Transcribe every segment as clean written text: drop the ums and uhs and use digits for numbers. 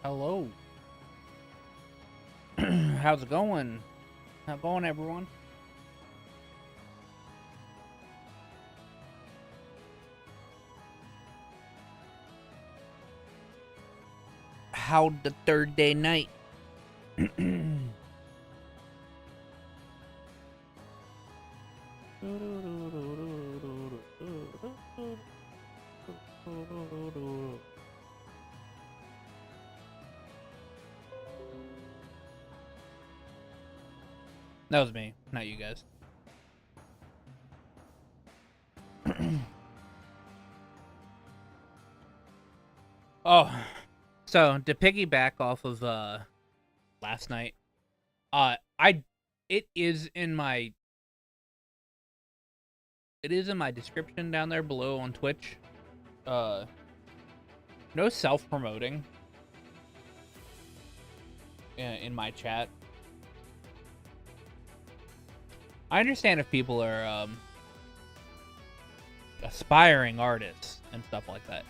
Hello. How's it going? How's it going, everyone? How'd the third day night? That was me, not you guys. Oh, so to piggyback off of last night, I it is in my description down there below on Twitch. No self-promoting in my chat. I understand if people are aspiring artists and stuff like that.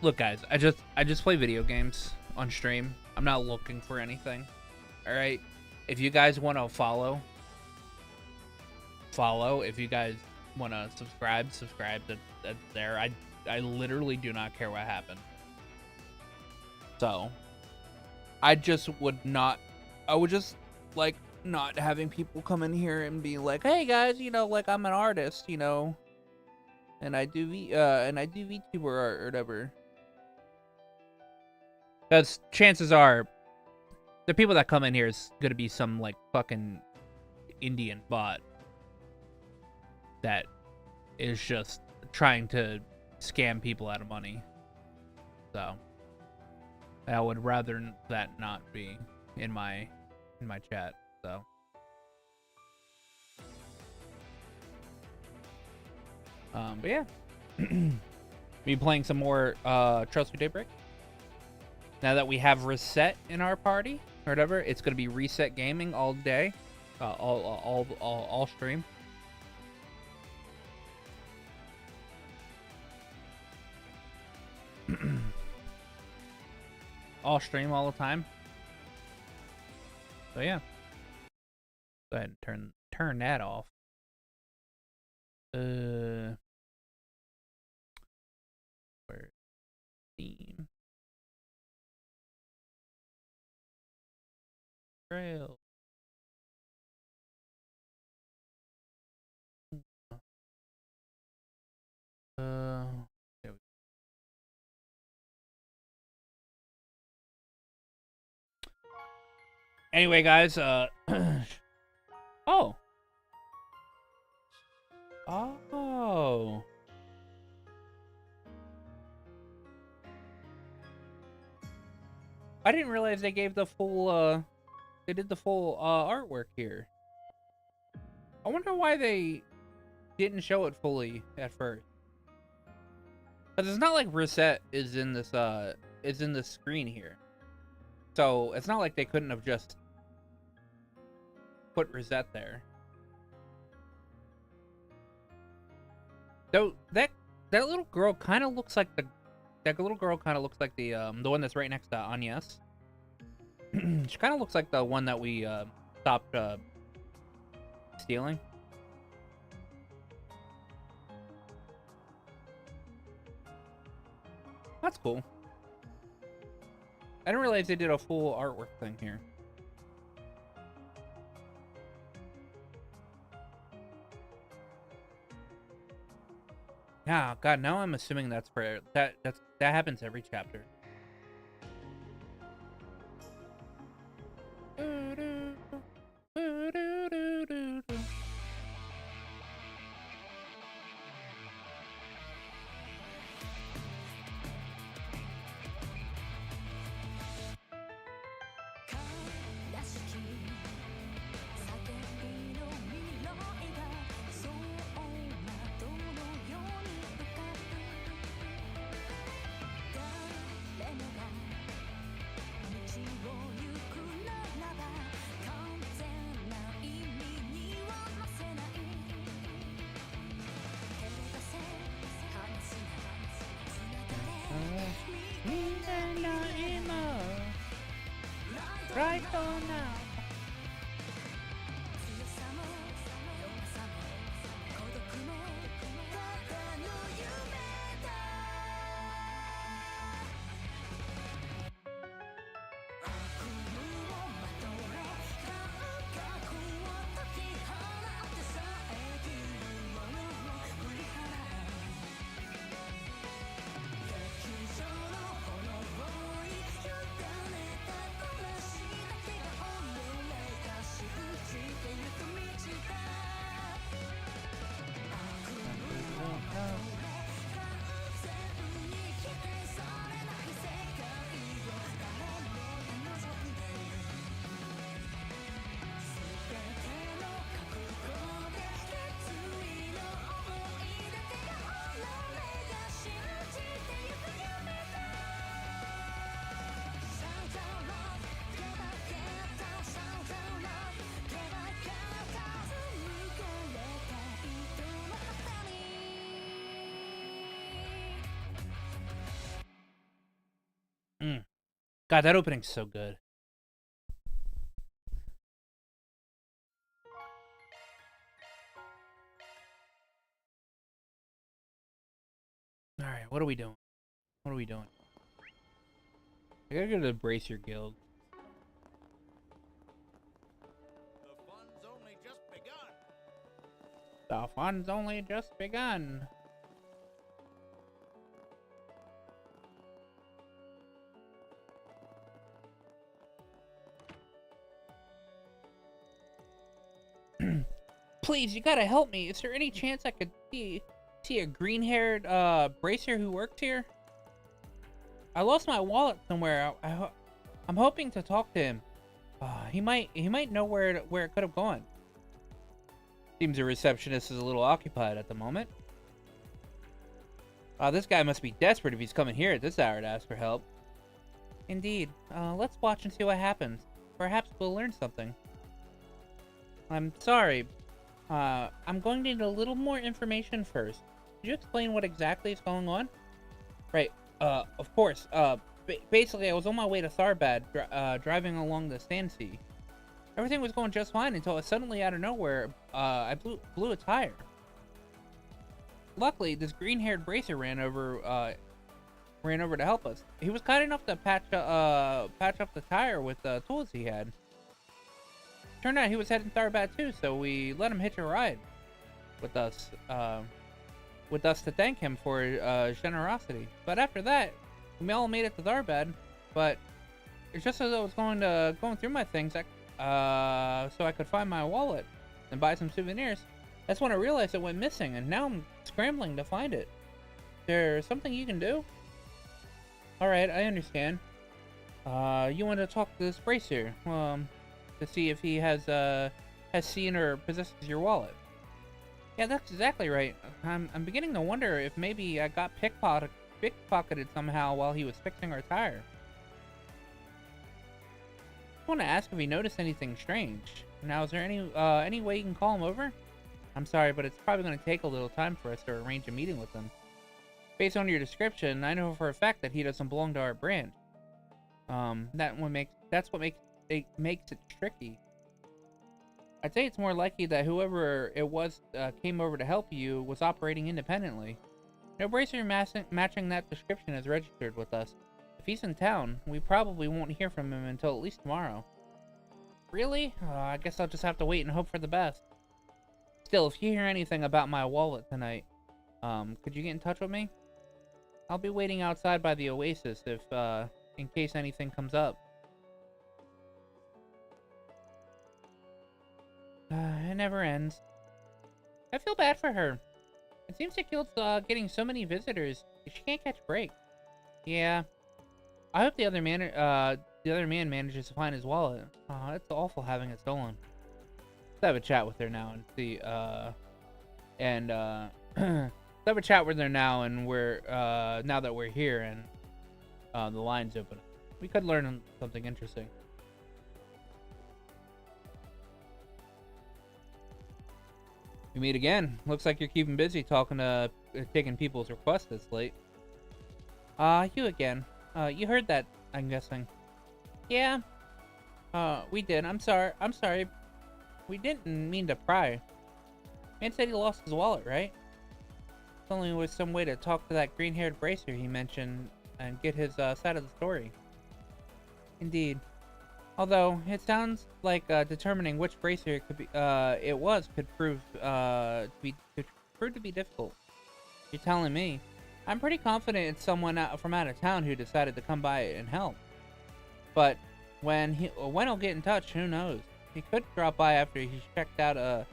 Look, guys, I just play video games on stream. I'm not looking for anything. All right, if you guys want to follow. If you guys want to subscribe. That's there. I literally do not care what happened. So, I would just like not having people come in here and be like, "Hey guys, like I'm an artist, and I do VTuber art or whatever." Because chances are, the people that come in here is gonna be some like fucking Indian bot that is just trying to scam people out of money. So I would rather that not be in my chat. So but yeah. Be playing some more Trust Me Daybreak. Now that we have Reset in our party or whatever, it's gonna be Reset Gaming all day. All stream. All stream all the time. So yeah. Go ahead and turn that off. Where's theme? Trail. There we go. Anyway, guys, oh. Oh. I didn't realize they gave the full, they did the full, artwork here. I wonder why they didn't show it fully at first. Because it's not like Reset is in this, screen here. So, it's not like they couldn't have just put Reset there. So, that little girl kind of looks like the one that's right next to Agnes. She kind of looks like the one that we stopped stealing. That's cool. I didn't realize they did a full artwork thing here. Yeah, God, now I'm assuming that's for that happens every chapter. right on now. God, that opening's so good. Alright, what are we doing? What are we doing? I gotta go to the Bracer Guild. The fun's only just begun. The fun's only just begun. Please, you gotta help me. Is there any chance I could see a green-haired bracer who works here? I lost my wallet somewhere. I'm hoping to talk to him. He might know where it could have gone. Seems the receptionist is a little occupied at the moment. This guy must be desperate if he's coming here at this hour to ask for help. Indeed. Let's watch and see what happens. Perhaps we'll learn something. I'm sorry. I'm going to need a little more information first. Could you explain what exactly is going on? Right. Of course. Basically, I was on my way to Tharbad, driving along the Sand Sea. Everything was going just fine until suddenly, out of nowhere, I blew a tire. Luckily, this green-haired bracer ran over to help us. He was kind enough to patch up the tire with the tools he had. Turned out he was heading Tharbad too, so we let him hitch a ride with us to thank him for his generosity. But after that, we all made it to Tharbad. But it's just as I was going through my things, so I could find my wallet and buy some souvenirs. That's when I realized it went missing, and now I'm scrambling to find it. There's something you can do? All right, I understand. You want to talk to this bracer, to see if he has seen or possesses your wallet. Yeah, that's exactly right. I'm beginning to wonder if maybe I got pickpocketed somehow while he was fixing our tire. I want to ask if he noticed anything strange. Now, is there any way you can call him over? I'm sorry, but it's probably going to take a little time for us to arrange a meeting with him. Based on your description, I know for a fact that he doesn't belong to our brand. That's what makes it tricky. I'd say it's more likely that whoever it was came over to help you was operating independently. No bracer matching that description is registered with us. If he's in town, we probably won't hear from him until at least tomorrow. Really? I guess I'll just have to wait and hope for the best. Still, if you hear anything about my wallet tonight, could you get in touch with me? I'll be waiting outside by the Oasis in case anything comes up. It never ends. I feel bad for her. It seems the guild's getting so many visitors. She can't catch a break. Yeah. I hope the other man manages to find his wallet. It's awful having it stolen. Let's have a chat with her now and see. Let's have a chat with her now, and now that we're here and the line's open, we could learn something interesting. We meet again. Looks like you're keeping busy taking people's requests this late. You again. You heard that, I'm guessing. Yeah. We did. I'm sorry. I'm sorry. We didn't mean to pry. Man said he lost his wallet, right? If only there was some way to talk to that green-haired bracer he mentioned and get his side of the story. Indeed. Although it sounds like determining which bracer it could be, could prove to be difficult. You're telling me? I'm pretty confident it's someone from out of town who decided to come by and help. But when he'll get in touch, who knows? He could drop by after he's checked out of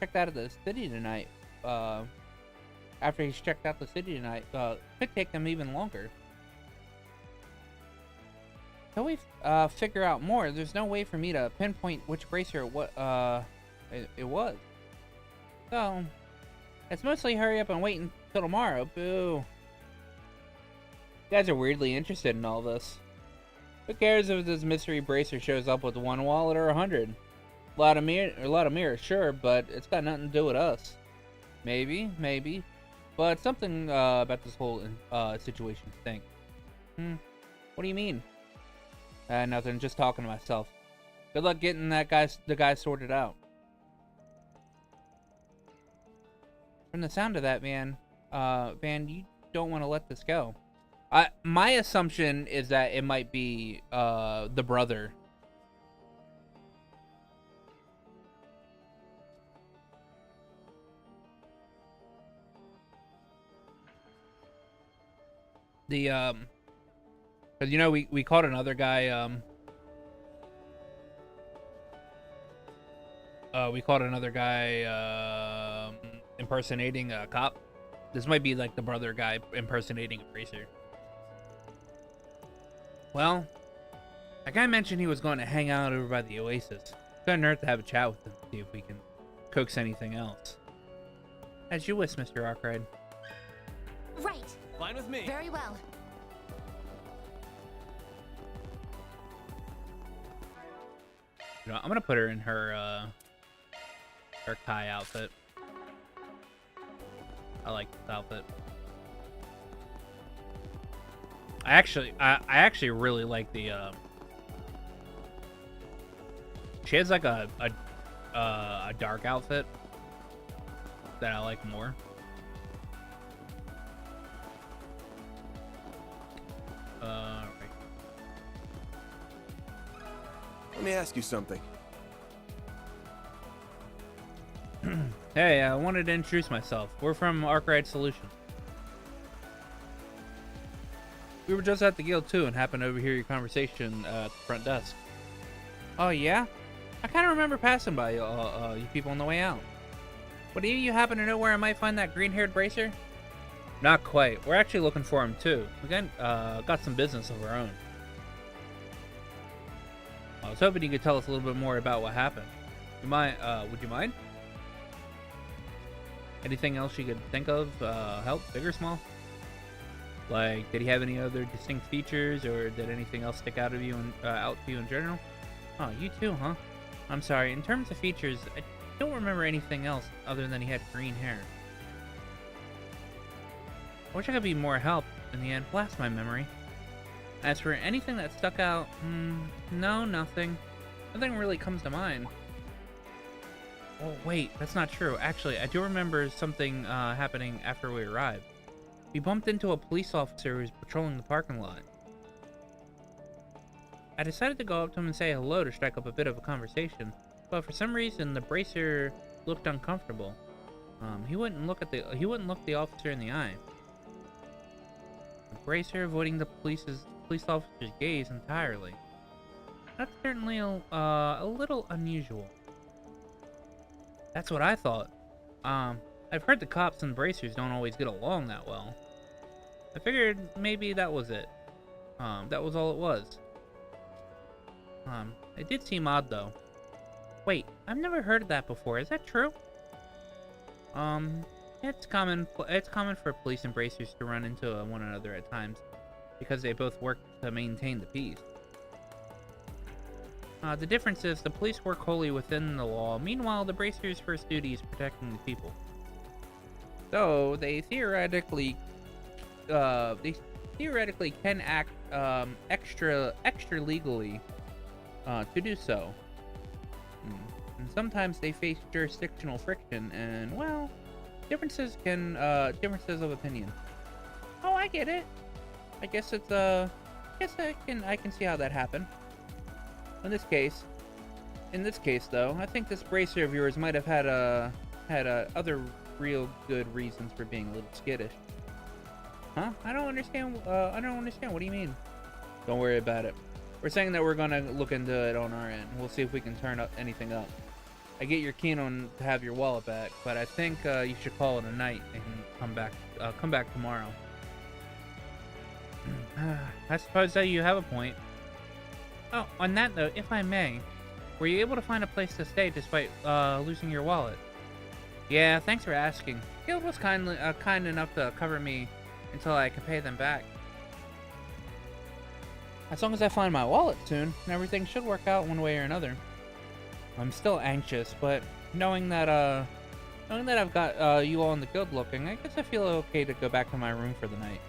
the city tonight. After he's checked out the city tonight, could take them even longer. Until we figure out more, there's no way for me to pinpoint which bracer it was. So, let's mostly hurry up and wait until tomorrow. Boo. You guys are weirdly interested in all this. Who cares if this mystery bracer shows up with 1 wallet or 100? A lot of mirrors, sure, but it's got nothing to do with us. Maybe. But something about this whole situation stinks. What do you mean? Nothing, just talking to myself. Good luck getting the guy sorted out. From the sound of that, man, you don't want to let this go. My assumption is that it might be the brother. Because, you know, we caught another guy, impersonating a cop. This might be, like, the brother guy impersonating a bracer. Well, that guy mentioned he was going to hang out over by the Oasis. Couldn't hurt to have a chat with him, see if we can coax anything else. As you wish, Mr. Arkwright. Right. Fine with me. Very well. You know, I'm gonna put her in her Kai outfit. I like this outfit. I actually really like the she has like a dark outfit that I like more. Right. Let me ask you something. Hey, I wanted to introduce myself. We're from Arkwright Solutions. We were just at the guild too and happened to overhear your conversation at the front desk. Oh yeah? I kind of remember passing by you people on the way out. But do you happen to know where I might find that green-haired bracer? Not quite. We're actually looking for him too. We got some business of our own. I was hoping you could tell us a little bit more about what happened. Would you mind? Anything else you could think of? Help, big or small? Like, did he have any other distinct features, or did anything else stick out to you in general? Oh, you too, huh? I'm sorry. In terms of features, I don't remember anything else other than he had green hair. I wish I could be more help. In the end, blast my memory. As for anything that stuck out, no, nothing. Nothing really comes to mind. Oh, wait, that's not true. Actually, I do remember something happening after we arrived. We bumped into a police officer who was patrolling the parking lot. I decided to go up to him and say hello to strike up a bit of a conversation, but for some reason the bracer looked uncomfortable. He wouldn't look the officer in the eye. The bracer avoiding the police officer's gaze entirely. That's certainly a little unusual. That's what I thought. I've heard the cops and bracers don't always get along that well. I figured maybe that was it. That was all it was. It did seem odd though. Wait, I've never heard of that before. Is that true? It's common for police and bracers to run into one another at times because they both work to maintain the peace. The difference is the police work wholly within the law. Meanwhile, the bracers' first duty is protecting the people. So they theoretically can act extra legally to do so. And sometimes they face jurisdictional friction and, well, differences of opinion. Oh, I get it. I guess it's, I can see how that happened. In this case, though, I think this bracer of yours might have had other real good reasons for being a little skittish. Huh? I don't understand. What do you mean? Don't worry about it. We're saying that we're gonna look into it on our end. We'll see if we can turn anything up. I get you're keen on to have your wallet back, but I think you should call it a night and come back tomorrow. I suppose that you have a point. Oh, on that note, if I may, were you able to find a place to stay despite losing your wallet? Yeah, thanks for asking. Guild was kind enough to cover me until I could pay them back. As long as I find my wallet soon, everything should work out one way or another. I'm still anxious, but knowing that I've got you all in the guild looking, I guess I feel okay to go back to my room for the night.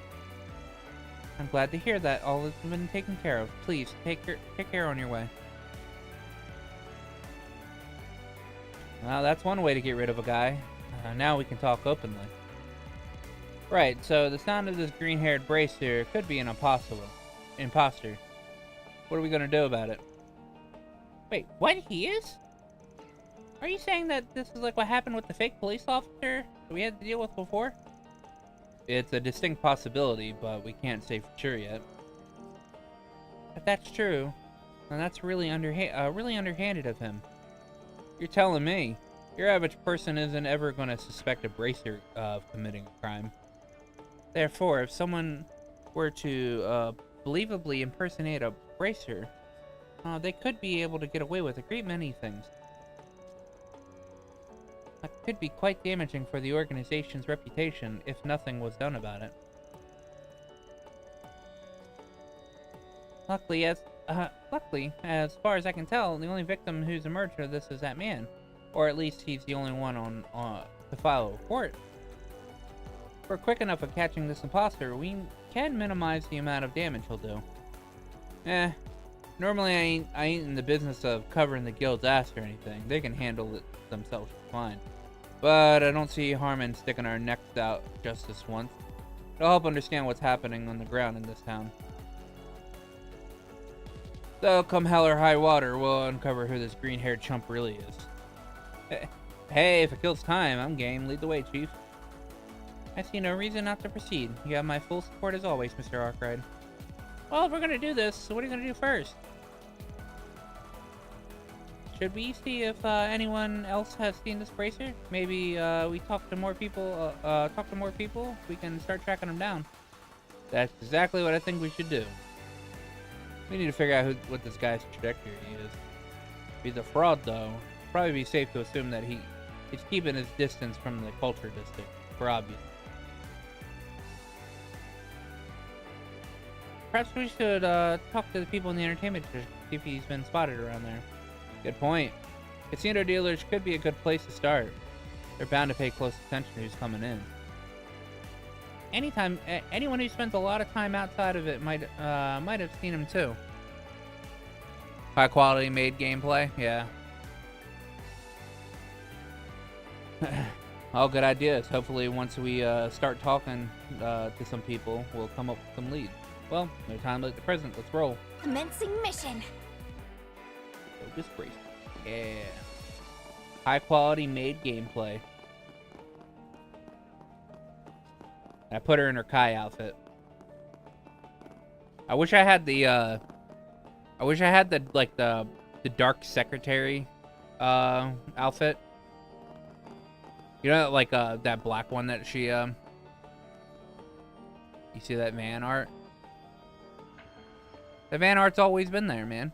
I'm glad to hear that all has been taken care of. Please, take care on your way. Well, that's one way to get rid of a guy. Now we can talk openly. Right, so the sound of this green-haired bracer could be an imposter. What are we gonna do about it? Wait, what? He is? Are you saying that this is like what happened with the fake police officer that we had to deal with before? It's a distinct possibility, but we can't say for sure yet. If that's true, then that's really underhanded of him. You're telling me your average person isn't ever going to suspect a bracer of committing a crime. Therefore, if someone were to believably impersonate a bracer, they could be able to get away with a great many things. That could be quite damaging for the organization's reputation if nothing was done about it. Luckily, as far as I can tell, the only victim who's emerged of this is that man. Or at least he's the only one to file a report. If we're quick enough at catching this imposter, we can minimize the amount of damage he'll do. Normally I ain't in the business of covering the guild's ass or anything. They can handle it themselves fine. But I don't see harm in sticking our necks out just this once. It'll help understand what's happening on the ground in this town. So, come hell or high water, we'll uncover who this green-haired chump really is. Hey, if it kills time, I'm game. Lead the way, Chief. I see no reason not to proceed. You have my full support as always, Mr. Arkwright. Well, if we're gonna do this, so what are you gonna do first? Should we see if anyone else has seen this bracer? Maybe we talk to more people. We can start tracking them down. That's exactly what I think we should do. We need to figure out what this guy's trajectory is. If he's a fraud, though, it'd probably be safe to assume that he's keeping his distance from the culture district, for obvious. Perhaps we should talk to the people in the entertainment district, see if he's been spotted around there. Good point. Casino dealers could be a good place to start. They're bound to pay close attention to who's coming in. Anyone who spends a lot of time outside of it might have seen him too. High quality made gameplay, yeah. All good ideas. Hopefully once we start talking to some people, we'll come up with some leads. Well, no time like the present. Let's roll. Commencing mission. Focus brace. Yeah. High quality made gameplay. I put her in her Kai outfit. I wish I had the the dark secretary outfit. You know, like that black one that she you see that van art? The van art's always been there, man.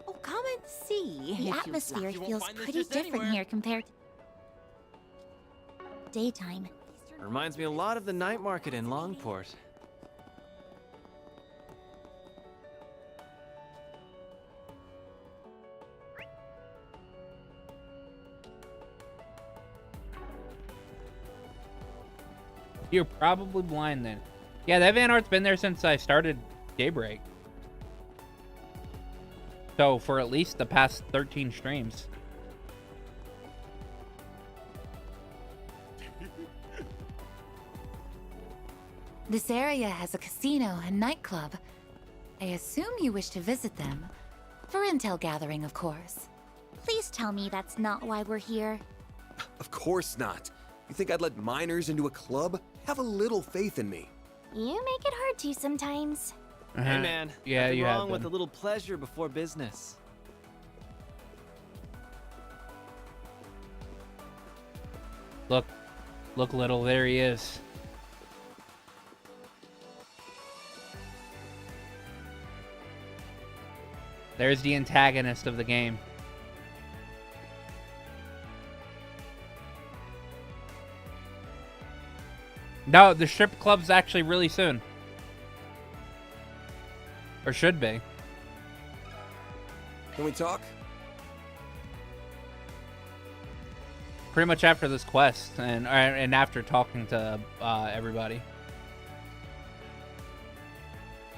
Oh, come and see. The you atmosphere like. You won't feels find this pretty just different anywhere. here compared to daytime. Reminds me a lot of the night market in Longport. You're probably blind then. Yeah, that van art's been there since I started Daybreak. So, for at least the past 13 streams. This area has a casino and nightclub. I assume you wish to visit them. For intel gathering, of course. Please tell me that's not why we're here. Of course not. You think I'd let minors into a club? Have a little faith in me. You make it hard to sometimes. Hey man, Yeah, nothing you have wrong with been. a little pleasure before business. Look, little, there he is. There's the antagonist of the game. No, the strip club's actually really soon. Or should be. Can we talk? Pretty much after this quest and after talking to everybody.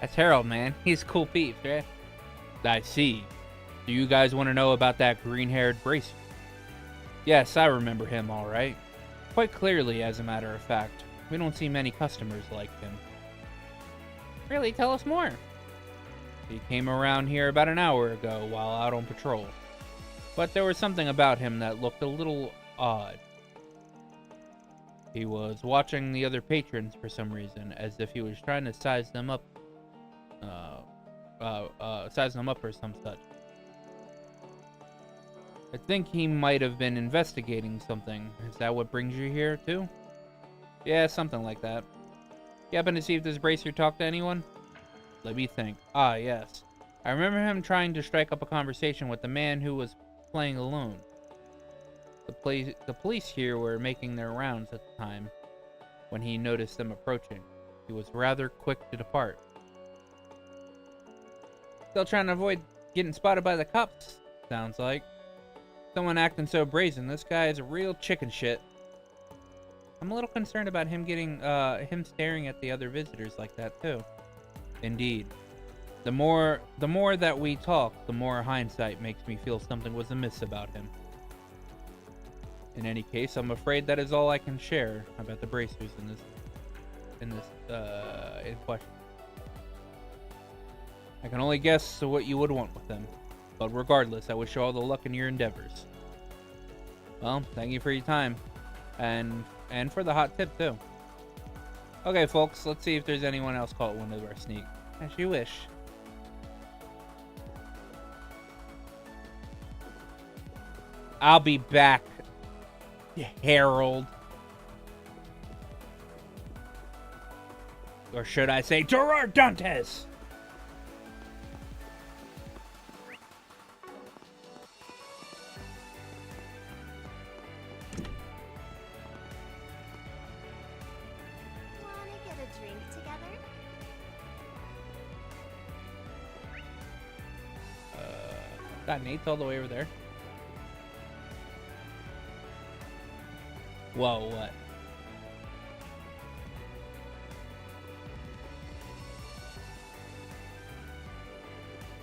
That's Harold, man. He's a cool peep, right? I see. Do you guys want to know about that green-haired bracer? Yes, I remember him all right. Quite clearly, as a matter of fact. We don't see many customers like him. Really? Tell us more. He came around here about an hour ago while out on patrol. But there was something about him that looked a little odd. He was watching the other patrons for some reason, as if he was trying to size them up. Size them up or some such. I think he might have been investigating something. Is that what brings you here, too? Yeah, something like that. You happen to see if this bracer talked to anyone? Let me think. Ah, yes. I remember him trying to strike up a conversation with the man who was playing alone. The police here were making their rounds at the time when he noticed them approaching. He was rather quick to depart. Still trying to avoid getting spotted by the cops, sounds like. Someone acting so brazen. This guy is a real chicken shit. I'm a little concerned about him him staring at the other visitors like that too. Indeed. The more that we talk, the more hindsight makes me feel something was amiss about him. In any case, I'm afraid that is all I can share about the bracers in question. I can only guess what you would want with them. But regardless, I wish you all the luck in your endeavors. Well, thank you for your time. And for the hot tip, too. Okay, folks, let's see if there's anyone else caught wind of our sneak. As you wish. I'll be back, Harold. Or should I say, Gerard Dantes! Wanna get a drink together? Got Nate's all the way over there. Whoa, what?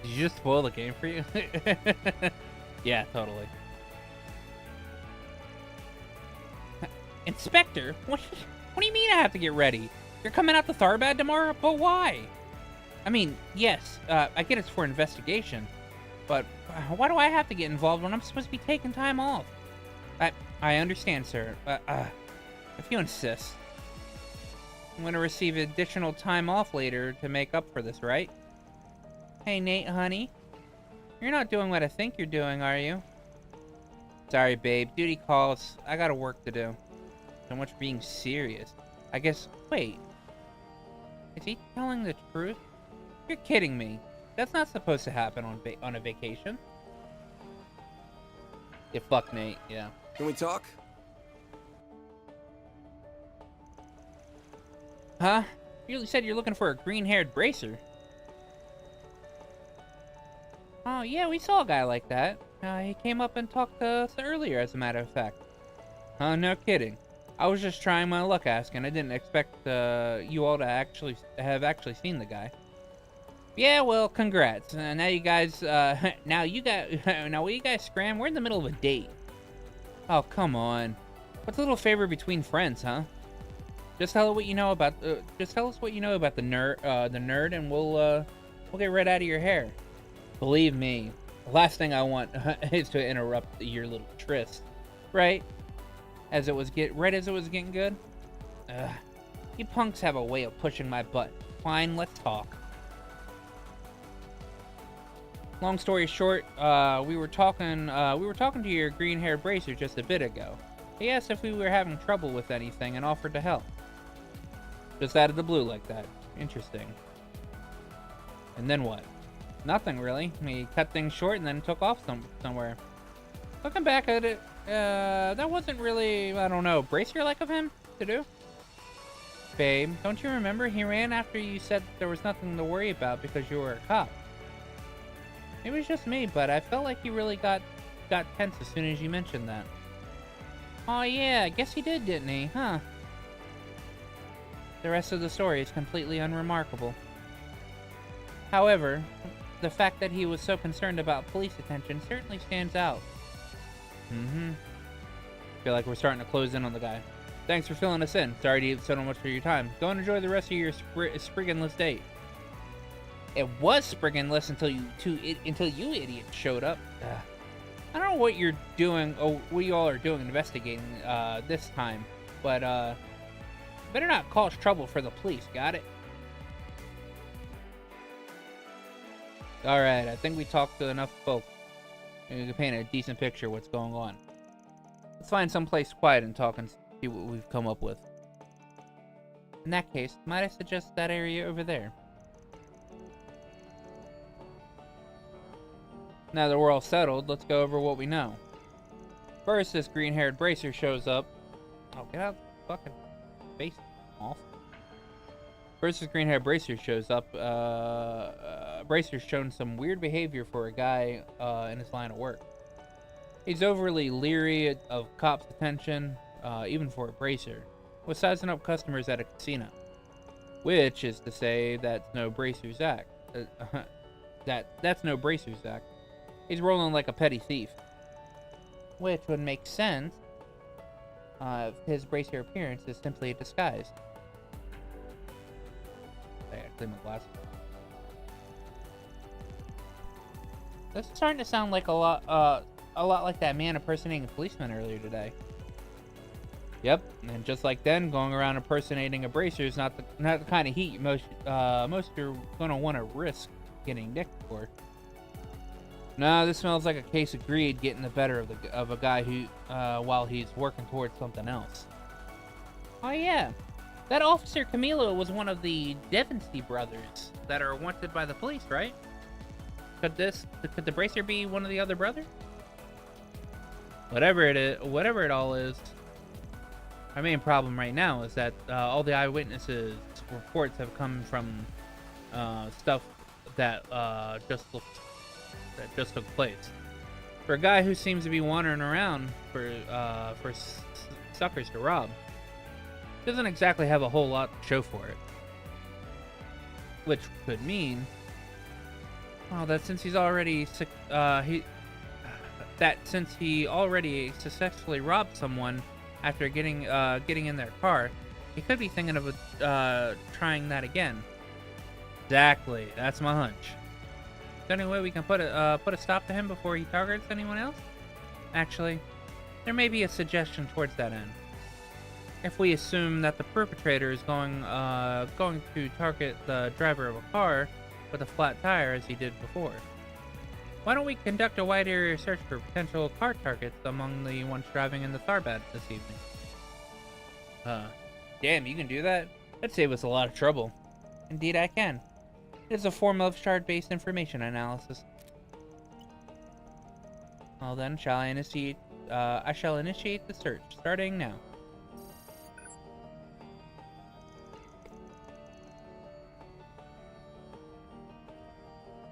Did you just spoil the game for you? Yeah, totally. Inspector? What do you mean I have to get ready? You're coming out to Tharbad tomorrow? But why? I mean, yes, I get it's for investigation. But why do I have to get involved when I'm supposed to be taking time off? I understand, sir. If you insist. I'm going to receive additional time off later to make up for this, right? Hey, Nate, honey. You're not doing what I think you're doing, are you? Sorry, babe. Duty calls. I got work to do. So much for being serious. I guess... Wait. Is he telling the truth? You're kidding me. That's not supposed to happen on a vacation. Yeah, fuck Nate, yeah. Can we talk? Huh? You said you're looking for a green-haired bracer. Oh, yeah, we saw a guy like that. He came up and talked to us earlier, as a matter of fact. Oh, no kidding. I was just trying my luck asking. I didn't expect you all to actually seen the guy. Yeah, well, congrats. Now you guys, now will you guys scram? We're in the middle of a date. Oh, come on. What's a little favor between friends, huh? Just tell us what you know about the nerd, and we'll get right out of your hair. Believe me, the last thing I want is to interrupt your little tryst, right? As it was getting good. You punks have a way of pushing my butt. Fine, let's talk. Long story short, we were talking to your green-haired bracer just a bit ago. He asked if we were having trouble with anything and offered to help. Just out of the blue like that. Interesting. And then what? Nothing really. He cut things short and then took off somewhere. Looking back at it, that wasn't really, I don't know, bracer-like of him to do. Babe, don't you remember? He ran after you said there was nothing to worry about because you were a cop. It was just me, but I felt like he really got tense as soon as you mentioned that. Oh yeah, I guess he did, didn't he? Huh. The rest of the story is completely unremarkable. However, the fact that he was so concerned about police attention certainly stands out. Feel like we're starting to close in on the guy. Thanks for filling us in. Sorry to eat so much for your time. Go and enjoy the rest of your sprigginless date. It was sprigginless until you idiots showed up. I don't know what you're doing, or what you all are doing investigating this time, but better not cause trouble for the police. Got it? All right, I think we talked to enough folk. We can paint a decent picture of what's going on. Let's find someplace quiet and talk and see what we've come up with. In that case, might I suggest that area over there? Now that we're all settled, let's go over what we know. First, this green-haired bracer shows up. Oh, get out of the fucking face, off. First, this green-haired bracer shows up. Bracer's shown some weird behavior for a guy in his line of work. He's overly leery of cops' attention, even for a bracer, with sizing up customers at a casino. Which is to say, that's no bracer's act. That's no bracer's act. He's rolling like a petty thief. Which would make sense if his bracer appearance is simply a disguise. I gotta clean my glasses. This is starting to sound like a lot like that man impersonating a policeman earlier today. Yep, and just like then, going around impersonating a bracer is not the kind of heat most are gonna want to risk getting nicked for. No, this smells like a case of greed getting the better of a guy who while he's working towards something else. Oh yeah, that Officer Camilo was one of the Devonsey brothers that are wanted by the police, right? Could the bracer be one of the other brothers? Whatever it all is. Our main problem right now is that all the eyewitnesses' reports have come from stuff that just took place. For a guy who seems to be wandering around for suckers to rob, doesn't exactly have a whole lot to show for it. Which could mean, that since he already successfully robbed someone after getting in their car, he could be thinking of trying that again. Exactly, that's my hunch. Is there any way we can put a stop to him before he targets anyone else? Actually, there may be a suggestion towards that end. If we assume that the perpetrator is going to target the driver of a car with a flat tire as he did before, why don't we conduct a wide area search for potential car targets among the ones driving in the Tharbad this evening? Damn, you can do that? That'd save us a lot of trouble. Indeed I can. It is a form of shard-based information analysis. Well then, I shall initiate the search, starting now.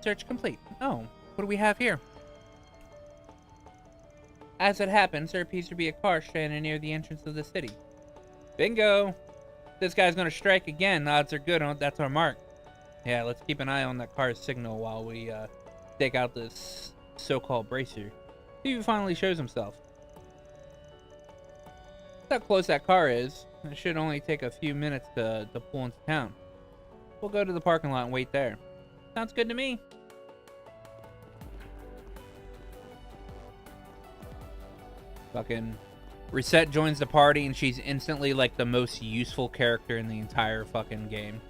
Search complete. Oh, what do we have here? As it happens, there appears to be a car stranded near the entrance of the city. Bingo! This guy's gonna strike again. The odds are good. That's our mark. Yeah, let's keep an eye on that car's signal while we take out this so-called bracer. See if he finally shows himself. Look how close that car is. It should only take a few minutes to pull into town. We'll go to the parking lot and wait there. Sounds good to me. Fucking Reset joins the party and she's instantly like the most useful character in the entire fucking game.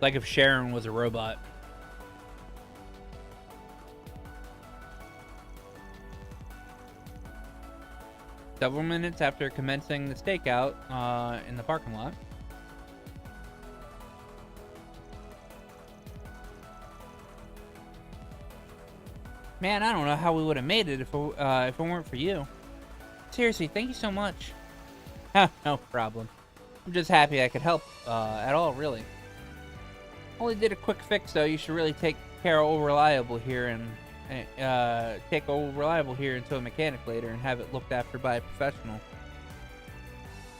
Like if Sharon was a robot. Several minutes after commencing the stakeout in the parking lot. Man, I don't know how we would have made it if it weren't for you. Seriously, thank you so much. No problem. I'm just happy I could help at all, really. Only did a quick fix, though. You should really take care of Old Reliable here and take Old Reliable here into a mechanic later and have it looked after by a professional.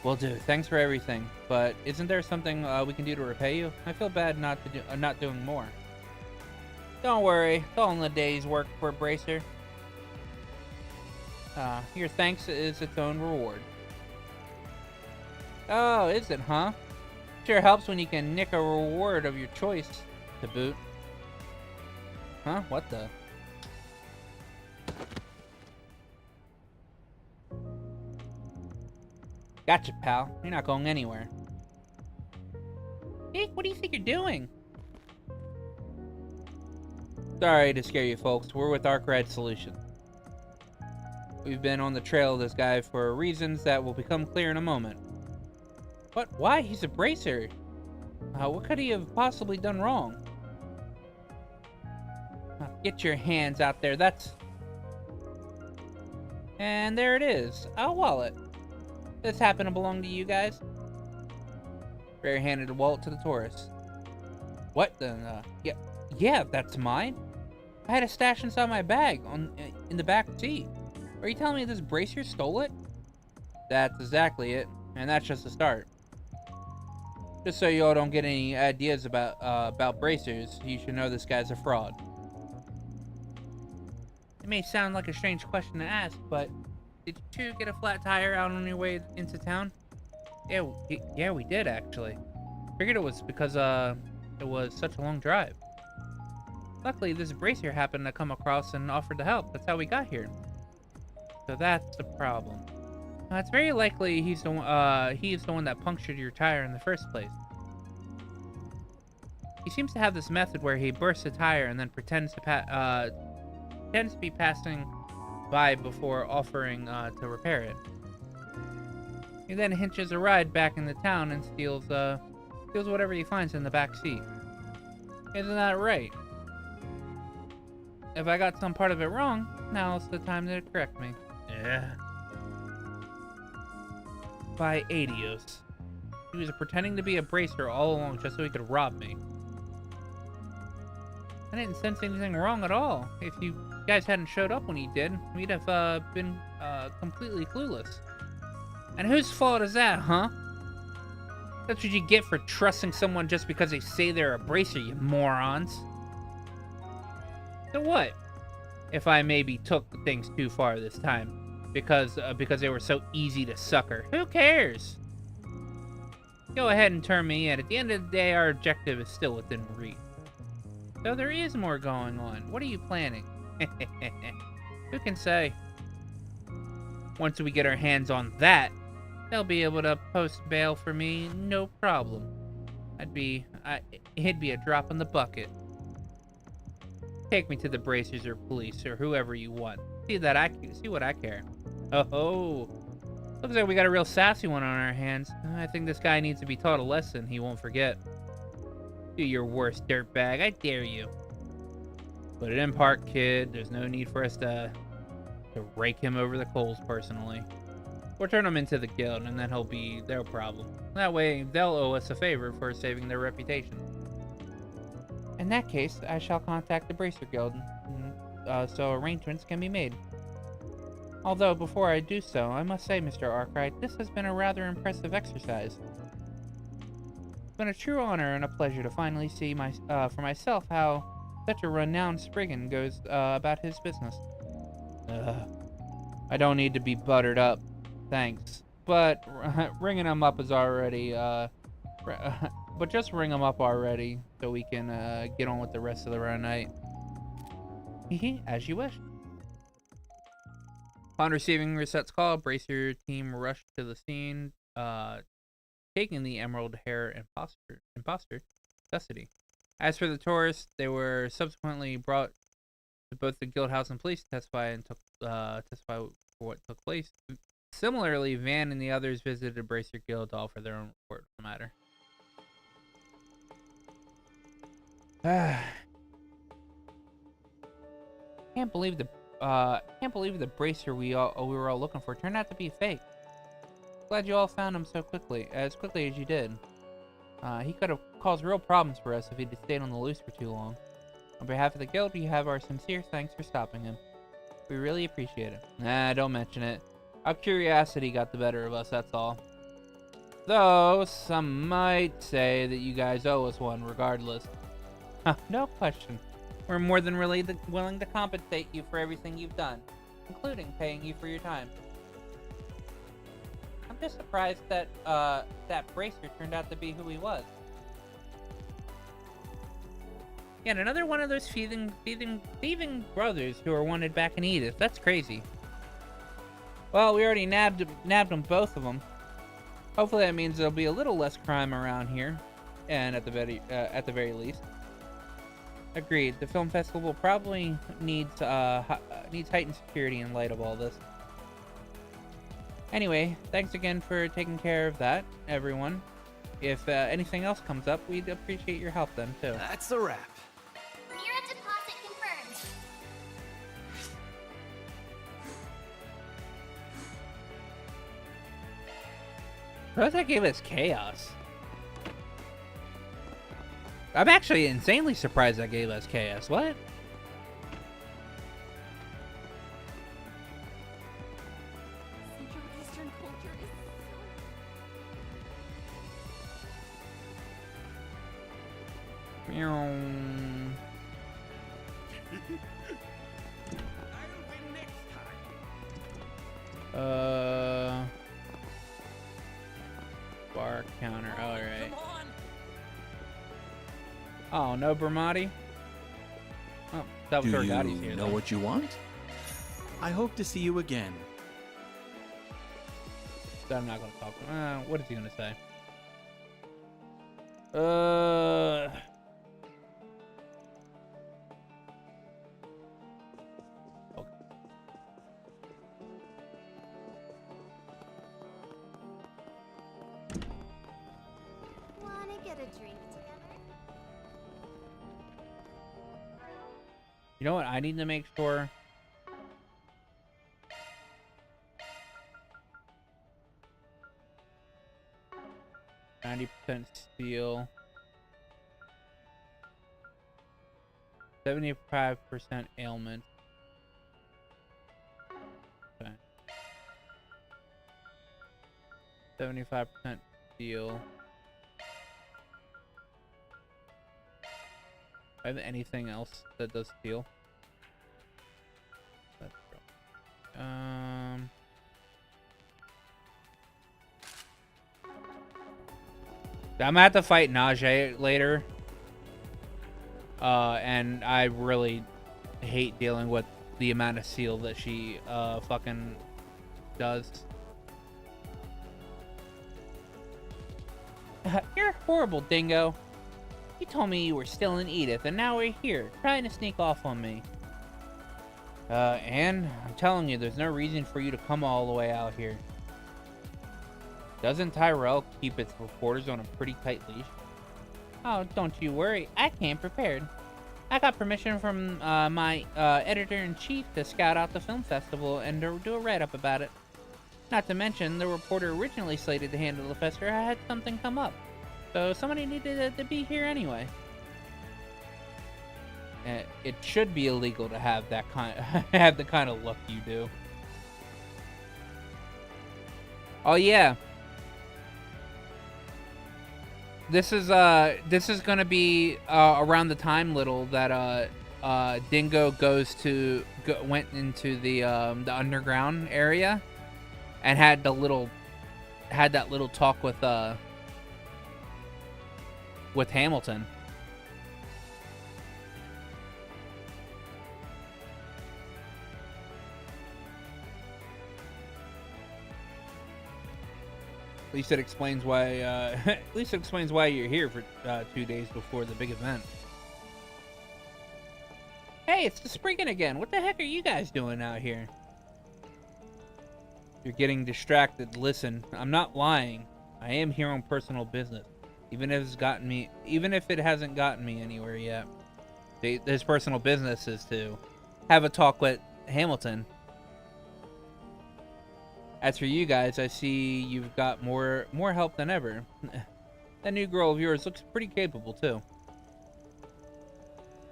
Will do. Thanks for everything. But isn't there something we can do to repay you? I feel bad not doing more. Don't worry. It's all in the day's work for a bracer. Your thanks is its own reward. Oh, is it, huh? Sure helps when you can nick a reward of your choice to boot. Huh? What the? Gotcha, pal. You're not going anywhere. Hey, what do you think you're doing? Sorry to scare you folks. We're with Arc Red Solutions. We've been on the trail of this guy for reasons that will become clear in a moment. What? Why? He's a bracer. What could he have possibly done wrong? Get your hands out there. That's... And there it is. A wallet. This happened to belong to you guys? Barry handed the wallet to the tourist. What the... Yeah, that's mine. I had a stash inside my bag in the back seat. Are you telling me this bracer stole it? That's exactly it. And that's just the start. Just so y'all don't get any ideas about bracers, you should know this guy's a fraud. It may sound like a strange question to ask, but did you two get a flat tire out on your way into town? Yeah, we did actually. Figured it was because it was such a long drive. Luckily, this bracer happened to come across and offered to help. That's how we got here. So that's the problem. It's very likely he's the one that punctured your tire in the first place. He seems to have this method where he bursts a tire and then pretends to be passing by before offering to repair it. He then hitches a ride back into town and steals whatever he finds in the back seat. Isn't that right? If I got some part of it wrong, now's the time to correct me. Yeah. By Adios. He was pretending to be a bracer all along just so he could rob me. I didn't sense anything wrong at all. If you guys hadn't showed up when he did, we'd have been completely clueless. And whose fault is that, huh? That's what you get for trusting someone just because they say they're a bracer, you morons. So what? If I maybe took things too far this time. Because they were so easy to sucker. Who cares? Go ahead and turn me in. At the end of the day, our objective is still within reach. So there is more going on. What are you planning? Who can say? Once we get our hands on that, they'll be able to post bail for me, no problem. It'd be a drop in the bucket. Take me to the bracers or police or whoever you want. See what I care. Oh, looks like we got a real sassy one on our hands. I think this guy needs to be taught a lesson he won't forget. Do your worst, dirtbag. I dare you. Put it in park, kid. There's no need for us to rake him over the coals personally. Or turn him into the guild, and then he'll be their problem. That way, they'll owe us a favor for saving their reputation. In that case, I shall contact the Bracer Guild, so arrangements can be made. Although, before I do so, I must say, Mr. Arkwright, this has been a rather impressive exercise. It's been a true honor and a pleasure to finally see for myself how such a renowned spriggan goes about his business. I don't need to be buttered up, thanks. But ringing him up is already, but just ring him up already so we can get on with the rest of the night. As you wish. Upon receiving Rosette's call, Bracer team rushed to the scene, taking the emerald hair imposter custody. As for the tourists, they were subsequently brought to both the guild house and police to testify for what took place. Similarly, Van and the others visited Bracer Guild to offer their own report on the matter. Can't believe the bracer we were all looking for turned out to be fake. Glad you all found him so quickly as you did. He could have caused real problems for us if he'd stayed on the loose for too long. On behalf of the guild, we have our sincere thanks for stopping him. We really appreciate it. Nah, don't mention it. Our curiosity got the better of us, that's all. Though, some might say that you guys owe us one regardless. No question. We're more than willing to compensate you for everything you've done, including paying you for your time. I'm just surprised that, that bracer turned out to be who he was. Yeah, and another one of those thieving brothers who are wanted back in Edith. That's crazy. Well, we already nabbed them, both of them. Hopefully that means there'll be a little less crime around here, and at the very least. Agreed. The film festival will probably needs heightened security in light of all this. Anyway, thanks again for taking care of that, everyone. If anything else comes up, we'd appreciate your help then too. That's a wrap. Mira deposit confirmed. Rosa gave us chaos. I'm actually insanely surprised that gave us chaos. What? Central Eastern culture is Meow. I'll win next time. Bar counter. All right. Come on. Oh, no Bramati? Oh, that was Do Orgati's you here. know though. what you want? I hope to see you again. So I'm not gonna talk to him. What is he gonna say? Okay. Wanna get a drink together? You know what? I need to make sure. %, steel. 75% ailment. Okay. 75% steel. I have anything else that does steel? That's true. I'm gonna have to fight Najee later. And I really hate dealing with the amount of seal that she fucking does. You're horrible, Dingo. You told me you were still in Edith, and now we're here, trying to sneak off on me. Anne, I'm telling you, there's no reason for you to come all the way out here. Doesn't Tyrell keep its reporters on a pretty tight leash? Oh, don't you worry. I came prepared. I got permission from my editor-in-chief to scout out the film festival and to do a write-up about it. Not to mention, the reporter originally slated to handle the festival had something come up. So somebody needed to be here anyway. It should be illegal to have that have the kind of luck you do. Oh yeah. This is gonna be around the time little that Dingo went into the underground area and had that little talk with Hamilton. At least it explains why. You're here for 2 days before the big event. Hey, it's the Spriggan again. What the heck are you guys doing out here? You're getting distracted. Listen, I'm not lying. I am here on personal business, even if it hasn't gotten me anywhere yet. His personal business is to have a talk with Hamilton. As for you guys, I see you've got more help than ever. That new girl of yours looks pretty capable, too.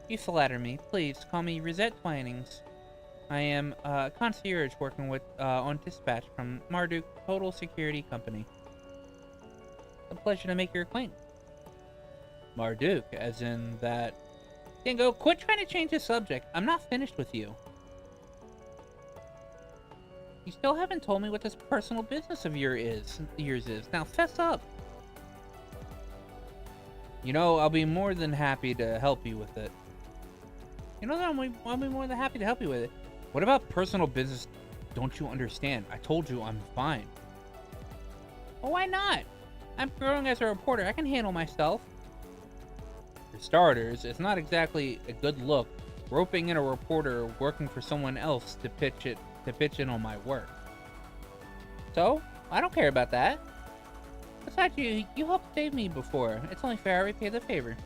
You flatter me. Please, call me Rosette Twinings. I am a concierge working on dispatch from Marduk Total Security Company. A pleasure to make your acquaintance. Marduk, as in that... Dingo, quit trying to change the subject. I'm not finished with you. You still haven't told me what this personal business of yours is. Now, fess up. You know, I'll be more than happy to help you with it. You know that I'll be more than happy to help you with it. What about personal business? Don't you understand? I told you I'm fine. Well, why not? I'm growing as a reporter. I can handle myself. For starters, it's not exactly a good look roping in a reporter working for someone else to pitch in on my work. So, I don't care about that. Besides, you helped save me before. It's only fair I repay the favor.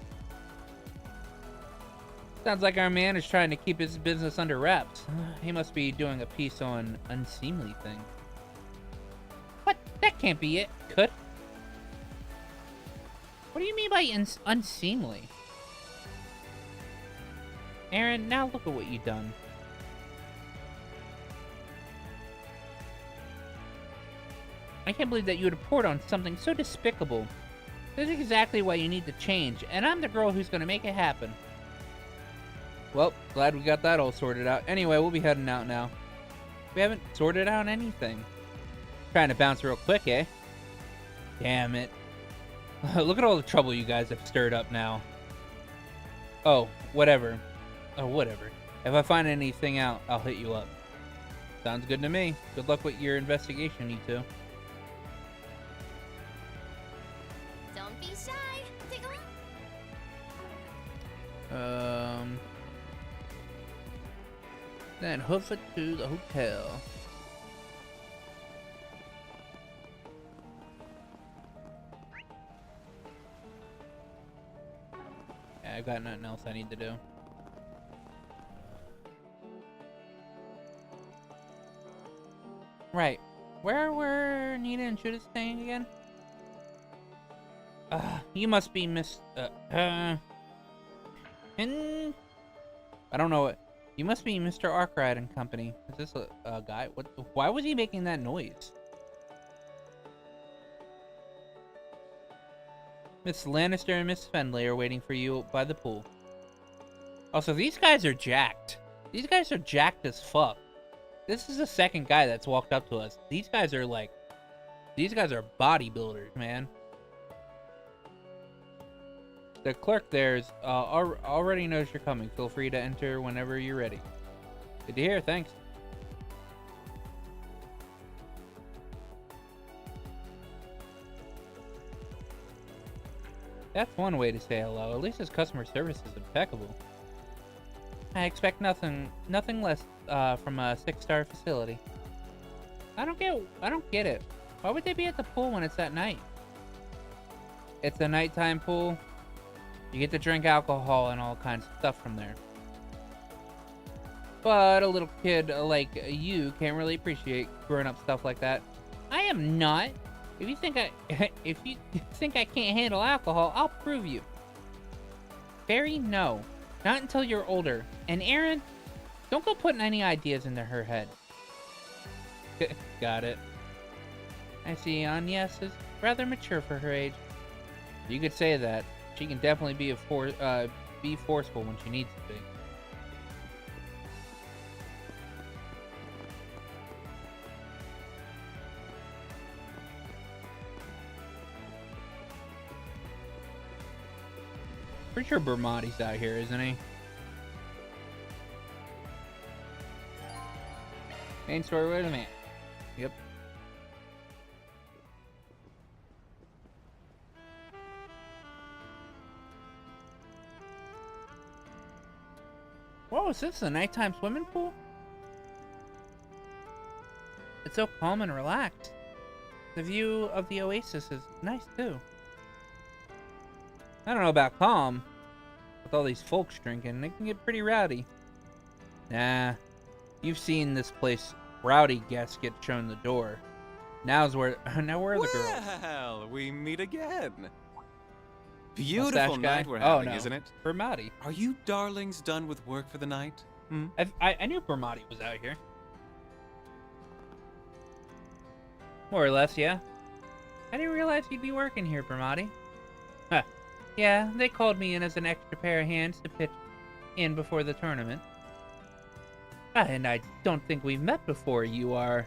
Sounds like our man is trying to keep his business under wraps. He must be doing a piece on unseemly things. What? That can't be it. Could? What do you mean by unseemly? Aaron, now look at what you've done. I can't believe that you would report on something so despicable. This is exactly why you need to change, and I'm the girl who's going to make it happen. Well, glad we got that all sorted out. Anyway, we'll be heading out now. We haven't sorted out anything. Trying to bounce real quick, eh? Damn it. Look at all the trouble you guys have stirred up now. Oh, whatever. Oh, whatever. If I find anything out, I'll hit you up. Sounds good to me. Good luck with your investigation, you two. Don't be shy. Take a look. Then hoof it to the hotel. Yeah, I've got nothing else I need to do. Right. Where were Nina and Judith staying again? You must be I don't know it. You must be Mr. Arkwright and Company. Is this a guy? What? Why was he making that noise? Miss Lannister and Miss Fendley are waiting for you by the pool. Also, these guys are jacked. These guys are jacked as fuck. This is the second guy that's walked up to us. These guys are bodybuilders, man. The clerk there's already knows you're coming. Feel free to enter whenever you're ready. Good to hear, thanks. That's one way to say hello. At least his customer service is impeccable. I expect nothing less from a 6-star facility. I don't get it. Why would they be at the pool when it's at night? It's a nighttime pool. You get to drink alcohol and all kinds of stuff from there. But a little kid like you can't really appreciate grown-up stuff like that. I am not. If you think if you think I can't handle alcohol, I'll prove you. Barry, no. Not until you're older. And Aaron, don't go putting any ideas into her head. Got it. I see Agnes is rather mature for her age. You could say that. She can definitely be be forceful when she needs to be. Pretty sure Bermati's out here, isn't he? Main story, wait a minute. Yep. Whoa, is this a nighttime swimming pool? It's so calm and relaxed. The view of the oasis is nice too. I don't know about calm. With all these folks drinking, it can get pretty rowdy. Nah, you've seen this place. Rowdy guests get shown the door. Now where are the girls? Well, we meet again. Beautiful Mustache guy? night we're Oh, having, no. isn't it? Bermati. Are you darlings done with work for the night? Hmm? I knew Bermati was out here. More or less, yeah. I didn't realize you'd be working here, Bermati. Huh. Yeah, they called me in as an extra pair of hands to pitch in before the tournament. And I don't think we've met before. You are...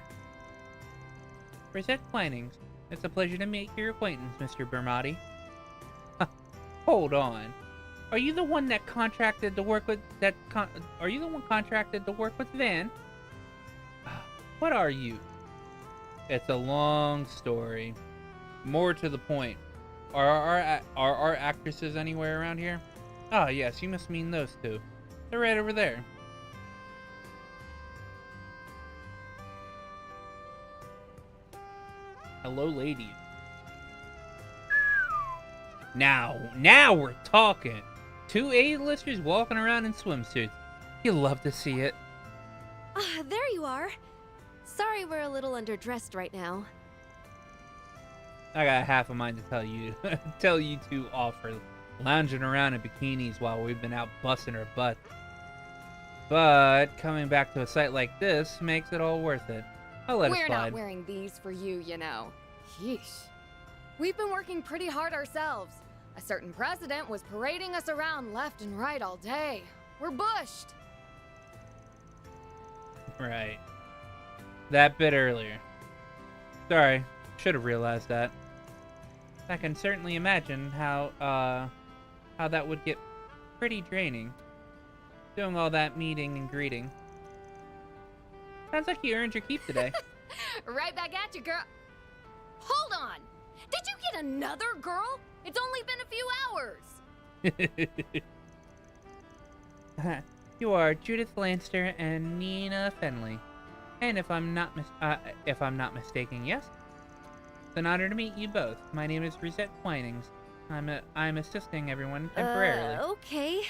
Rosette Plannings. It's a pleasure to make your acquaintance, Mr. Bermati. Hold on. Are you the one that contracted to work with Are you the one contracted to work with Van? What are you? It's a long story. More to the point. Are our actresses anywhere around here? Ah, yes, you must mean those two. They're right over there. Hello, ladies. Now we're talking. Two A-listers walking around in swimsuits. You'll love to see it. There you are. Sorry we're a little underdressed right now. I got half a mind to tell you two off for lounging around in bikinis while we've been out busting our butts. But coming back to a site like this makes it all worth it. I'll let it We're slide. not wearing these for you, you know. Yeesh. We've been working pretty hard ourselves. A certain president was parading us around left and right all day. We're bushed. Right. That bit earlier. Sorry, should have realized that. I can certainly imagine how that would get pretty draining. Doing all that meeting and greeting. Sounds like you earned your keep today. Right back at you, girl. Hold on. Did you get another girl? It's only been a few hours. You are Judith Lanster and Nina Fenley. And if I'm not mistaken, yes? It's an honor to meet you both. My name is Rosette Twinings. I'm assisting everyone temporarily. Okay.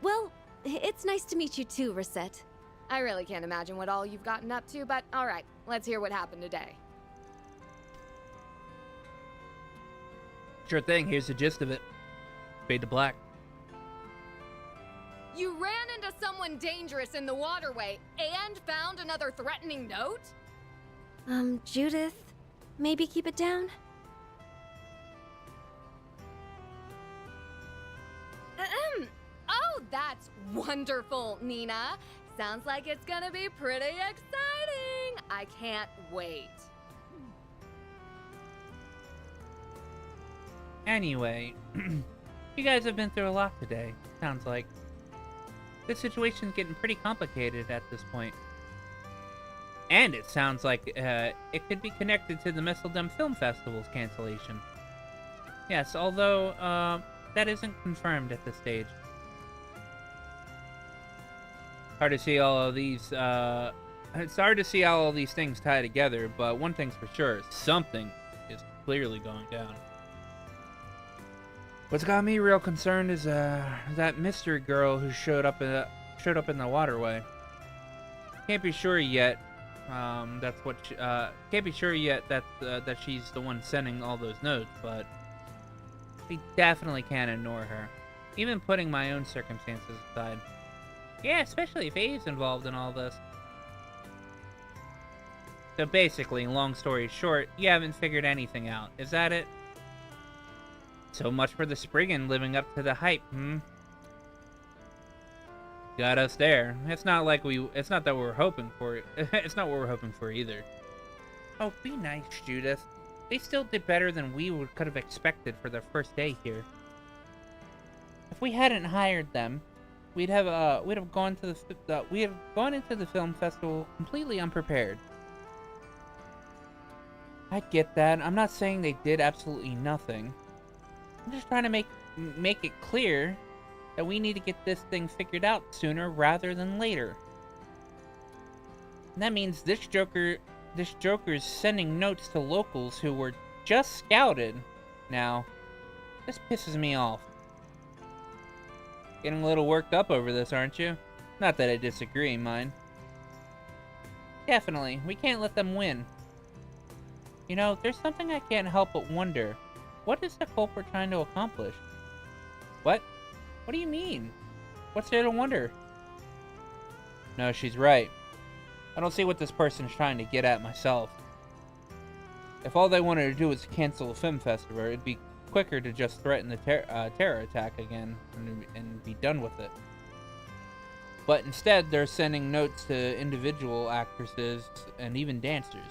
Well, it's nice to meet you too, Rosette. I really can't imagine what all you've gotten up to, but all right, let's hear what happened today. Sure thing, here's the gist of it. Fade to black. You ran into someone dangerous in the waterway and found another threatening note? Judith, maybe keep it down? Oh, that's wonderful, Nina. Sounds like it's gonna be pretty exciting. I can't wait. Anyway, you guys have been through a lot today, sounds like. This situation's getting pretty complicated at this point. And it sounds like it could be connected to the Messeldom Film Festival's cancellation. Yes, although that isn't confirmed at this stage. Hard to see all of these, it's hard to see all of these things tie together, but one thing's for sure, something is clearly going down. What's got me real concerned is that mystery girl who showed up in the waterway. Can't be sure yet That's what can't be sure yet that she's the one sending all those notes, but we definitely can't ignore her, even putting my own circumstances aside. Yeah, especially if Abe's involved in all this. So basically, long story short, you haven't figured anything out. Is that it? So much for the Spriggan living up to the hype, Got us there. It's not that we're hoping for it. It's not what we're hoping for either. Oh, be nice, Judith. They still did better than we could have expected for their first day here. If we hadn't hired them, we'd have gone into the film festival completely unprepared. I get that. I'm not saying they did absolutely nothing. I'm just trying to make it clear that we need to get this thing figured out sooner rather than later. And that means this Joker's sending notes to locals who were just scouted. Now, this pisses me off. Getting a little worked up over this, aren't you? Not that I disagree, mind. Definitely, we can't let them win. You know, there's something I can't help but wonder. What is the culprit trying to accomplish? What? What do you mean? What's there to wonder? No, she's right. I don't see what this person's trying to get at myself. If all they wanted to do was cancel a film festival, it'd be quicker to just threaten the terror attack again and be done with it. But instead, they're sending notes to individual actresses and even dancers.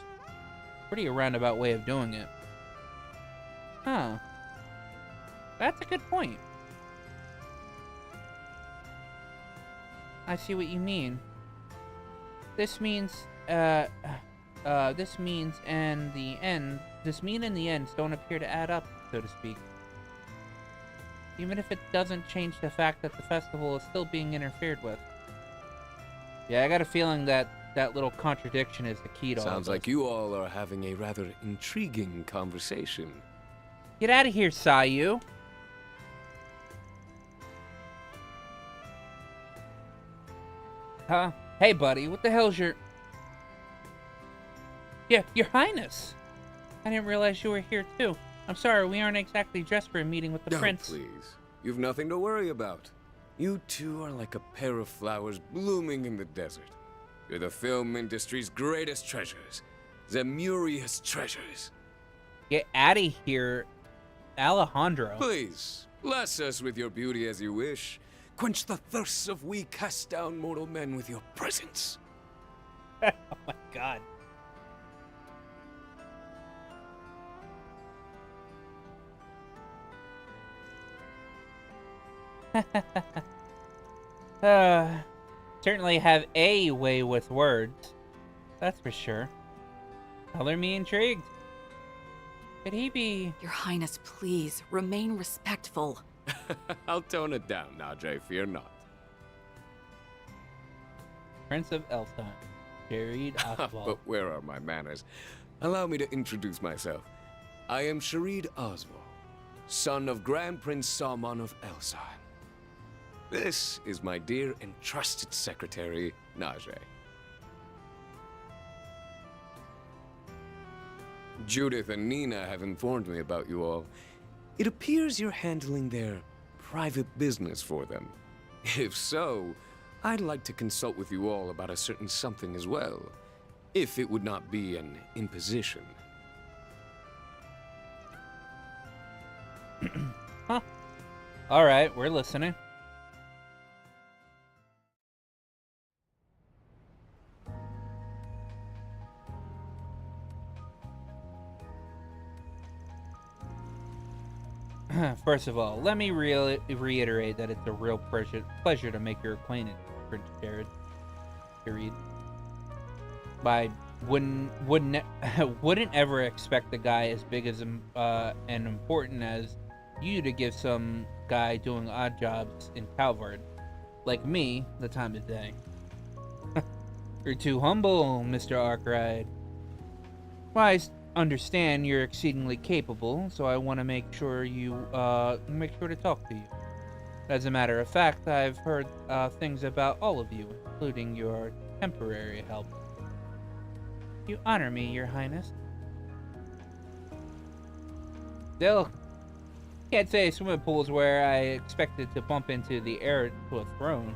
Pretty a roundabout way of doing it. Huh. That's a good point. I see what you mean. This means in the ends don't appear to add up, so to speak. Even if it doesn't change the fact that the festival is still being interfered with. Yeah, I got a feeling that little contradiction is the key to all Sounds this. like you all are having a rather intriguing conversation. Get out of here, Sayu. Huh? Hey, buddy, what the hell's your... Yeah, Your Highness! I didn't realize you were here, too. I'm sorry, we aren't exactly dressed for a meeting with the prince. Please. You've nothing to worry about. You two are like a pair of flowers blooming in the desert. You're the film industry's greatest treasures. Zemuria's treasures. Get out of here, Alejandro. Please, bless us with your beauty as you wish. Quench the thirsts of we cast down mortal men with your presence. Oh my god. Certainly have a way with words. That's for sure. Color me intrigued. Could he be... Your Highness, please, remain respectful. I'll tone it down, Najee, fear not. Prince of Elfheim, Jared Oswald. But where are my manners? Allow me to introduce myself. I am Sharid Oswald, son of Grand Prince Salman of Elfheim. This is my dear and trusted secretary, Najee. Judith and Nina have informed me about you all. It appears you're handling their private business for them. If so, I'd like to consult with you all about a certain something as well, if it would not be an imposition. Huh. All right, we're listening. First of all, let me reiterate that it's a real pleasure to make your acquaintance, Prince Jared. Period. I wouldn't ever expect a guy as big as and important as you to give some guy doing odd jobs in Calvard, like me, the time of day. You're too humble, Mr. Arkwright. Well, I understand you're exceedingly capable, so I want to make sure to talk to you. As a matter of fact, I've heard things about all of you, including your temporary help. You honor me, Your Highness. Still, can't say swimming pool's where I expected to bump into the heir to a throne.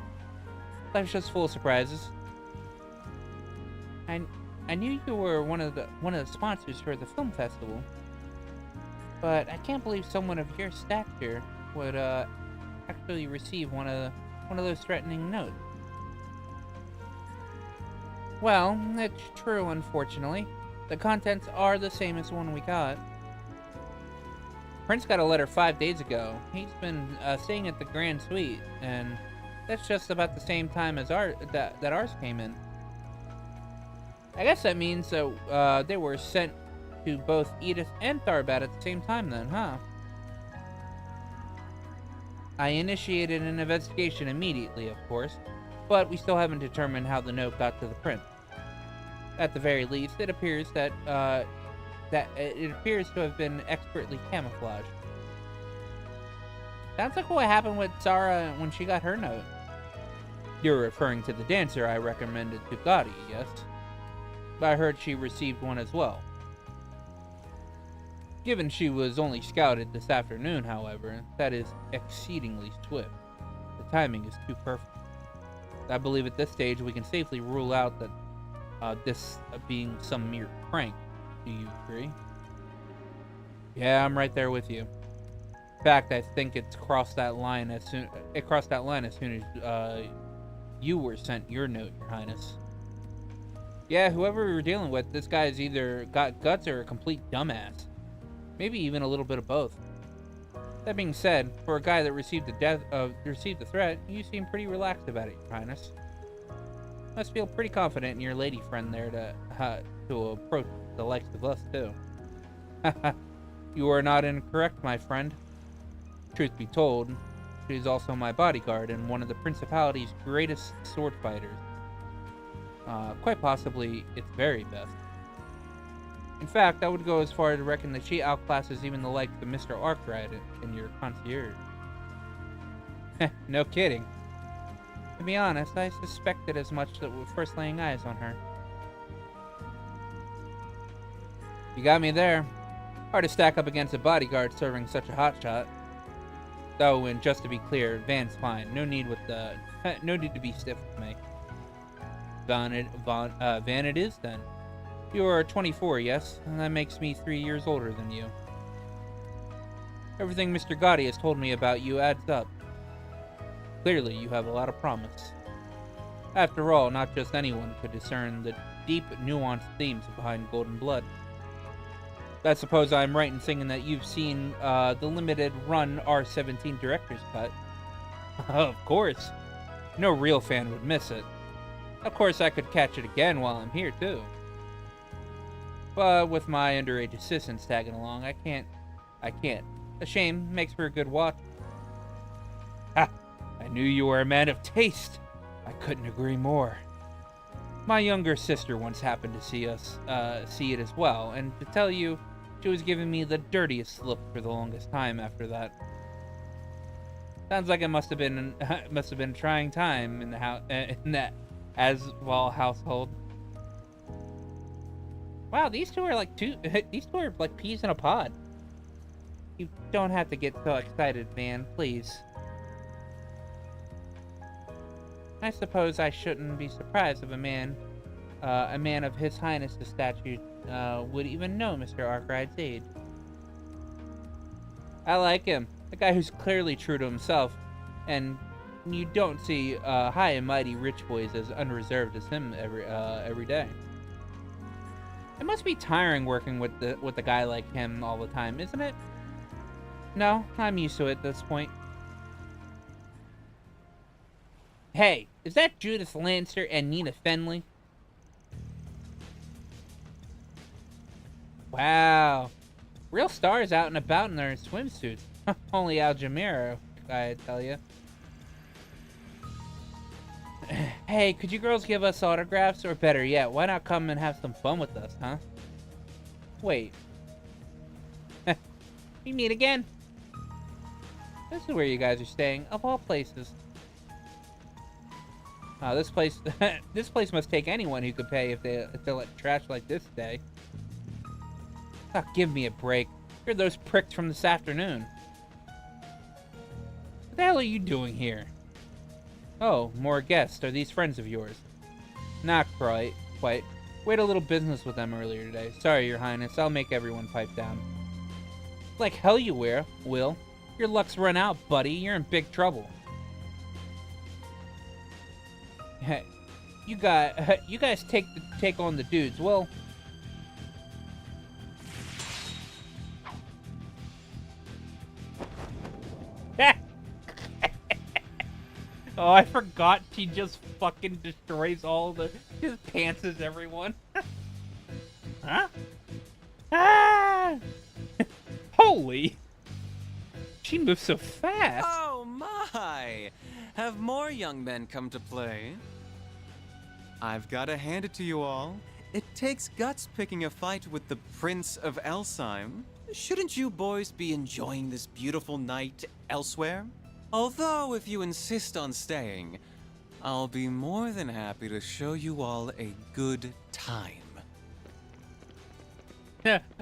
Life's just full of surprises. I knew you were one of the sponsors for the film festival, but I can't believe someone of your stature would actually receive one of those threatening notes. Well, it's true, unfortunately. The contents are the same as the one we got. Prince got a letter 5 days ago. He's been staying at the Grand Suite, and that's just about the same time as that ours came in. I guess that means that they were sent to both Edith and Tharbat at the same time then, huh? I initiated an investigation immediately, of course, but we still haven't determined how the note got to the prince. At the very least, it appears that it appears to have been expertly camouflaged. Sounds like what happened with Sarah when she got her note. You're referring to the dancer I recommended to Gotti, yes? I heard she received one as well. Given she was only scouted this afternoon, however, that is exceedingly swift. The timing is too perfect. I believe at this stage we can safely rule out that this being some mere prank. Do you agree? Yeah, I'm right there with you. In fact, I think it's crossed that line as soon as you were sent your note, Your Highness. Yeah, whoever we were dealing with, this guy's either got guts or a complete dumbass. Maybe even a little bit of both. That being said, for a guy that received the threat, you seem pretty relaxed about it, Your Highness. Must feel pretty confident in your lady friend there to approach the likes of us too. You are not incorrect, my friend. Truth be told, she is also my bodyguard and one of the Principality's greatest sword fighters. Quite possibly its very best. In fact, I would go as far to reckon that she outclasses even the likes of Mr. Arkwright in your concierge. No kidding. To be honest, I suspected as much that with first laying eyes on her. You got me there. Hard to stack up against a bodyguard serving such a hotshot. Though, and just to be clear, Van's fine. No need to be stiff with me. Van it is then. You are 24, yes? And that makes me 3 years older than you. Everything Mr. Gotti has told me about you adds up. Clearly, you have a lot of promise. After all, not just anyone could discern the deep, nuanced themes behind Golden Blood. I suppose I'm right in thinking that you've seen the limited-run R17 director's cut. Of course. No real fan would miss it. Of course, I could catch it again while I'm here, too. But with my underage assistants tagging along, I can't. A shame, makes for a good watch. Ha! I knew you were a man of taste. I couldn't agree more. My younger sister once happened to see it as well, and to tell you, she was giving me the dirtiest look for the longest time after that. Sounds like it must have been a trying time in that household. Wow, these two are like peas in a pod. You don't have to get so excited, man, please. I suppose I shouldn't be surprised if a man of His Highness's stature would even know Mr. Arkwright's age. I like him. A guy who's clearly true to himself, and you don't see high and mighty rich boys as unreserved as him every day. It must be tiring working with a guy like him all the time, isn't it? No, I'm used to it at this point. Hey, is that Judith Lancer and Nina Fenley? Wow. Real stars out and about in their swimsuits. Only Aljamira, I tell you. Hey, could you girls give us autographs? Or better yet, why not come and have some fun with us, huh? Wait. We meet again? This is where you guys are staying, of all places. This place, this place must take anyone who could pay if they let trash like this stay. Oh, give me a break. You're those pricks from this afternoon. What the hell are you doing here? Oh, more guests. Are these friends of yours? Not quite. We had a little business with them earlier today. Sorry, Your Highness. I'll make everyone pipe down. Like hell you will. Your luck's run out, buddy. You're in big trouble. You guys take on the dudes. Well, oh, I forgot she just fucking destroys all the... Just pantses everyone. Huh? Ah! Holy! She moves so fast. Oh my! Have more young men come to play? I've gotta hand it to you all. It takes guts picking a fight with the Prince of Elsheim. Shouldn't you boys be enjoying this beautiful night elsewhere? Although, if you insist on staying, I'll be more than happy to show you all a good time.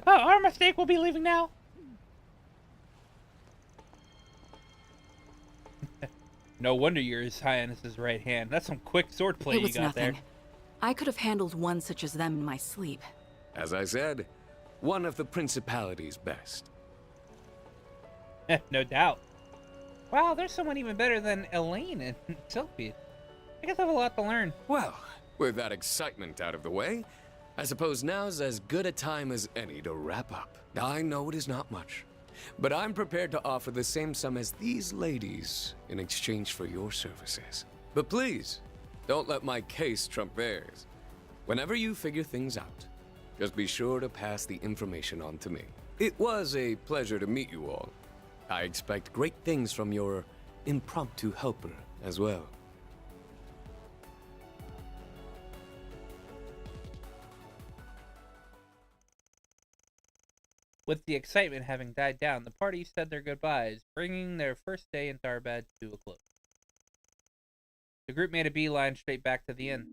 Our mistake, we'll be leaving now. No wonder you're His Highness's right hand. That's some quick swordplay you got there. I could have handled one such as them in my sleep. As I said, one of the Principality's best. No doubt. Wow, there's someone even better than Elaine and Sylvie. I guess I have a lot to learn. Well, with that excitement out of the way, I suppose now's as good a time as any to wrap up. I know it is not much, but I'm prepared to offer the same sum as these ladies in exchange for your services. But please, don't let my case trump theirs. Whenever you figure things out, just be sure to pass the information on to me. It was a pleasure to meet you all. I expect great things from your impromptu helper as well. With the excitement having died down, the party said their goodbyes, bringing their first day in Darbad to a close. The group made a beeline straight back to the inn.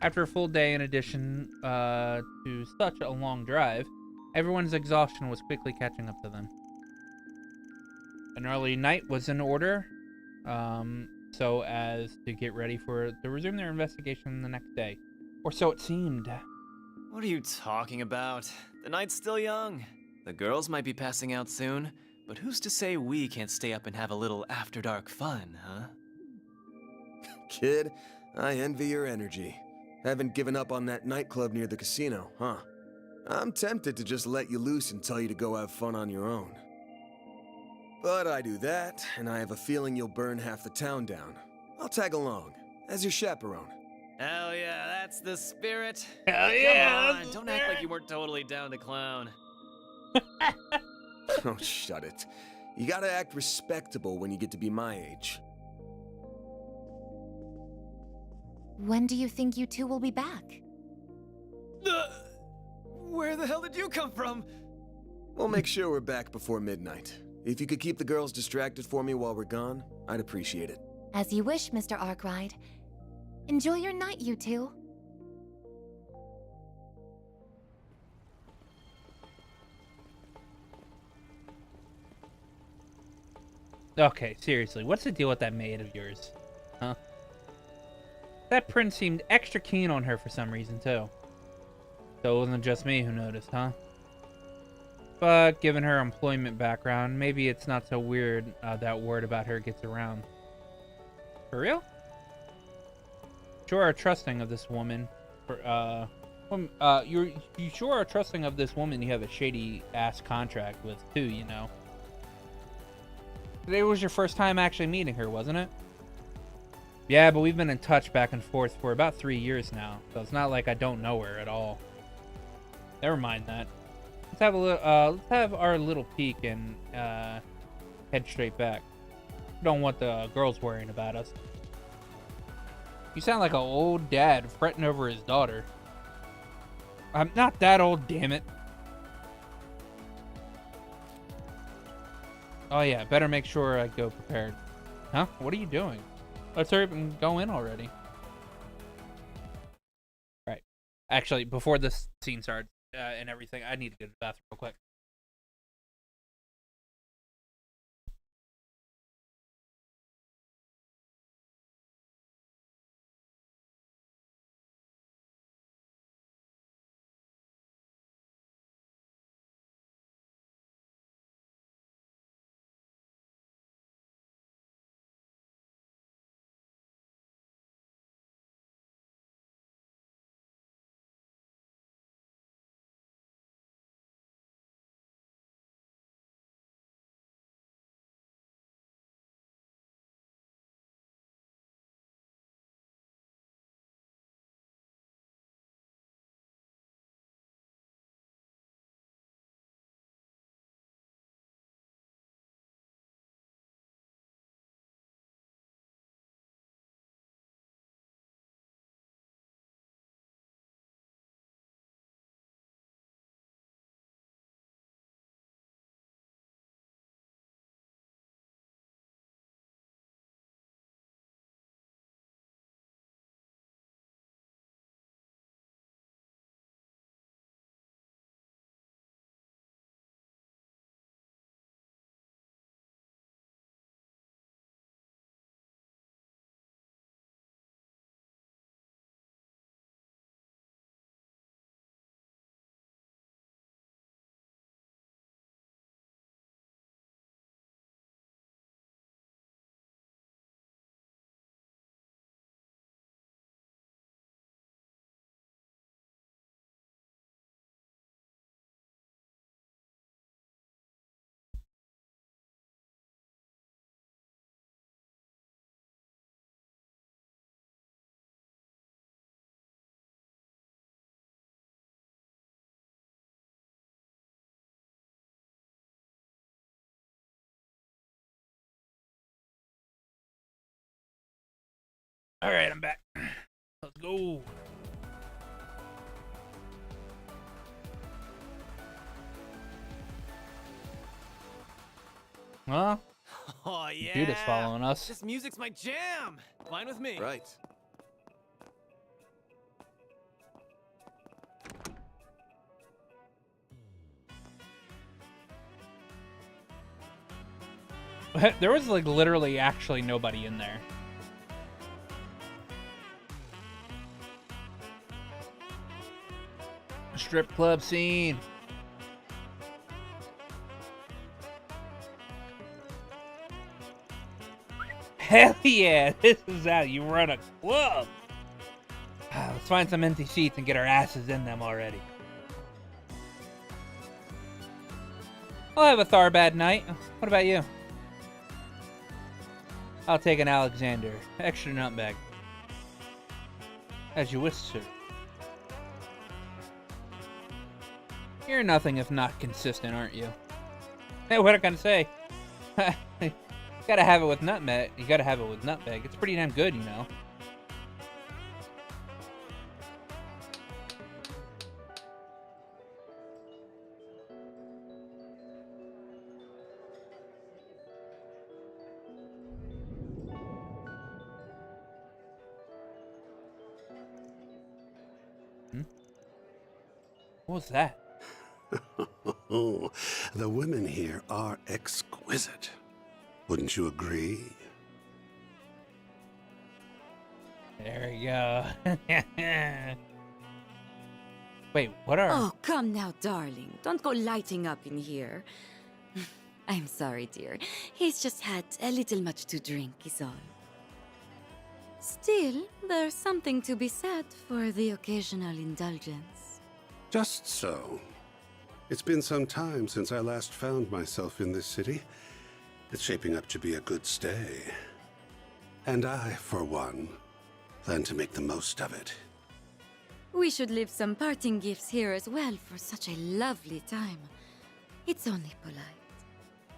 After a full day in addition to such a long drive, everyone's exhaustion was quickly catching up to them. An early night was in order, so as to get ready to resume their investigation the next day. Or so it seemed. What are you talking about? The night's still young. The girls might be passing out soon, but who's to say we can't stay up and have a little after-dark fun, huh? Kid, I envy your energy. Haven't given up on that nightclub near the casino, huh? I'm tempted to just let you loose and tell you to go have fun on your own. But I do that, and I have a feeling you'll burn half the town down. I'll tag along, as your chaperone. Hell yeah, that's the spirit. Hell yeah! Come on, don't act like you weren't totally down to clown. Oh, shut it. You gotta act respectable when you get to be my age. When do you think you two will be back? Where the hell did you come from? We'll make sure we're back before midnight. If you could keep the girls distracted for me while we're gone, I'd appreciate it. As you wish, Mr. Arkwright. Enjoy your night, you two. Okay, seriously, what's the deal with that maid of yours? Huh? That prince seemed extra keen on her for some reason, too. So it wasn't just me who noticed, huh? But given her employment background, maybe it's not so weird that word about her gets around. For real? Sure are trusting of this woman. You sure are trusting of this woman you have a shady-ass contract with, too, you know. Today was your first time actually meeting her, wasn't it? Yeah, but we've been in touch back and forth for about 3 years now, so it's not like I don't know her at all. Never mind that. Let's have our little peek and head straight back. Don't want the girls worrying about us. You sound like an old dad fretting over his daughter. I'm not that old, damn it. Oh yeah, better make sure I go prepared. Huh? What are you doing? Let's hurry up and go in already. Right. Actually, before this scene starts and everything, I need to go to the bathroom real quick. All right, I'm back. Let's go. Huh? Oh yeah. Dude is following us. This music's my jam. Fine with me. Right. There was like literally actually nobody in there. Strip club scene. Hell yeah, this is how you run a club. Let's find some empty seats and get our asses in them already. I'll have a Tharbad night. What about you? I'll take an Alexander. Extra nutmeg. As you wish, sir. You're nothing if not consistent, aren't you? Hey, what can I say? Gotta have it with nutmeg. You gotta have it with nutmeg. It's pretty damn good, you know. What was that? Oh, the women here are exquisite. Wouldn't you agree? There we go. Wait, what are... Oh, come now, darling. Don't go lighting up in here. I'm sorry, dear. He's just had a little much to drink, is all. Still, there's something to be said for the occasional indulgence. Just so. It's been some time since I last found myself in this city. It's shaping up to be a good stay. And I, for one, plan to make the most of it. We should leave some parting gifts here as well for such a lovely time. It's only polite.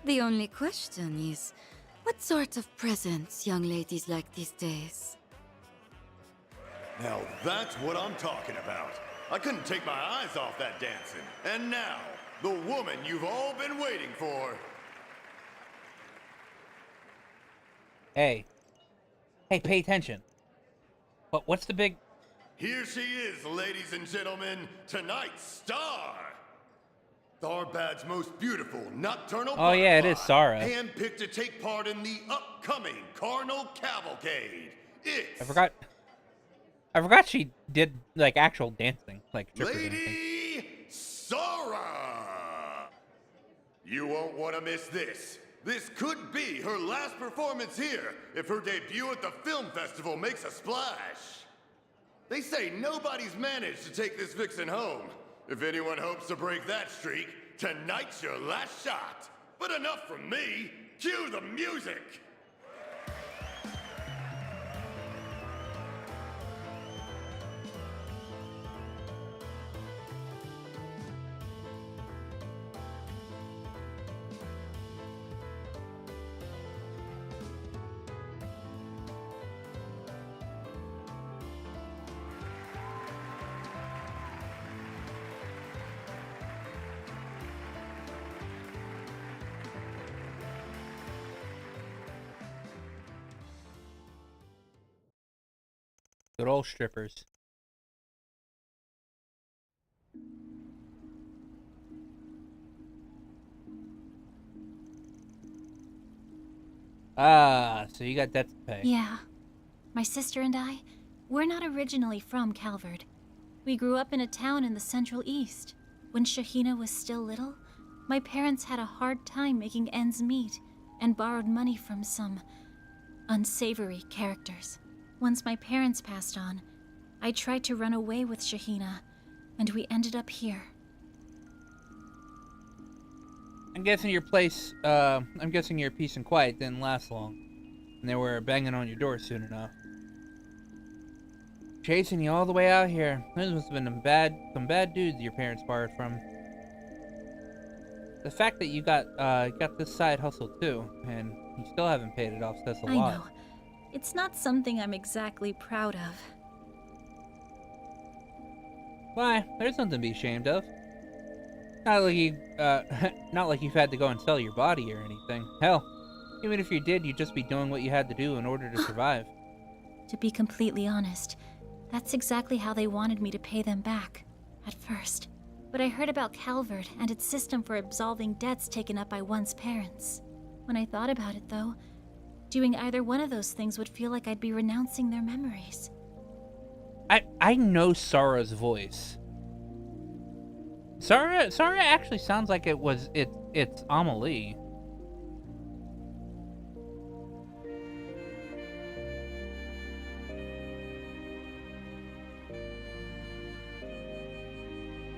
The only question is, what sort of presents young ladies like these days? Now that's what I'm talking about. I couldn't take my eyes off that dancing. And now, the woman you've all been waiting for. Hey. Hey, pay attention. What's the big... Here she is, ladies and gentlemen, tonight's star. Tharbad's most beautiful nocturnal Oh yeah, it is Sarah. handpicked to take part in the upcoming Carnal Cavalcade. It's... I forgot she did, like, actual dancing. Like, stripper dancing. Lady Sarah! You won't want to miss this. This could be her last performance here if her debut at the film festival makes a splash. They say nobody's managed to take this vixen home. If anyone hopes to break that streak, tonight's your last shot. But enough from me. Cue the music. Good old strippers. Ah, so you got debts to pay. Yeah. My sister and I, we're not originally from Calvard. We grew up in a town in the Central East. When Shahina was still little, my parents had a hard time making ends meet and borrowed money from some unsavory characters. Once my parents passed on, I tried to run away with Shahina, and we ended up here. I'm guessing your peace and quiet didn't last long. And they were banging on your door soon enough. Chasing you all the way out here. Those must have been some bad dudes your parents borrowed from. The fact that you got this side hustle too, and you still haven't paid it off says a lot. I know. It's not something I'm exactly proud of. Why? There's nothing to be ashamed of. Not like you've had to go and sell your body or anything. Hell, even if you did, you'd just be doing what you had to do in order to survive. To be completely honest, that's exactly how they wanted me to pay them back, at first. But I heard about Calvard and its system for absolving debts taken up by one's parents. When I thought about it, though, doing either one of those things would feel like I'd be renouncing their memories. I know Sarah's voice. Sarah actually sounds like it's Amelie.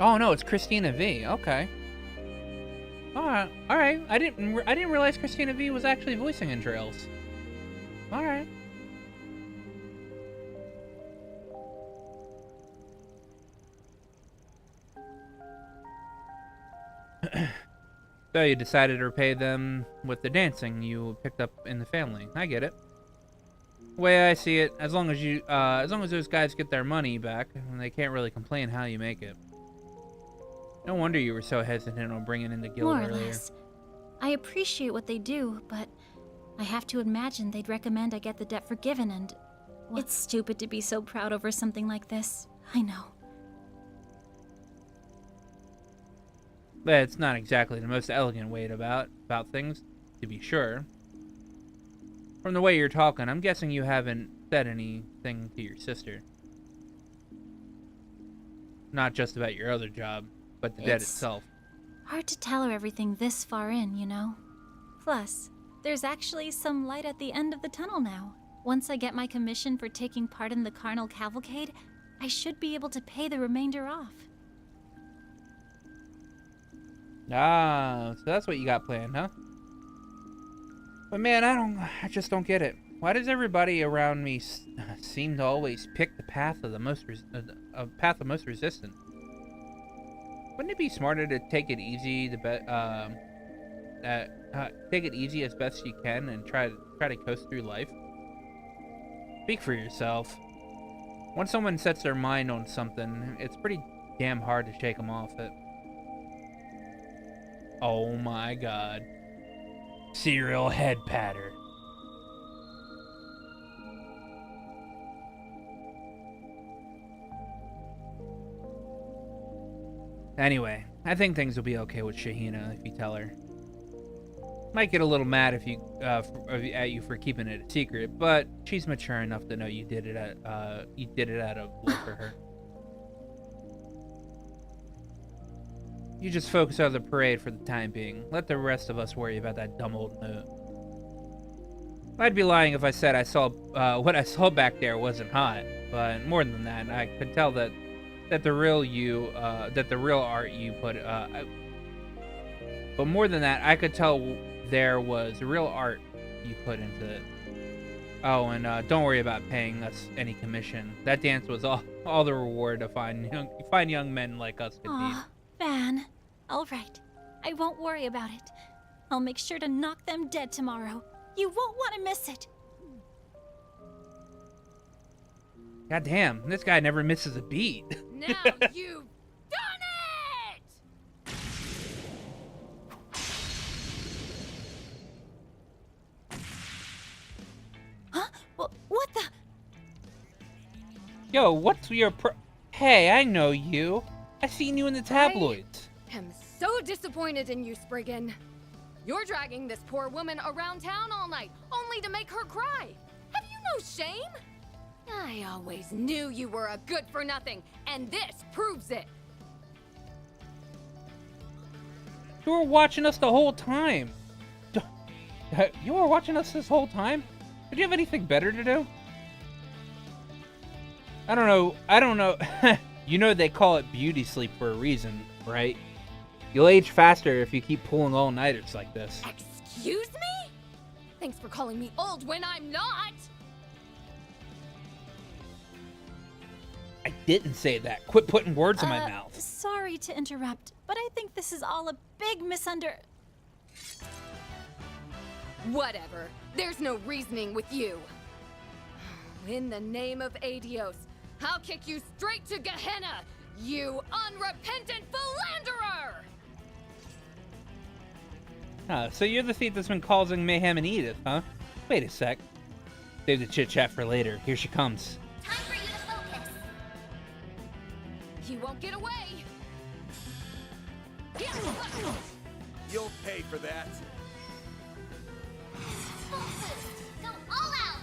Oh no, it's Christina V. Okay. All right. I didn't realize Christina V was actually voicing in Trails. All right. So you decided to repay them with the dancing you picked up in the family. I get it. The way I see it, as long as those guys get their money back, they can't really complain how you make it. No wonder you were so hesitant on bringing in the guild More or earlier. less. I appreciate what they do, but I have to imagine they'd recommend I get the debt forgiven and... It's stupid to be so proud over something like this. I know. But it's not exactly the most elegant way about things, to be sure. From the way you're talking, I'm guessing you haven't said anything to your sister. Not just about your other job, but the debt itself. Hard to tell her everything this far in, you know? Plus, there's actually some light at the end of the tunnel now. Once I get my commission for taking part in the Carnal Cavalcade, I should be able to pay the remainder off. Ah, so that's what you got planned, huh? But man, I just don't get it. Why does everybody around me seem to always pick the path of the most resistant? Wouldn't it be smarter to take it easy, take it easy as best you can and try to coast through life? Speak for yourself. Once someone sets their mind on something, it's pretty damn hard to shake them off it. Oh my god. Serial head patter. Anyway, I think things will be okay with Shahina if you tell her. Might get a little mad if you at you for keeping it a secret, but she's mature enough to know you did it out of love for her. You just focus on the parade for the time being. Let the rest of us worry about that dumb old note. I'd be lying if I said I saw what I saw back there wasn't hot, but more than that, I could tell that the real you, that the real art you put. But more than that, I could tell there was real art you put into it. Oh, and don't worry about paying us any commission. That dance was all the reward a fine young men like us could need. Van. All right. I won't worry about it. I'll make sure to knock them dead tomorrow. You won't want to miss it. God damn, this guy never misses a beat. Now you've done it! Huh? What the? Yo, what's your Hey, I know you. I seen you in the tabloids. I am so disappointed in you, Spriggan. You're dragging this poor woman around town all night, only to make her cry. Have you no shame? I always knew you were a good-for-nothing, and this proves it. You were watching us the whole time. You were watching us this whole time? Did you have anything better to do? I don't know. You know they call it beauty sleep for a reason, right? You'll age faster if you keep pulling all-nighters like this. Excuse me? Thanks for calling me old when I'm not. I didn't say that. Quit putting words in my mouth. Sorry to interrupt, but I think this is all a big Whatever. There's no reasoning with you. In the name of Adios, I'll kick you straight to Gehenna, you unrepentant philanderer! So you're the thief that's been causing mayhem in Edith, huh? Wait a sec. Save the chit-chat for later. Here she comes. Time for you to focus. You won't get away! You'll pay for that. Full boost. Go all out.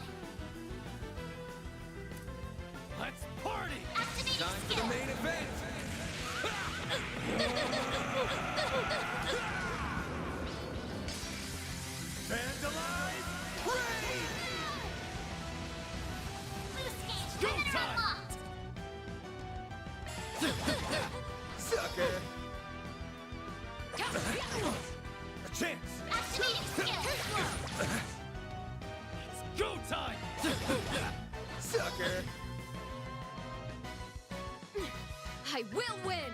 Let's party! Activating Time for the main event. Vandalize! Raid! Boost gauge Go limiter time. unlocked. Sucker! A chance! Activating skill. It's go time! Sucker! I will win!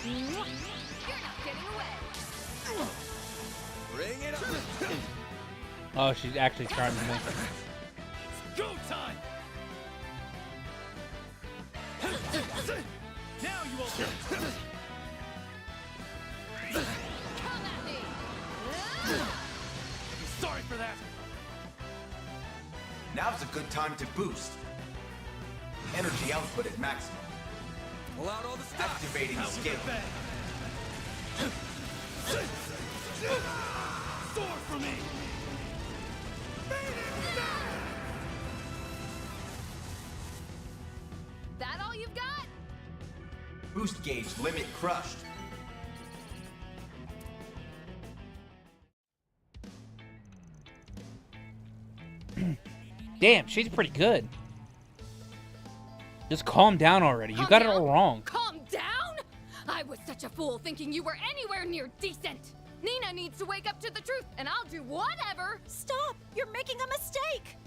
You're not getting away! Bring it on! Oh, she's actually charming me. Go time! Now you won't Come at me! Sorry for that! Now's a good time to boost. Energy output at maximum. Pull out all the stuff! Activating skill. Soar for me! That all you've got? Boost gauge limit crushed. Damn, she's pretty good. Just calm down already. You got it all wrong. Calm down? I was such a fool thinking you were anywhere near decent. Nina needs to wake up to the truth, and I'll do whatever. Stop! You're making a mistake!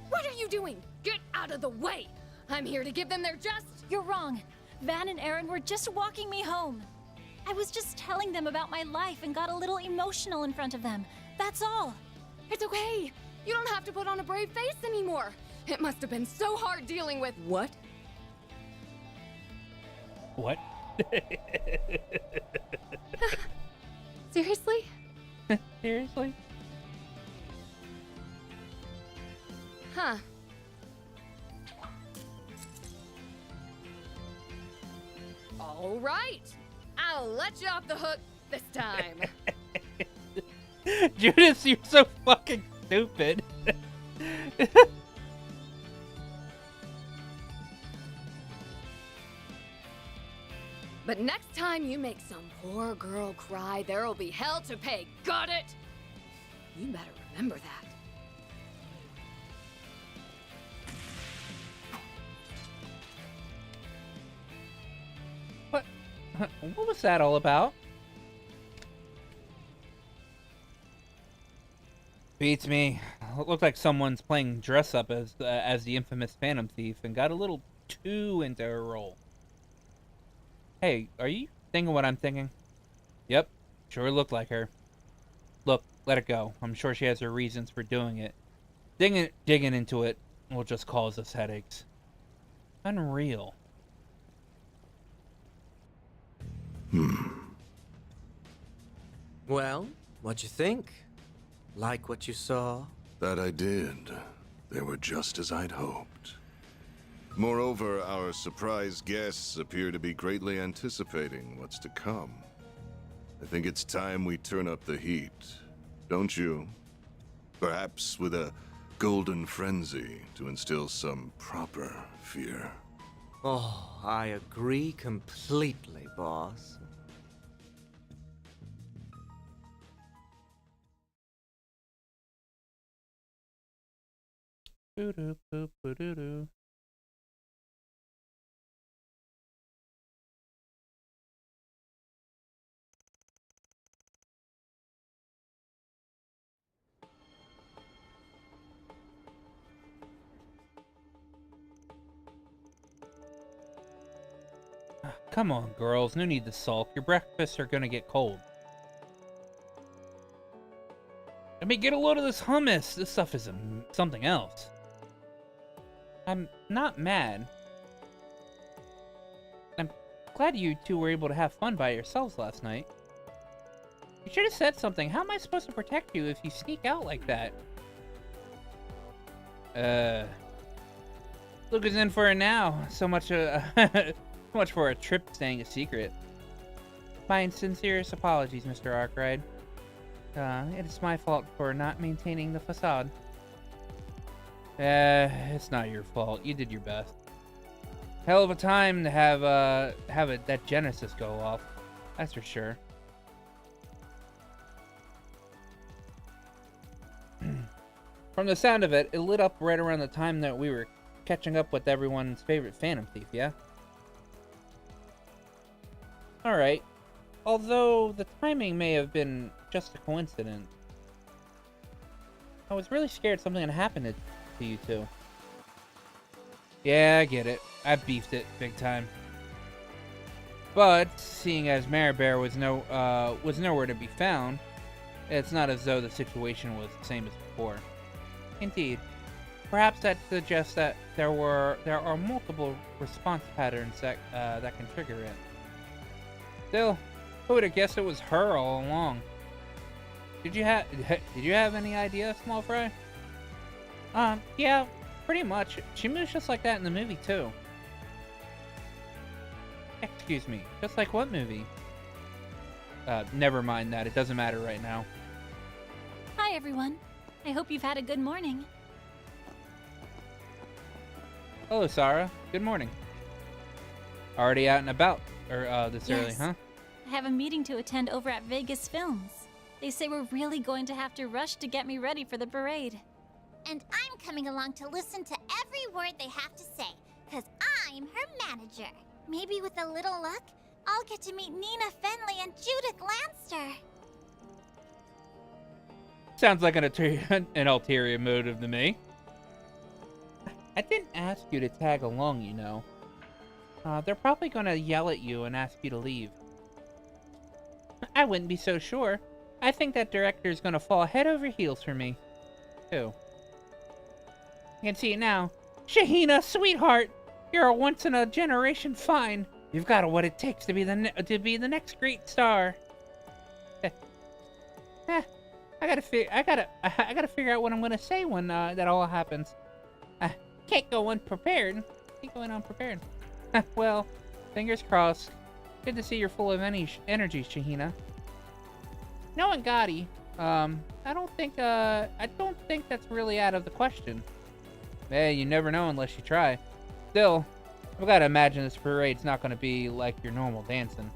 What are you doing? Get out of the way! I'm here to give them their just. You're wrong. Van and Aaron were just walking me home. I was just telling them about my life and got a little emotional in front of them. That's all. It's okay. You don't have to put on a brave face anymore. It must have been so hard dealing with— What? What? Seriously? Seriously? Huh. All right. I'll let you off the hook this time. Judas, you're so fucking stupid. But next time you make some poor girl cry, there'll be hell to pay. Got it? You better remember that. What was that all about? Beats me. It looked like someone's playing dress up as the infamous Phantom Thief and got a little too into her role. Hey, are you thinking what I'm thinking? Yep, sure looked like her. Look, let it go. I'm sure she has her reasons for doing it. Digging into it will just cause us headaches. Unreal. Well, what'd you think? Like what you saw? That I did. They were just as I'd hoped. Moreover, our surprise guests appear to be greatly anticipating what's to come. I think it's time we turn up the heat, don't you? Perhaps with a golden frenzy to instill some proper fear. Oh, I agree completely, boss. Boo-doo-boo-boo-doo-doo. Come on, girls. No need to sulk. Your breakfasts are gonna get cold. Let me get a load of this hummus. This stuff is something else. I'm not mad. I'm glad you two were able to have fun by yourselves last night. You should have said something. How am I supposed to protect you if you sneak out like that? Luca's in for it now. So much for a trip staying a secret. My sincerest apologies, Mr. Arkwright. It is my fault for not maintaining the facade. It's not your fault. You did your best. Hell of a time to have that Genesis go off. That's for sure. From the sound of it, it lit up right around the time that we were catching up with everyone's favorite Phantom Thief, yeah? Alright. Although the timing may have been just a coincidence. I was really scared something had happened to you two. Yeah, I get it. I beefed it big time. But seeing as Maribel was nowhere to be found, it's not as though the situation was the same as before. Indeed. Perhaps that suggests that there are multiple response patterns that can trigger it. Still, who would have guessed it was her all along? Did you have any idea, Small Fry? Yeah, pretty much. She moves just like that in the movie too. Excuse me, just like what movie? Never mind that. It doesn't matter right now. Hi, everyone. I hope you've had a good morning. Hello, Sarah. Good morning. Already out and about, or this early, Yes. huh? I have a meeting to attend over at Vegas Films. They say we're really going to have to rush to get me ready for the parade. And I'm coming along to listen to every word they have to say, because I'm her manager. Maybe with a little luck, I'll get to meet Nina Fenley and Judith Lanster. Sounds like an ulterior motive to me. I didn't ask you to tag along, you know. They're probably gonna yell at you and ask you to leave. I wouldn't be so sure. I think that director's gonna fall head over heels for me, too. I can see it now. Shahina, sweetheart, you're a once-in-a-generation find. You've got what it takes to be the next great star. I gotta figure out what I'm gonna say when that all happens. Can't go unprepared. Can't go in unprepared. Well, fingers crossed. Good to see you're full of energy, Shahina. Knowing Gotti, I don't think that's really out of the question. Hey, you never know unless you try. Still, I've got to imagine this parade's not going to be like your normal dancing.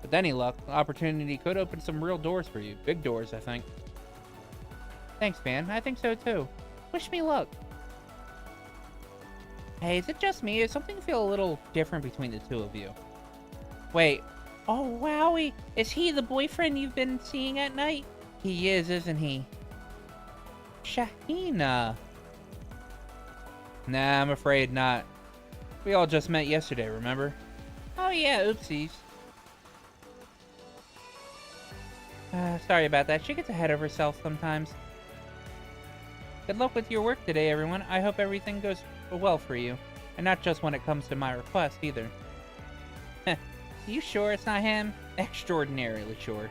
With any luck, the opportunity could open some real doors for you. Big doors, I think. Thanks, man. I think so, too. Wish me luck. Hey, is it just me? Does something feel a little different between the two of you? Wait. Oh, wowie. Is he the boyfriend you've been seeing at night? He is, isn't he? Shahina. Nah, I'm afraid not. We all just met yesterday, remember? Oh yeah, oopsies. Sorry about that. She gets ahead of herself sometimes. Good luck with your work today, everyone. I hope everything goes well for you. And not just when it comes to my request, either. You sure it's not him? Extraordinarily sure.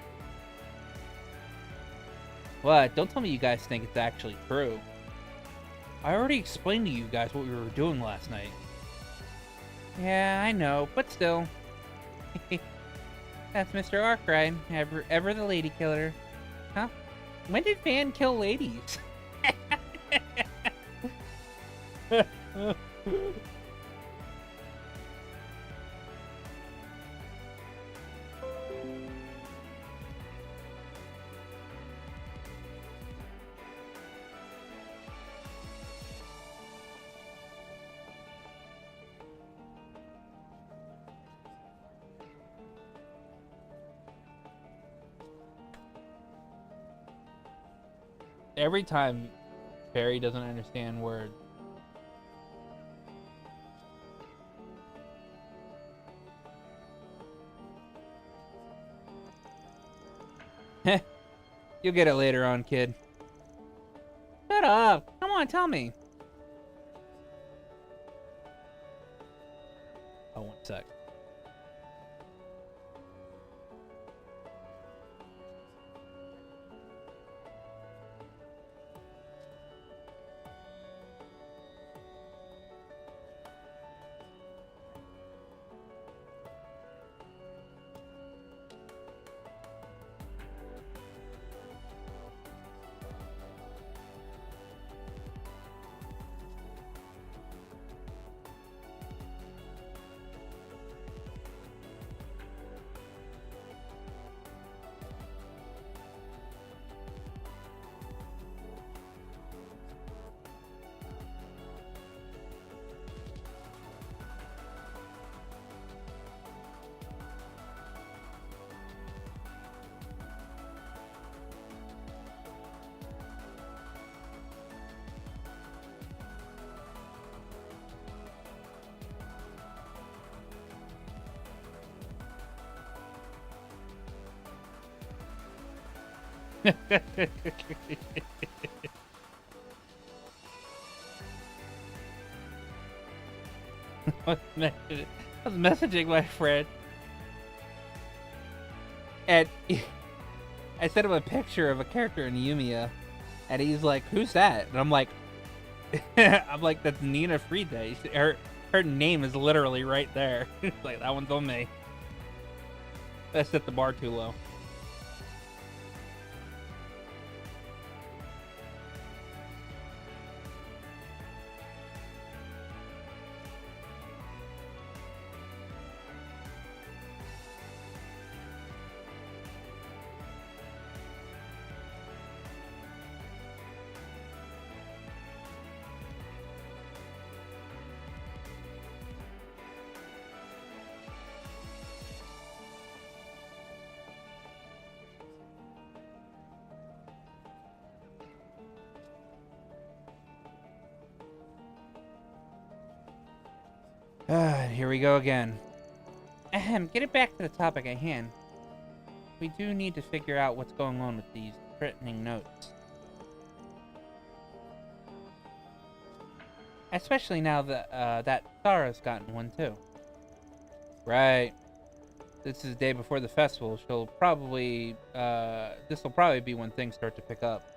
What? Don't tell me you guys think it's actually true. I already explained to you guys what we were doing last night. Yeah, I know, but still. That's Mr. Arkwright, ever the lady killer. Huh? When did Van kill ladies? Every time Barry doesn't understand words. Heh. You'll get it later on, kid. Shut up. Come on, tell me. Oh, one sec. I was messaging my friend, and I sent him a picture of a character in Yumiya, and he's like, "Who's that?" And I'm like, "That's Nina Frieda. Her name is literally right there." Like, that one's on me. I set the bar too low. Here we go again. Ahem, get it back to the topic at hand. We do need to figure out what's going on with these threatening notes. Especially now that that Sarah's gotten one too. Right. This is the day before the festival. This will probably be when things start to pick up.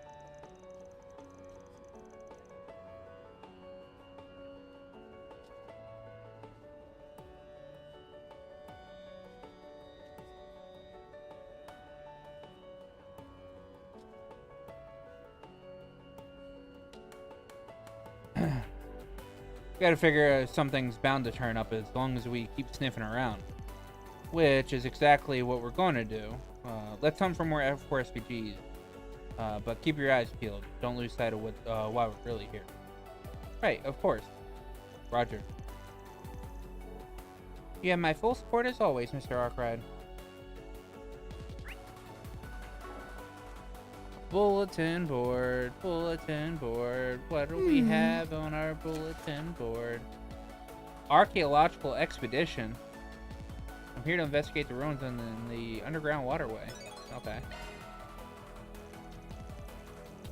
Gotta figure something's bound to turn up as long as we keep sniffing around. Which is exactly what we're going to do. Let's hunt for more F4 SPGs. But keep your eyes peeled. Don't lose sight of why we're really here. Right, of course. Roger. You have my full support as always, Mr. Arkwright. Bulletin board, bulletin board. What do we have on our bulletin board? Archaeological expedition. I'm here to investigate the ruins in the underground waterway. Okay.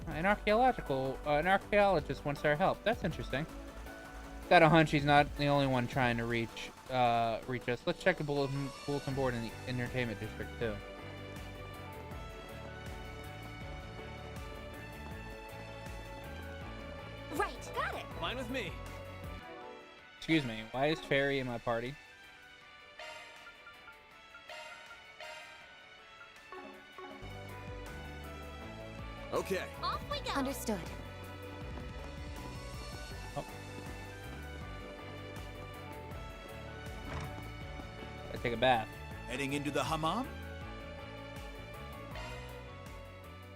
An archaeologist wants our help. That's interesting. Got a hunch he's not the only one trying to reach us. Let's check the bulletin board in the entertainment district too. Right, got it. Fine with me. Excuse me, why is Fairy in my party? Okay. Off we go. Understood. Oh. I take a bath. Heading into the hammam?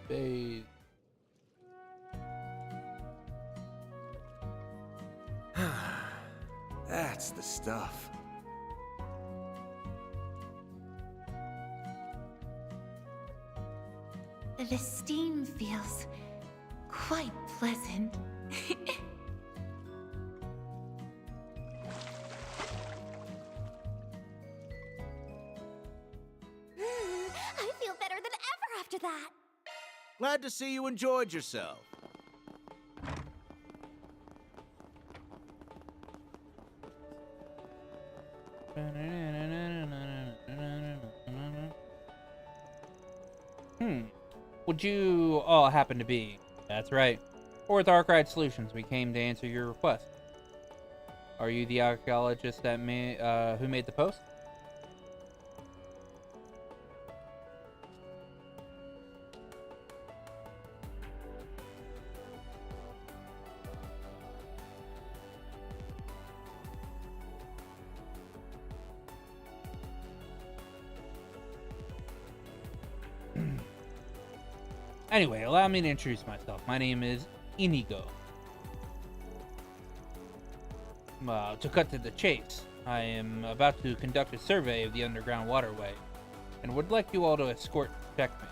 Bathe. That's the stuff. The steam feels quite pleasant. I feel better than ever after that. Glad to see you enjoyed yourself. Would you all happen to be? That's right. Fourth Arkwright Solutions. We came to answer your request. Are you the archaeologist that who made the post? Anyway, allow me to introduce myself. My name is Inigo. To cut to the chase, I am about to conduct a survey of the underground waterway, and would like you all to escort check me.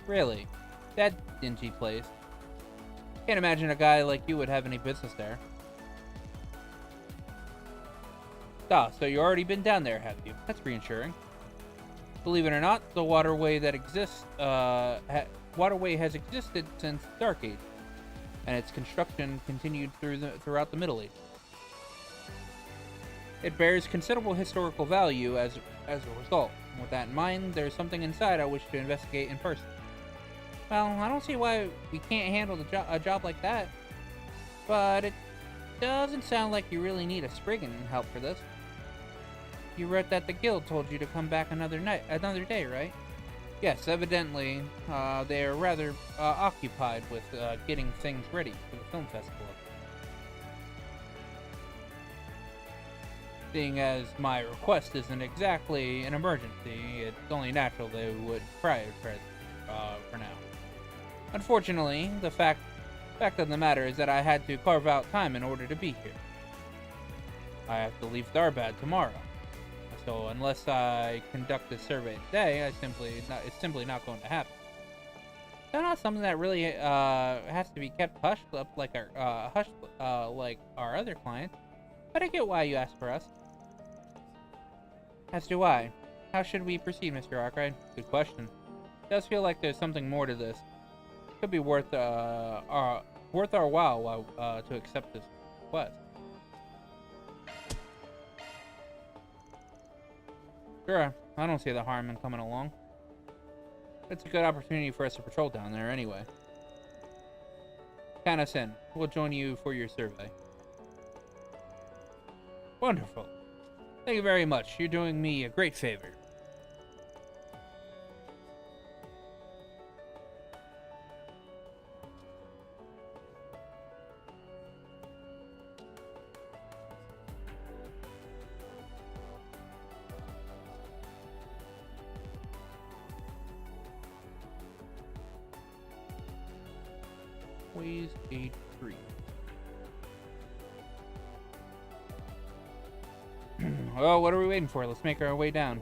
Really? That dingy place. Can't imagine a guy like you would have any business there. Ah, so you already been down there, have you? That's reassuring. Believe it or not, the waterway that exists, waterway has existed since Dark Age, and its construction continued throughout the Middle Ages. It bears considerable historical value as a result. With that in mind, there's something inside I wish to investigate in person. Well, I don't see why we can't handle a job like that, but it doesn't sound like you really need a Spriggan help for this. You read that the guild told you to come back another day, right? Yes, evidently, they are rather occupied with getting things ready for the film festival. Seeing as my request isn't exactly an emergency, it's only natural they would prioritize for now. Unfortunately, the fact of the matter is that I had to carve out time in order to be here. I have to leave Darbad tomorrow. So unless I conduct this survey today, it's simply not going to happen. That's not something that really has to be kept hushed up like our other clients. But I get why you asked for us. As do I. How should we proceed, Mr. Arkwright? Good question. It does feel like there's something more to this. Could be worth our while to accept this. request. Sure, I don't see the harm in coming along. It's a good opportunity for us to patrol down there anyway. Count us in. We'll join you for your survey. Wonderful. Thank you very much. You're doing me a great favor. Ways a tree. Well, what are we waiting for? Let's make our way down.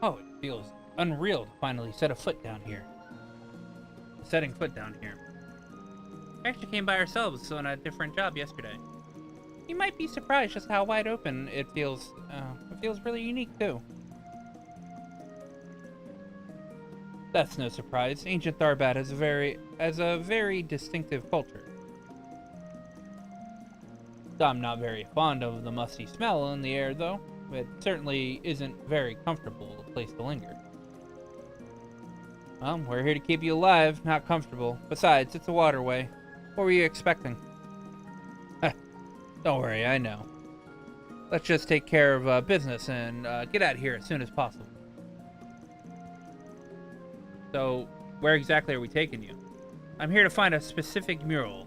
Oh, it feels unreal to finally set foot down here. Setting foot down here. We actually came by ourselves on a different job yesterday. You might be surprised just how wide open it feels. It feels really unique too. That's no surprise. Ancient Tharbat has a very distinctive culture. I'm not very fond of the musty smell in the air, though. It certainly isn't very comfortable a place to linger. Well, we're here to keep you alive, not comfortable. Besides, it's a waterway. What were you expecting? Don't worry, I know. Let's just take care of business and get out of here as soon as possible. So, where exactly are we taking you? I'm here to find a specific mural.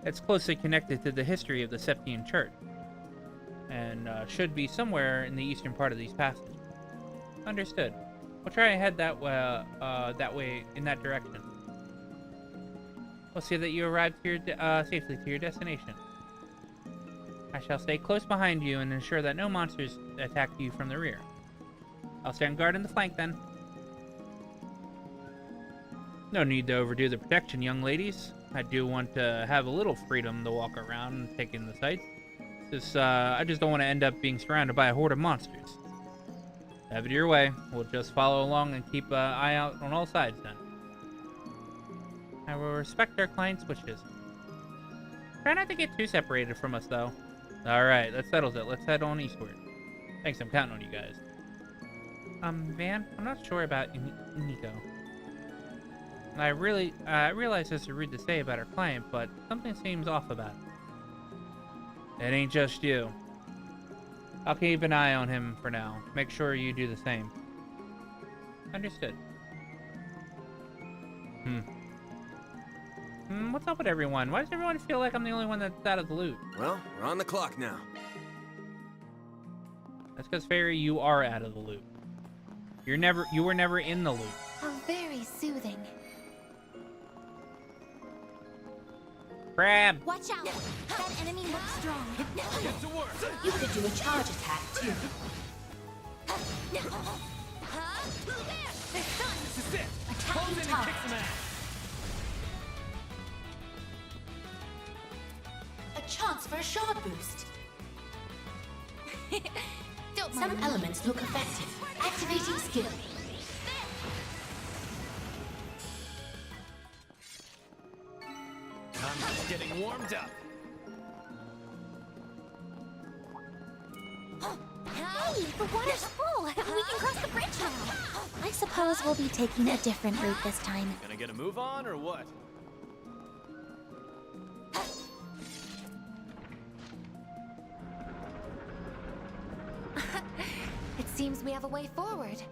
It's closely connected to the history of the Septian Church, and should be somewhere in the eastern part of these passages. Understood. We'll try and head that way in that direction. We'll see that you arrive to your safely to your destination. I shall stay close behind you and ensure that no monsters attack you from the rear. I'll stand guard in the flank then. No need to overdo the protection, young ladies. I do want to have a little freedom to walk around and take in the sights. I just don't want to end up being surrounded by a horde of monsters. Have it your way. We'll just follow along and keep an eye out on all sides then. I will respect our clients' wishes. Try not to get too separated from us, though. Alright, that settles it. Let's head on eastward. Thanks, I'm counting on you guys. Van, I'm not sure about Nico. I realize this is rude to say about our client, but something seems off about it. It ain't just you. I'll keep an eye on him for now. Make sure you do the same. Understood. What's up with everyone? Why does everyone feel like I'm the only one that's out of the loop? Well, we're on the clock now. That's because, Fairy, you are out of the loop. You were never in the loop. How very soothing. Crab! Watch out! That enemy looks strong. Get to work! You could do a charge attack, too. This is it! Attacking Hold in and target. kick some ass! A chance for a shard boost. Don't Some mind me. elements look effective. Activating skill. I'm just getting warmed up. Hey, the water's full. We can cross the bridge now. I suppose we'll be taking a different route this time. Gonna get a move on or what? It seems we have a way forward.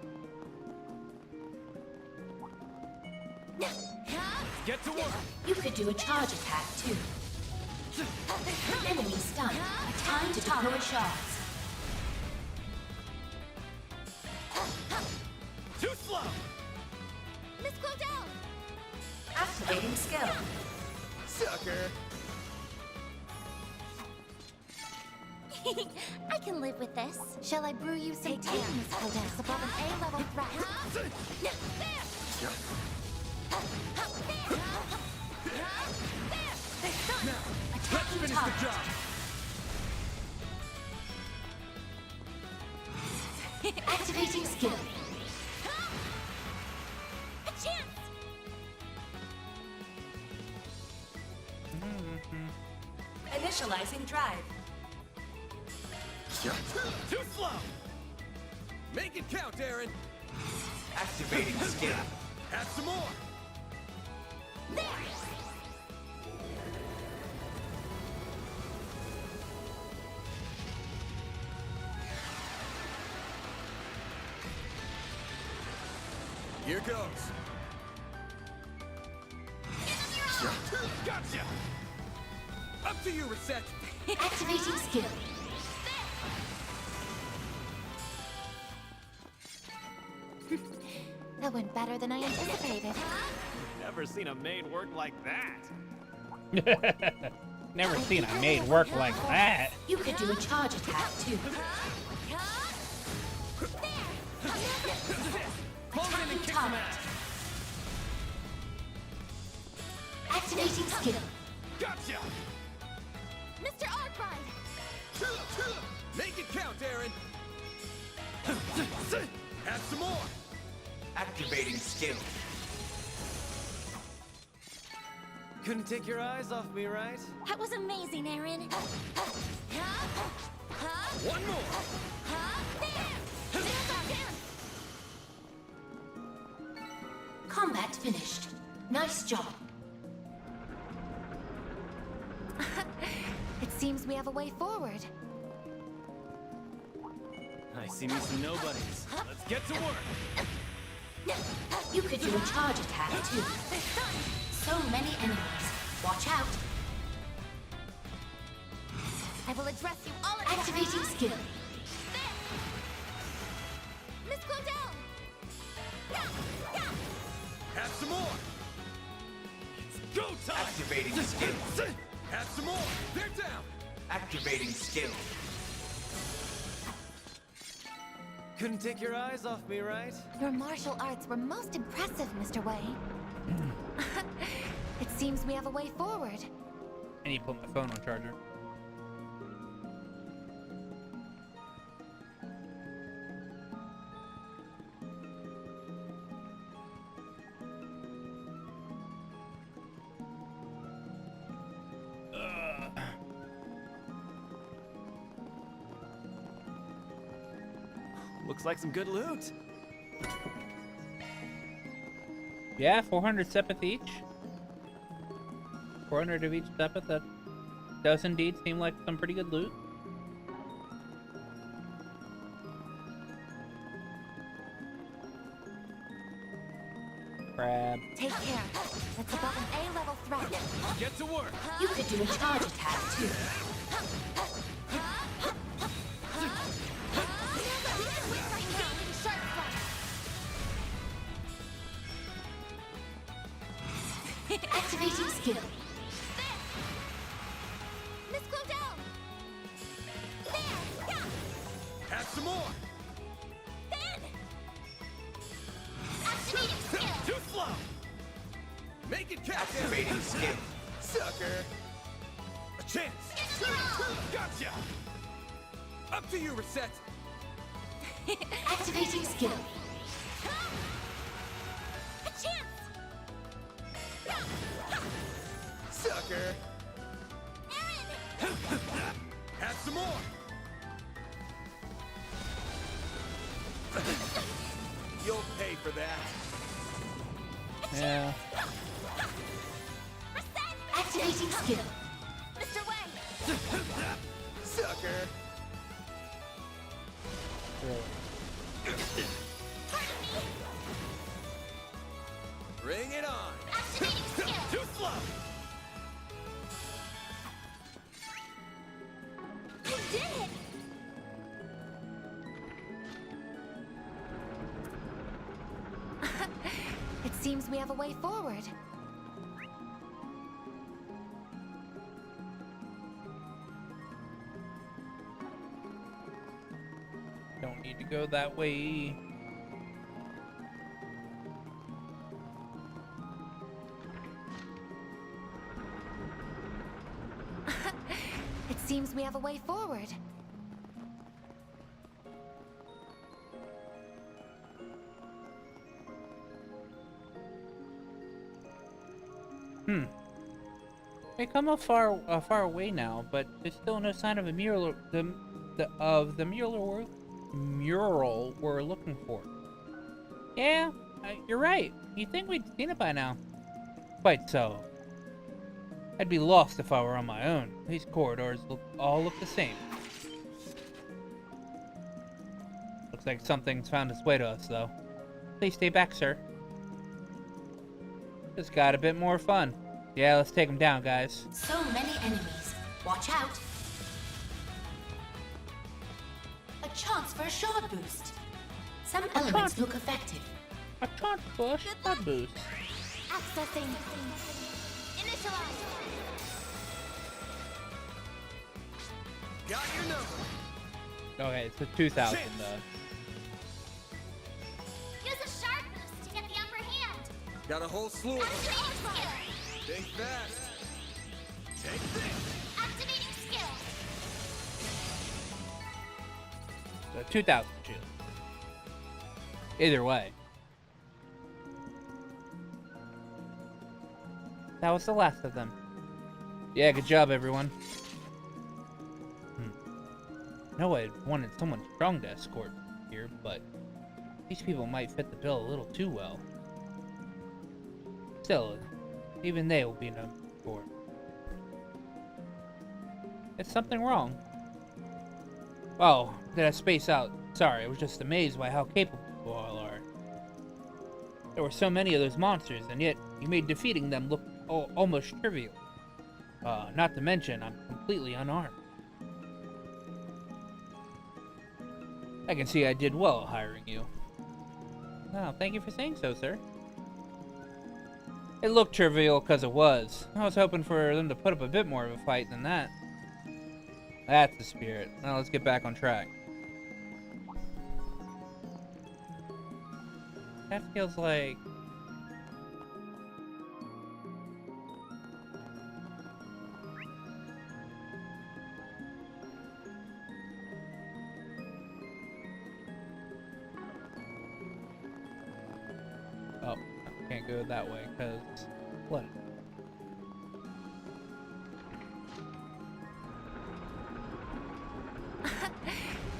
Get to work! You could do a charge attack, too. Enemy stunned. Time to deploy shards. Too slow! Miss Clodell! Activating skill. Sucker! I can live with this. Shall I brew you some tea, Miss Clodell? It's above an A-level threat. Let's finish the job! skill. A chance! Initializing drive. Too slow! Make it count, Aaron! Activating skill. Have some more! There! Here goes. Gotcha! Up to you, Reset! Activating skill. That went better than I anticipated. Never seen a maid work like that. Never seen a maid work like that. You could do a charge attack too. Attacking target. Activating skill. Gotcha! Mr. Arkride! Make it count, Aaron! Have some more! Activating skill. Couldn't take your eyes off me, right? That was amazing, Aaron. One more! Combat finished. Nice job. It seems we have a way forward. I see me some nobodies. Let's get to work. You could do a charge attack too. So many enemies. Watch out. I will address you all at Activating skill. Miss Claudel! Have some more! It's go time! Activating skill. Have some more! They're down! Activating skill. Couldn't take your eyes off me, right? Your martial arts were most impressive, Mr. Wei. It seems we have a way forward. I need to put my phone on charger. Looks like some good loot. Yeah, 400 sepith each. 400 of each sepith. That does indeed seem like some pretty good loot. Crab. Take care. That's above an A-level threat. Get to work! You could do a charge attack too. Activating skill. Miss Claudel! There! Have some more! Then! Activating skill! Too slow! Make it count! Activating skill. Sucker! A chance! Gotcha! Up to you, Reset! Activating skill. A chance! Sucker! Have some more! You'll pay for that. Yeah. Activating skill. Mr. Wei! Sucker! Bring it on! Activating skill! Too slow! You did it! It seems we have a way forward. Don't need to go that way. It seems we have a way forward. We come a far way now, but there's still no sign of a mural. The mural we're looking for. Yeah, you're right. You'd think we'd seen it by now. Quite so. I'd be lost if I were on my own. These corridors all look the same. Looks like something's found its way to us, though. Please stay back, sir. Just got a bit more fun. Yeah, let's take them down, guys. So many enemies. Watch out. A chance for a shard boost. Some elements look effective. A chance for a shard boost. Accessing. Initialize. Got your number. Okay, it's a 2,000, Use a shard boost to get the upper hand. Got a whole slew of them. Activating skill. Think fast. Take this. Activating skill. So 2,000 shield. Either way. That was the last of them. Yeah, good job, everyone. No, I wanted someone strong to escort here, but these people might fit the bill a little too well. Still, even they will be known for. Is something wrong? Oh, did I space out? Sorry, I was just amazed by how capable you all are. There were so many of those monsters, and yet you made defeating them look almost trivial. Not to mention, I'm completely unarmed. I can see I did well hiring you. Oh, thank you for saying so, sir. It looked trivial because it was. I was hoping for them to put up a bit more of a fight than that. That's the spirit. Now let's get back on track. That feels like... Oh, I can't go that way, because... What?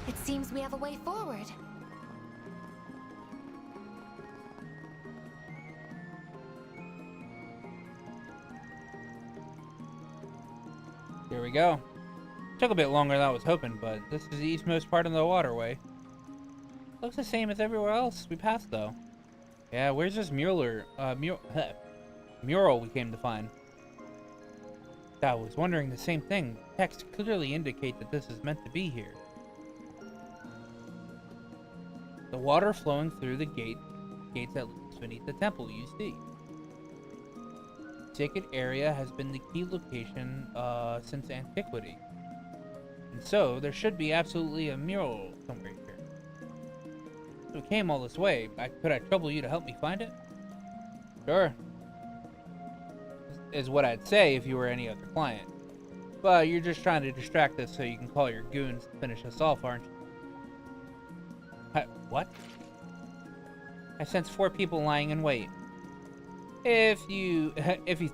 It seems we have a way forward. Here we go. Took a bit longer than I was hoping, but this is the eastmost part of the waterway. Looks the same as everywhere else we passed, though. Yeah, where's this mural we came to find? I was wondering the same thing. Text clearly indicate that this is meant to be here. The water flowing through the gates that leads beneath the temple, you see. Sacred area has been the key location since antiquity. And so, there should be absolutely a mural somewhere here. So we came all this way. Could I trouble you to help me find it? Sure. Is what I'd say if you were any other client. But you're just trying to distract us so you can call your goons to finish us off, aren't you? What? I sense 4 people lying in wait. If you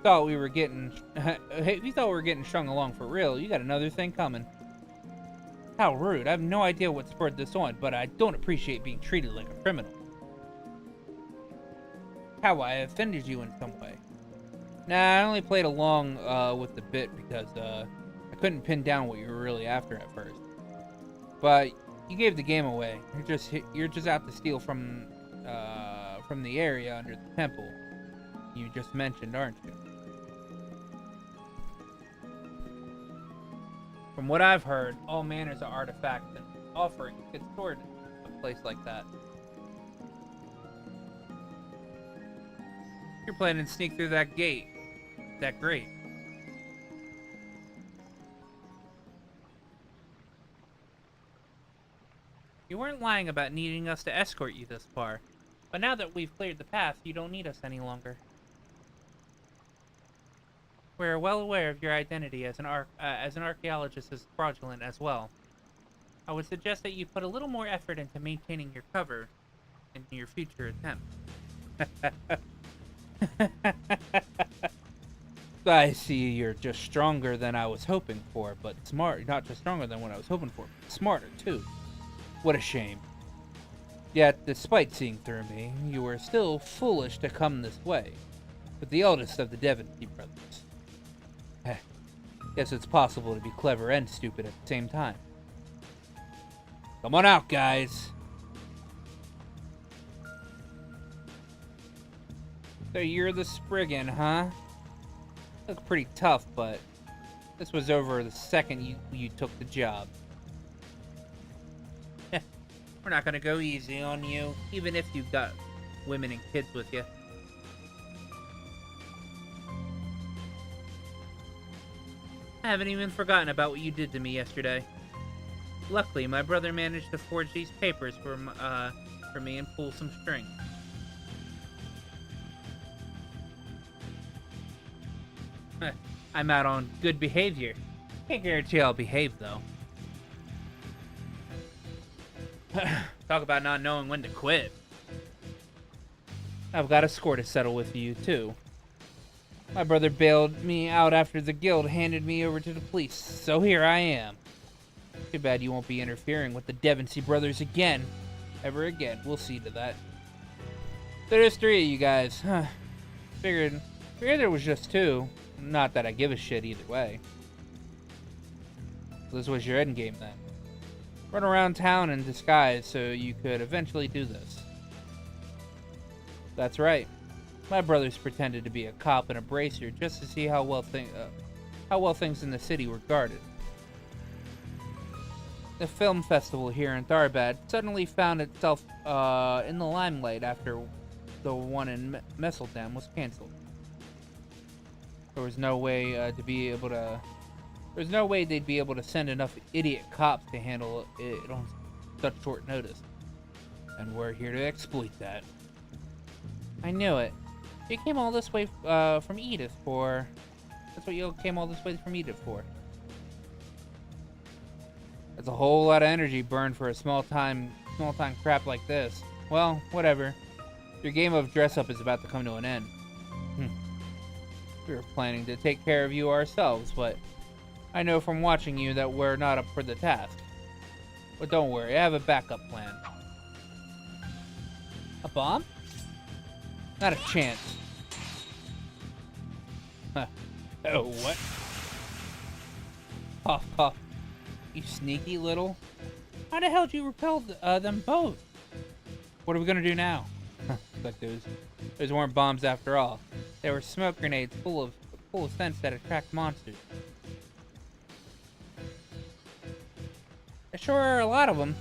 thought we were getting strung along for real, you got another thing coming. How rude. I have no idea what spurred this on, but I don't appreciate being treated like a criminal. How I offended you in some way? Nah, I only played along with the bit because I couldn't pin down what you were really after at first. But you gave the game away. You're just out to steal from the area under the temple you just mentioned, aren't you? From what I've heard, all manners of artifacts and offerings get stored in a place like that. You're planning to sneak through that gate. That grate. You weren't lying about needing us to escort you this far, but now that we've cleared the path, you don't need us any longer. We're well aware of your identity as an archaeologist is fraudulent as well. I would suggest that you put a little more effort into maintaining your cover in your future attempts. I see you're just stronger than I was hoping for, but smart. Not just stronger than what I was hoping for, but smarter too. What a shame. Yet, despite seeing through me, you were still foolish to come this way, with the eldest of the Devonshire brothers. Guess it's possible to be clever and stupid at the same time. Come on out, guys. So you're the Spriggan, huh? Look pretty tough, but this was over the second you took the job. We're not gonna go easy on you, even if you've got women and kids with you. I haven't even forgotten about what you did to me yesterday. Luckily, my brother managed to forge these papers for me and pull some strings. I'm out on good behavior. Can't guarantee I'll behave, though. Talk about not knowing when to quit. I've got a score to settle with you, too. My brother bailed me out after the guild handed me over to the police, so here I am. Too bad you won't be interfering with the Devonshire brothers again. Ever again. We'll see to that. So there's 3 of you guys. Figured there was just 2. Not that I give a shit either way. This was your endgame then. Run around town in disguise so you could eventually do this. That's right. My brothers pretended to be a cop and a bracer just to see how well things in the city were guarded. The film festival here in Tharbad suddenly found itself in the limelight after the one in Messeldam was cancelled. There was no way they'd be able to send enough idiot cops to handle it on such short notice. And we're here to exploit that. I knew it. You came all this way from Edith for... That's what you came all this way from Edith for. That's a whole lot of energy burned for a small-time crap like this. Well, whatever. Your game of dress-up is about to come to an end. We were planning to take care of you ourselves, but I know from watching you that we're not up for the task. But don't worry, I have a backup plan. A bomb? Not a chance. Oh, what? Puff, puff. You sneaky little... How the hell did you repel them both? What are we gonna do now? Like those weren't bombs after all. They were smoke grenades full of scents that attract monsters. There sure are a lot of them.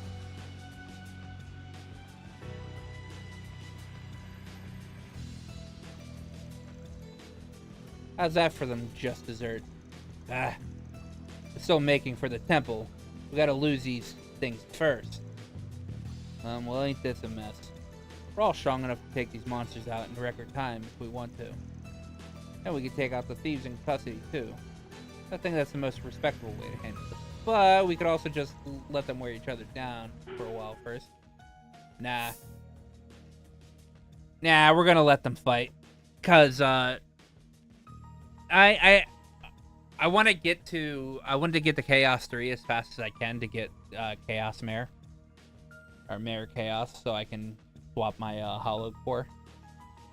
How's that for them just dessert? We're still making for the temple. We gotta lose these things first. Well, ain't this a mess? We're all strong enough to take these monsters out in record time if we want to. And we can take out the thieves in custody, too. I think that's the most respectable way to handle it. But we could also just let them wear each other down for a while first. Nah, we're gonna let them fight. Cause, I want to get to Chaos 3 as fast as I can to get Chaos Mare. Or Mare Chaos, so I can swap my Hollow Core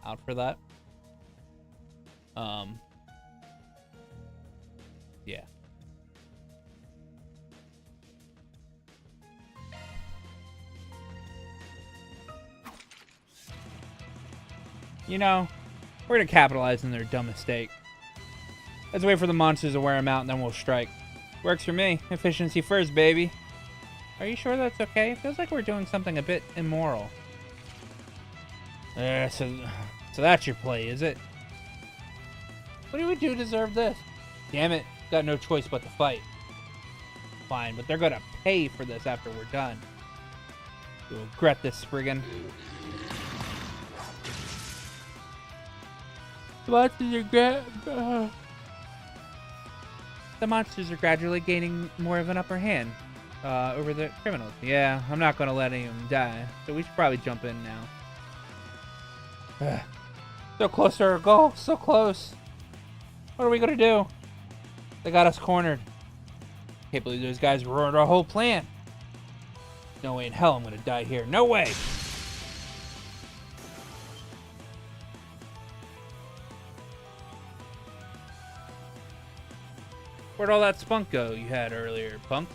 out for that. Yeah. You know, we're gonna capitalize on their dumb mistake. Let's wait for the monsters to wear them out and then we'll strike. Works for me. Efficiency first, baby. Are you sure that's okay? It feels like we're doing something a bit immoral. So that's your play, is it? What do we do to deserve this? Damn it. Got no choice but to fight. Fine, but they're gonna pay for this after we're done. You'll regret this, Spriggan. The monsters are gradually gaining more of an upper hand over the criminals. Yeah, I'm not gonna let any of them die, so we should probably jump in now. So close to our goal, so close. What are we gonna do? They got us cornered. Can't believe those guys ruined our whole plan. No way in hell I'm gonna die here. No way! Where'd all that spunk go you had earlier, punked?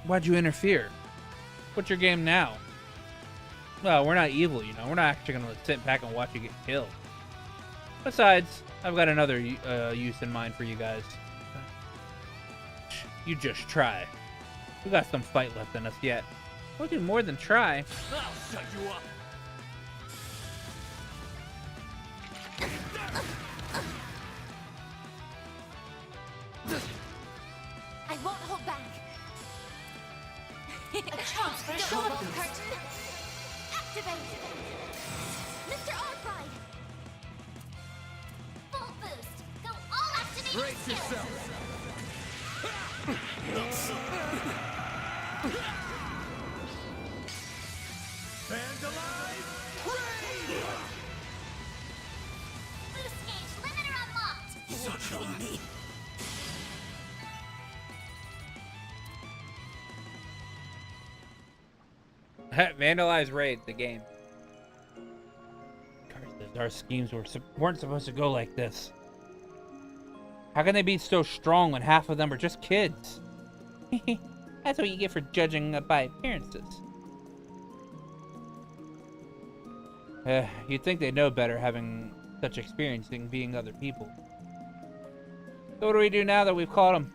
Why'd you interfere? What's your game now? Well, we're not evil, you know. We're not actually gonna sit back and watch you get killed. Besides, I've got another use in mind for you guys. You just try. We got some fight left in us yet. We'll do more than try. I'll shut you up. I won't hold back. A chance for a show curtain. Activate. Mr. Arkwright. Full boost. Go all activate. Brace yourself. Vandalize! Raid! Boost gauge limiter unlocked. Such a me. Vandalize raid the game. Our schemes weren't supposed to go like this. How can they be so strong when half of them are just kids? That's what you get for judging by appearances. You'd think they'd know better having such experience in being other people. So what do we do now that we've caught them?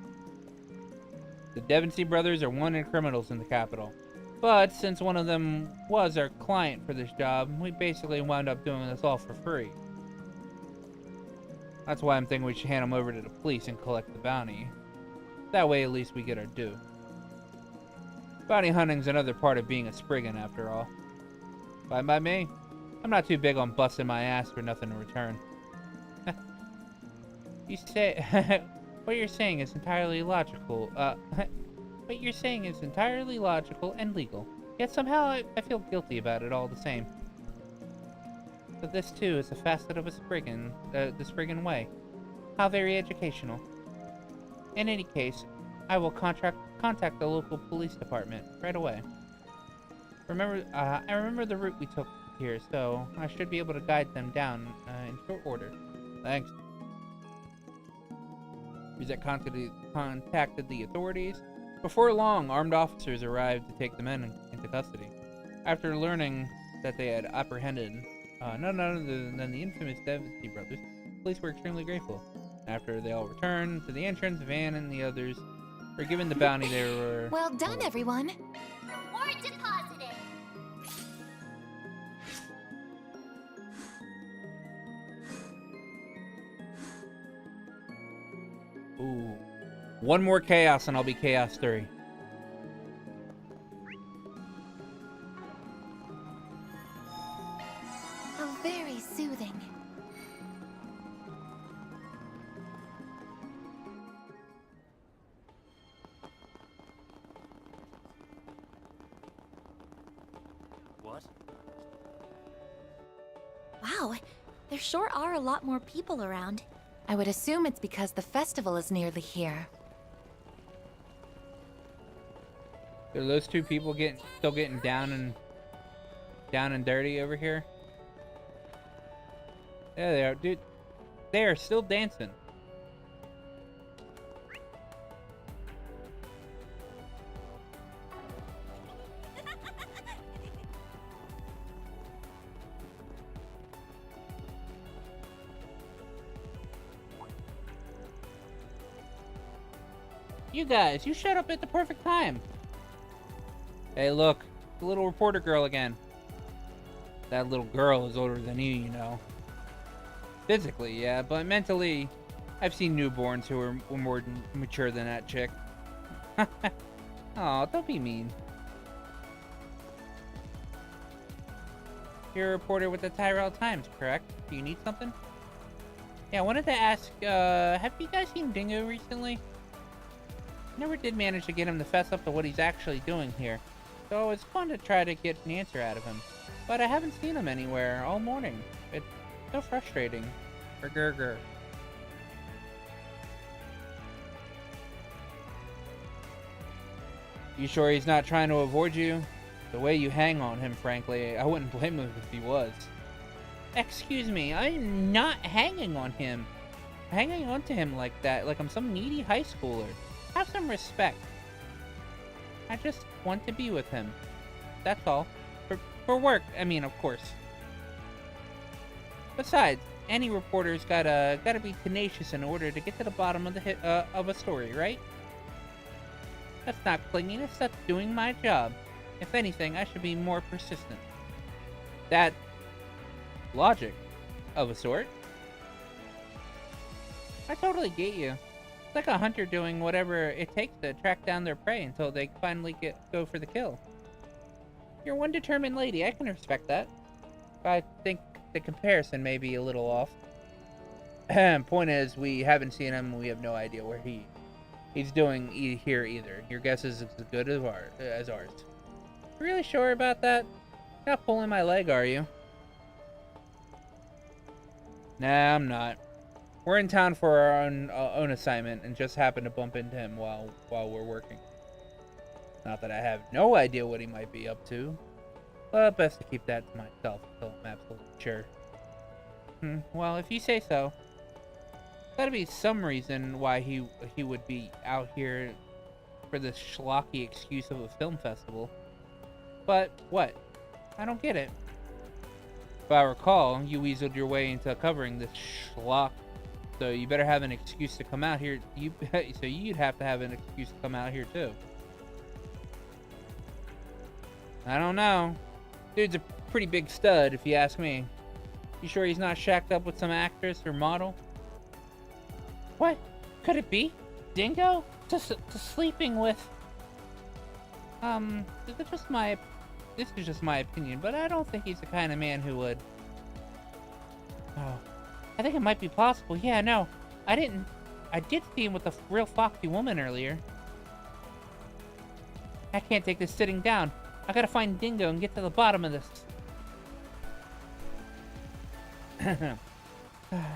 The Devonsey brothers are wanted criminals in the capital. But since one of them was our client for this job, we basically wound up doing this all for free. That's why I'm thinking we should hand them over to the police and collect the bounty. That way at least we get our due. Bounty hunting's another part of being a Spriggan after all. Fine by me. I'm not too big on busting my ass for nothing in return. You say what you're saying is entirely logical. What you're saying is entirely logical and legal. Yet somehow I feel guilty about it all the same. But this too is a facet of a Spriggan, the Spriggan way. How very educational. In any case, I will contact the local police department right away. I remember the route we took here, so I should be able to guide them down in short order. Thanks. Bizet contacted the authorities. Before long, armed officers arrived to take the men into custody. After learning that they had apprehended none other than the infamous Devonsey brothers, the police were extremely grateful. After they all returned to the entrance, Van and the others were given the bounty they were... Well done, everyone. Reward deposited. Ooh. One more chaos and I'll be Chaos 3. How very soothing. What? Wow, there sure are a lot more people around. I would assume it's because the festival is nearly here. Are those two people still getting down and dirty over here? There they are, dude. They are still dancing. You guys, you showed up at the perfect time. Hey, look, the little reporter girl again. That little girl is older than you know. Physically, yeah, but mentally, I've seen newborns who are more mature than that chick. Aw, don't be mean. You're a reporter with the Tyrell Times, correct? Do you need something? Yeah, I wanted to ask, have you guys seen Dingo recently? Never did manage to get him to fess up to what he's actually doing here, so it's fun to try to get an answer out of him. But I haven't seen him anywhere all morning. It's so frustrating. Grr. You sure he's not trying to avoid you? The way you hang on him, frankly, I wouldn't blame him if he was. Excuse me, I'm not hanging on him. Hanging on to him like that, like I'm some needy high schooler. Have some respect. I just want to be with him. That's all. For work, I mean, of course. Besides, any reporter's gotta be tenacious in order to get to the bottom of of a story, right? That's not clinginess, that's doing my job. If anything, I should be more persistent. That logic, of a sort. I totally get you. It's like a hunter doing whatever it takes to track down their prey until they finally go for the kill. You're one determined lady, I can respect that. But I think the comparison may be a little off. Point is, we haven't seen him, we have no idea where he's doing here either. Your guess is as good as ours. You really sure about that? Not pulling my leg, are you? Nah, I'm not. We're in town for our own assignment and just happened to bump into him while we're working. Not that I have no idea what he might be up to, but best to keep that to myself until I'm absolutely sure. Well, if you say so. Gotta be some reason why he would be out here for this schlocky excuse of a film festival. But what? I don't get it. If I recall, you weaseled your way into covering this schlock, so you better have an excuse to come out here. So you'd have to have an excuse to come out here too. I don't know. Dude's a pretty big stud, if you ask me. You sure he's not shacked up with some actress or model? What? Could it be? Dingo? To sleeping with... This is just my opinion, but I don't think he's the kind of man who would... Oh. I think it might be possible. Yeah, no. I did see him with a real foxy woman earlier. I can't take this sitting down. I gotta find Dingo and get to the bottom of this.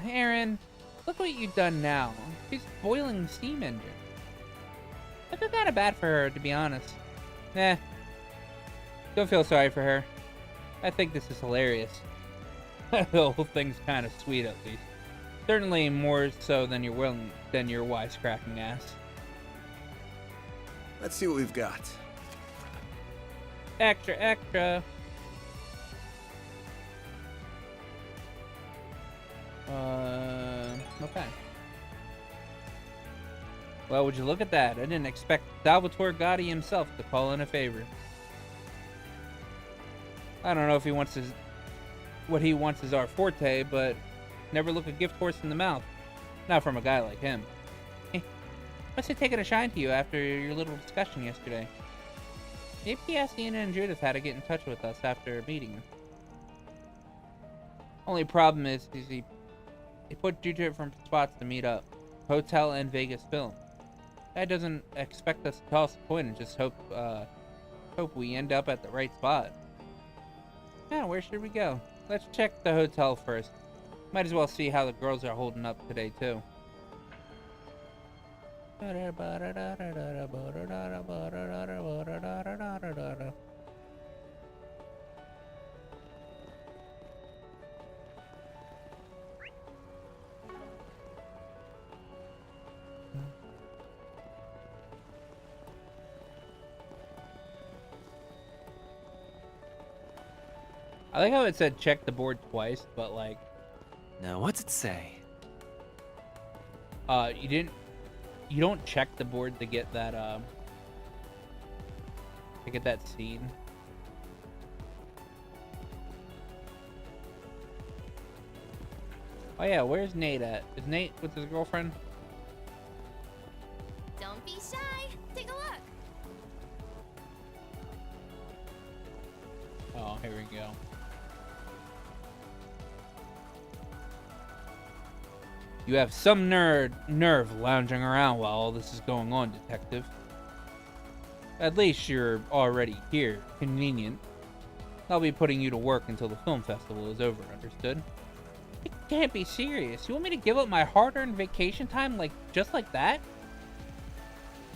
Aaron, look what you've done now. She's boiling the steam engine. I feel kinda bad for her, to be honest. Nah. Don't feel sorry for her. I think this is hilarious. The whole thing's kinda sweet, at least. Certainly more so than your wisecracking ass. Let's see what we've got. Extra, extra. Okay. Well, would you look at that? I didn't expect Salvatore Gotti himself to call in a favor. I don't know if what he wants is our forte, but never look a gift horse in the mouth. Not from a guy like him. Must have taken a shine to you after your little discussion yesterday. Maybe he asked Nina and Judith how to get in touch with us after meeting you. Only problem is he put two different spots to meet up. Hotel and Vegas Film. Guy doesn't expect us to toss a coin and just hope we end up at the right spot. Yeah, where should we go? Let's check the hotel first. Might as well see how the girls are holding up today, too. I like how it said check the board twice, but like... Now, what's it say? You don't check the board to get that, scene. Oh yeah, where's Nate at? Is Nate with his girlfriend? Don't be shy. Take a look. Oh, here we go. You have some nerve lounging around while all this is going on, detective. At least you're already here. Convenient. I'll be putting you to work until the film festival is over, understood? can't be serious. You want me to give up my hard-earned vacation time just like that?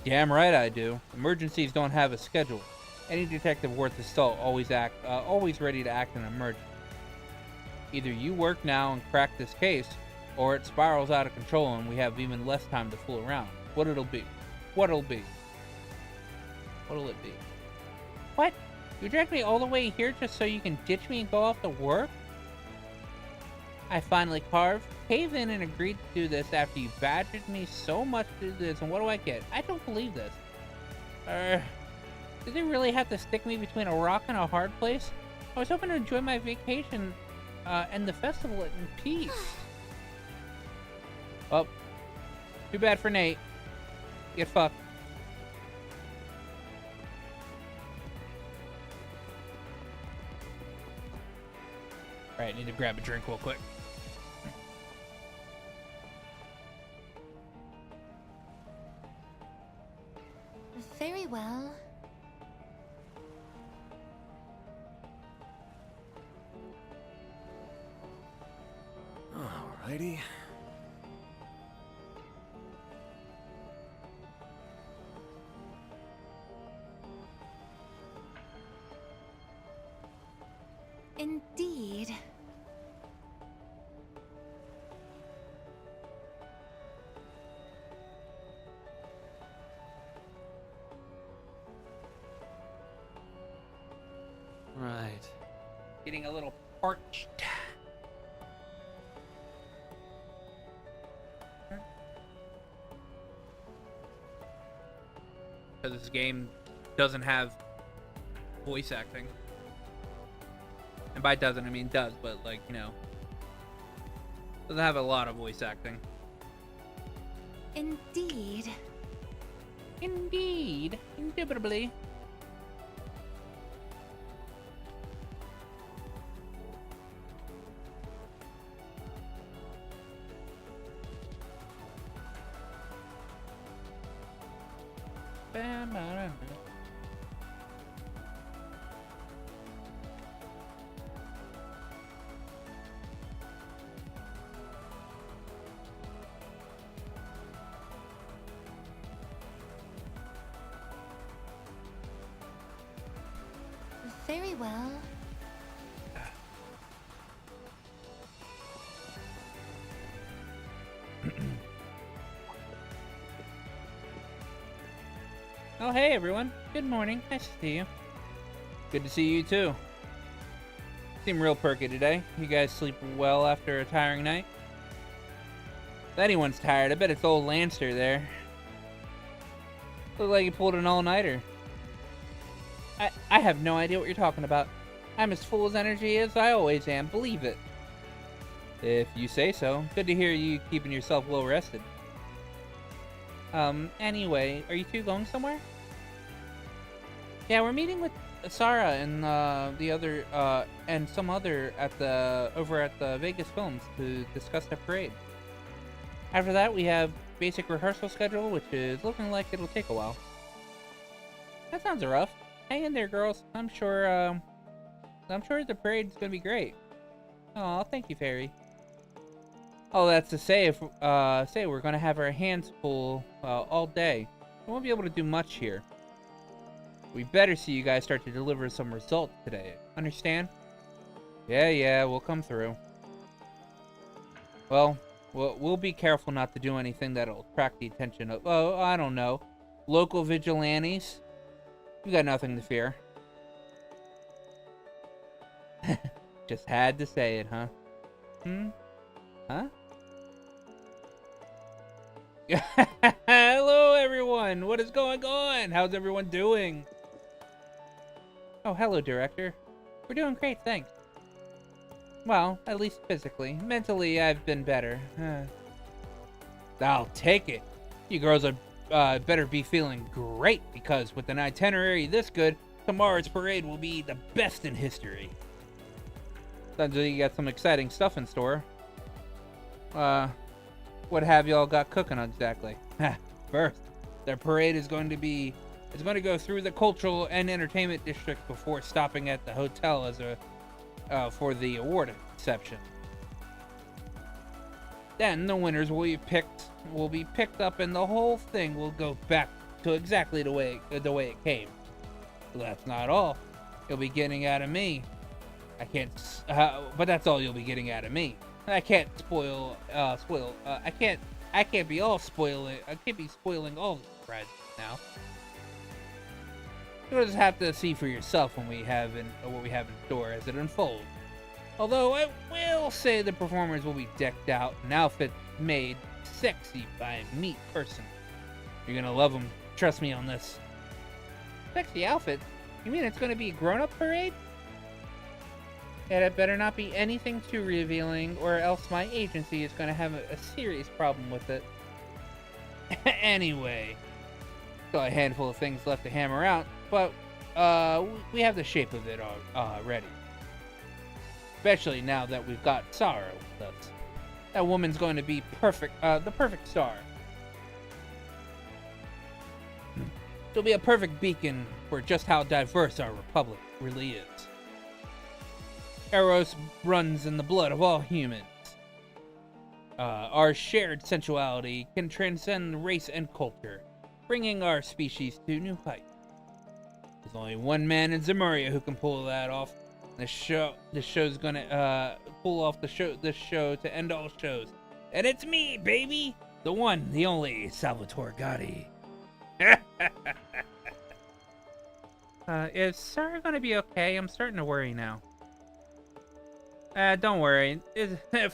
Damn right I do. Emergencies don't have a schedule. Any detective worth his salt always ready to act in an emergency. Either you work now and crack this case, or it spirals out of control and we have even less time to fool around. What'll it be? What'll it be? What? You dragged me all the way here just so you can ditch me and go off to work? I finally caved in and agreed to do this after you badgered me so much to do this, and what do I get? I don't believe this. Did they really have to stick me between a rock and a hard place? I was hoping to enjoy my vacation and the festival in peace. Well, too bad for Nate. Get fucked. Alright, need to grab a drink real quick. Very well. Alrighty. Indeed. Right. Getting a little parched. Because this game doesn't have voice acting. And by doesn't, I mean does, but doesn't have a lot of voice acting. Indeed. Indeed. Indubitably. Very well. Oh, hey everyone. Good morning. Nice to see you. Good to see you too. Seem real perky today. You guys sleep well after a tiring night? If anyone's tired, I bet it's old Lancer there. Looked like he pulled an all-nighter. I have no idea what you're talking about. I'm as full of energy as I always am, believe it. If you say so. Good to hear you keeping yourself well rested. Anyway, are you two going somewhere? Yeah, we're meeting with Sarah and the other and some other over at the Vegas Films to discuss the parade. After that, we have basic rehearsal schedule, which is looking like it'll take a while. That sounds rough. Hang in there, girls. I'm sure the parade's gonna be great. Oh, thank you, Fairy. Oh, that's to say, we're gonna have our hands full all day. We won't be able to do much here. We better see you guys start to deliver some results today. Understand? Yeah, we'll come through. Well, we'll be careful not to do anything that'll attract the attention of, I don't know, local vigilantes. We got nothing to fear. Just had to say it, huh? Huh? Hello, everyone! What is going on? How's everyone doing? Oh, hello, Director. We're doing great, thanks. Well, at least physically. Mentally, I've been better. I'll take it. You girls are better be feeling great, because with an itinerary this good, tomorrow's parade will be the best in history. Sounds like you got some exciting stuff in store. What have y'all got cooking exactly? First, their parade is going to go through the cultural and entertainment district before stopping at the hotel as for the award reception. Then the winners will be picked up, and the whole thing will go back to exactly the way it came. But that's not all. You'll be getting out of me. I can't. But that's all you'll be getting out of me. I can't I can't be all spoiling. I can't be spoiling all the spread now. You'll just have to see for yourself what we have in store as it unfolds. Although I will say the performers will be decked out in outfits made sexy by a meat person. You're gonna love them. Trust me on this. Sexy outfits? You mean it's gonna be a grown-up parade? And it better not be anything too revealing, or else my agency is gonna have a serious problem with it. Anyway, still a handful of things left to hammer out, but we have the shape of it already. Especially now that we've got Sarah with us. That woman's going to be perfect, the perfect star. She'll be a perfect beacon for just how diverse our republic really is. Eros runs in the blood of all humans. Our shared sensuality can transcend race and culture, bringing our species to new heights. There's only one man in Zemuria who can pull that off. This show's gonna pull off this show to end all shows, and it's me, baby, the one, the only Salvatore Gotti. Is Sarah gonna be okay? I'm starting to worry now. Don't worry.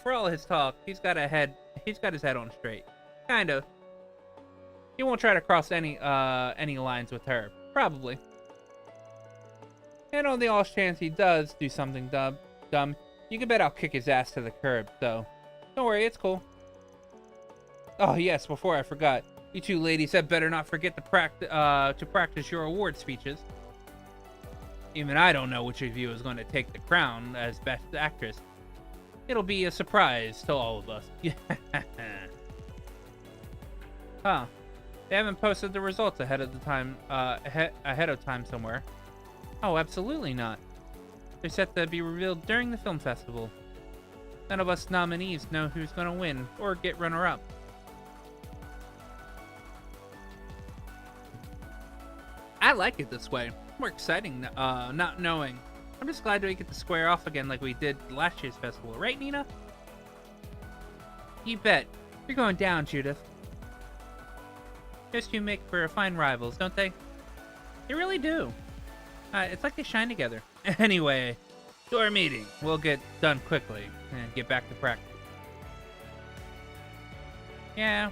For all his talk, he's got his head on straight. Kind of. He won't try to cross any lines with her. Probably. And on the off chance he does do something dumb, you can bet I'll kick his ass to the curb, so don't worry, it's cool. Oh yes, before I forgot, you two ladies had better not forget to practice your award speeches. Even I don't know which of you is going to take the crown as Best Actress. It'll be a surprise to all of us. Huh. They haven't posted the results ahead of time somewhere. Oh, absolutely not. They're set to be revealed during the film festival. None of us nominees know who's going to win or get runner-up. I like it this way. More exciting, not knowing. I'm just glad we get to square off again like we did last year's festival. Right, Nina? You bet. You're going down, Judith. Those two make for fine rivals, don't they? They really do. It's like they shine together. Anyway, to our meeting. We'll get done quickly and get back to practice. Yeah.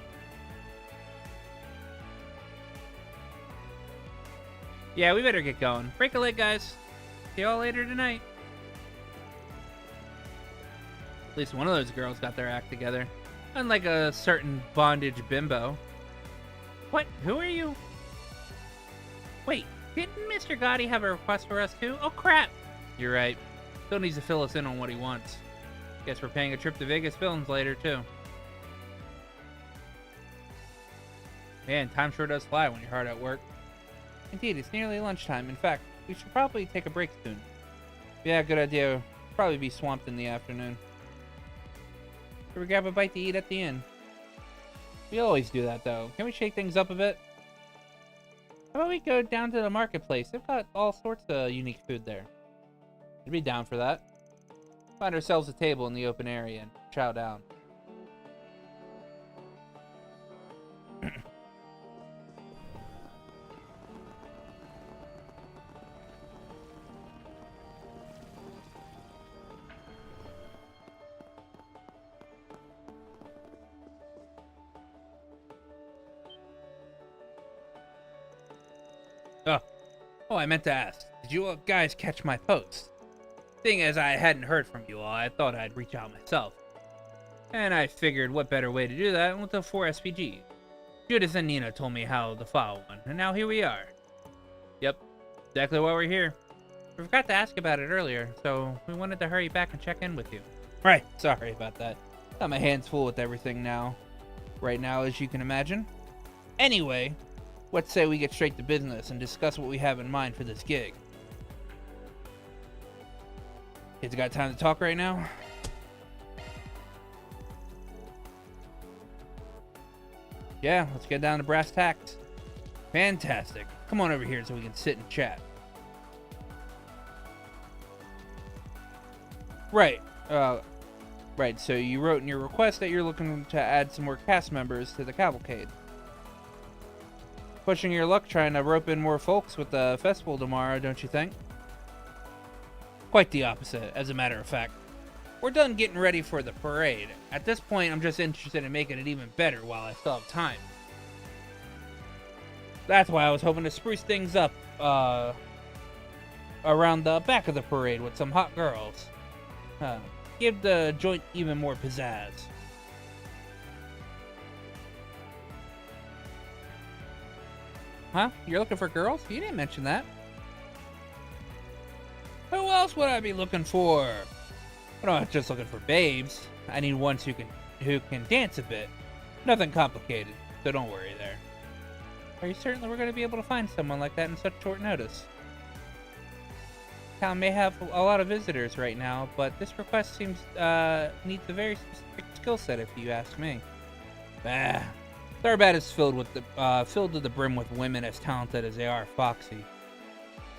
Yeah, we better get going. Break a leg, guys. See y'all later tonight. At least one of those girls got their act together. Unlike a certain bondage bimbo. What? Who are you? Wait, didn't Mr. Gotti have a request for us too? Oh crap! You're right. Still needs to fill us in on what he wants. Guess we're paying a trip to Vegas Films later too. Man, time sure does fly when you're hard at work. Indeed, it's nearly lunchtime. In fact, we should probably take a break soon. Yeah, good idea. We'll probably be swamped in the afternoon. Should we grab a bite to eat at the inn? We always do that, though. Can we shake things up a bit? How about we go down to the marketplace? They've got all sorts of unique food there. I'd be down for that. Find ourselves a table in the open area and chow down. Oh, I meant to ask, did you guys catch my post? Seeing as I hadn't heard from you all, I thought I'd reach out myself. And I figured what better way to do that with the 4 SPGs. Judith and Nina told me how the file went, and now here we are. Yep, exactly why we're here. We forgot to ask about it earlier, so we wanted to hurry back and check in with you. Right, sorry about that. Got my hands full with everything right now, as you can imagine. Anyway, let's say we get straight to business and discuss what we have in mind for this gig. Kids got time to talk right now? Yeah, let's get down to brass tacks. Fantastic. Come on over here so we can sit and chat. Right. Right, so you wrote in your request that you're looking to add some more cast members to the cavalcade. Pushing your luck trying to rope in more folks with the festival tomorrow, don't you think? Quite the opposite, as a matter of fact. We're done getting ready for the parade. At this point, I'm just interested in making it even better while I still have time. That's why I was hoping to spruce things up, around the back of the parade with some hot girls. Give the joint even more pizzazz. Huh? You're looking for girls? You didn't mention that. Who else would I be looking for? I'm not just looking for babes. I need ones who can dance a bit. Nothing complicated, so don't worry there. Are you certain that we're going to be able to find someone like that in such short notice? Town may have a lot of visitors right now, but this request seems needs a very specific skill set, if you ask me. Bah. Tharbad is filled to the brim with women as talented as they are foxy.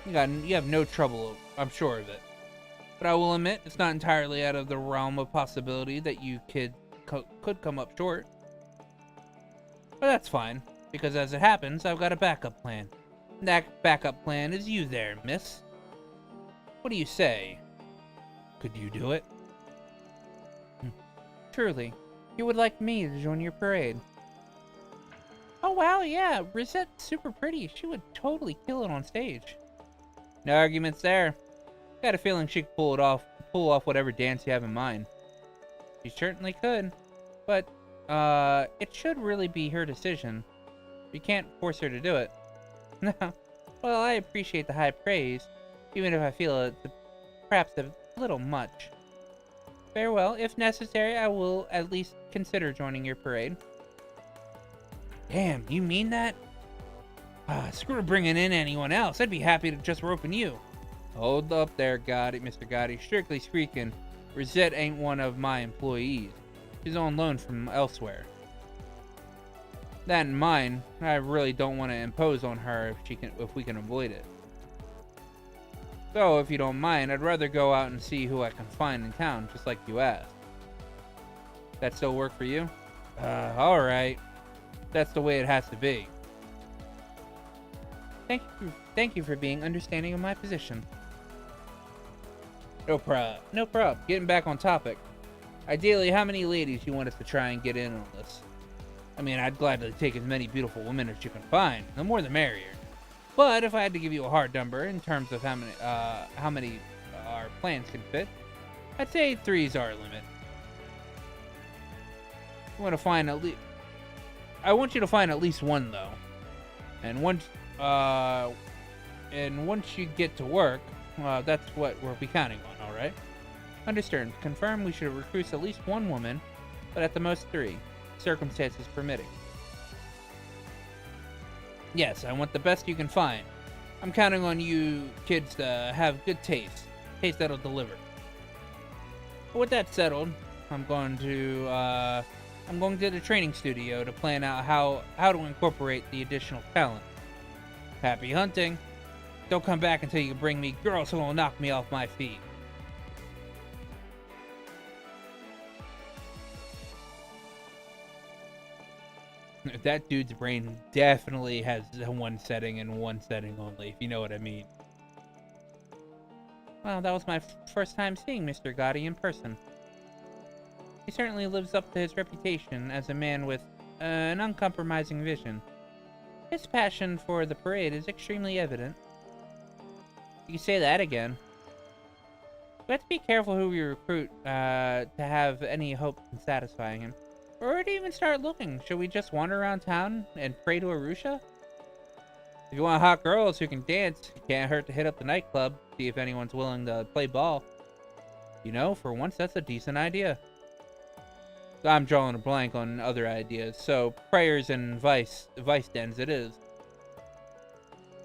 You have no trouble, I'm sure of it. But I will admit, it's not entirely out of the realm of possibility that you could come up short. But that's fine, because as it happens, I've got a backup plan. And that backup plan is you there, miss. What do you say? Could you do it? Truly, you would like me to join your parade. Oh wow, yeah, Rosette's super pretty. She would totally kill it on stage. No arguments there. Got a feeling she could pull off whatever dance you have in mind. She certainly could, but it should really be her decision. You can't force her to do it. No, well, I appreciate the high praise, even if I feel it's perhaps a little much. Farewell. If necessary, I will at least consider joining your parade. Damn, you mean that? Screw bringing in anyone else. I'd be happy to just rope in you. Hold up there, Mr. Gotti. Strictly speaking, Rosette ain't one of my employees. She's on loan from elsewhere. That in mind, I really don't want to impose on her if we can avoid it. So, if you don't mind, I'd rather go out and see who I can find in town, just like you asked. That still work for you? Alright. That's the way it has to be. Thank you for being understanding of my position. No prob. Getting back on topic. Ideally, how many ladies you want us to try and get in on this? I mean, I'd gladly take as many beautiful women as you can find. The more the merrier. But if I had to give you a hard number in terms of how many our plans can fit, I'd say 3's our limit. I want you to find at least one, though. And once you get to work, that's what we'll be counting on, alright? Understood. Confirm we should recruit at least one woman, but at the most 3, circumstances permitting. Yes, I want the best you can find. I'm counting on you kids to have good taste. Taste that'll deliver. But with that settled, I'm going to the training studio to plan out how to incorporate the additional talent. Happy hunting. Don't come back until you bring me girls who will knock me off my feet. That dude's brain definitely has one setting and one setting only, if you know what I mean. Well, that was my first time seeing Mr. Gotti in person. He certainly lives up to his reputation as a man with an uncompromising vision. His passion for the parade is extremely evident. You say that again. We have to be careful who we recruit to have any hope in satisfying him. Or to even start looking. Should we just wander around town and pray to Arusha? If you want hot girls who can dance, it can't hurt to hit up the nightclub, see if anyone's willing to play ball. You know, for once that's a decent idea. I'm drawing a blank on other ideas, so prayers and vice dens it is.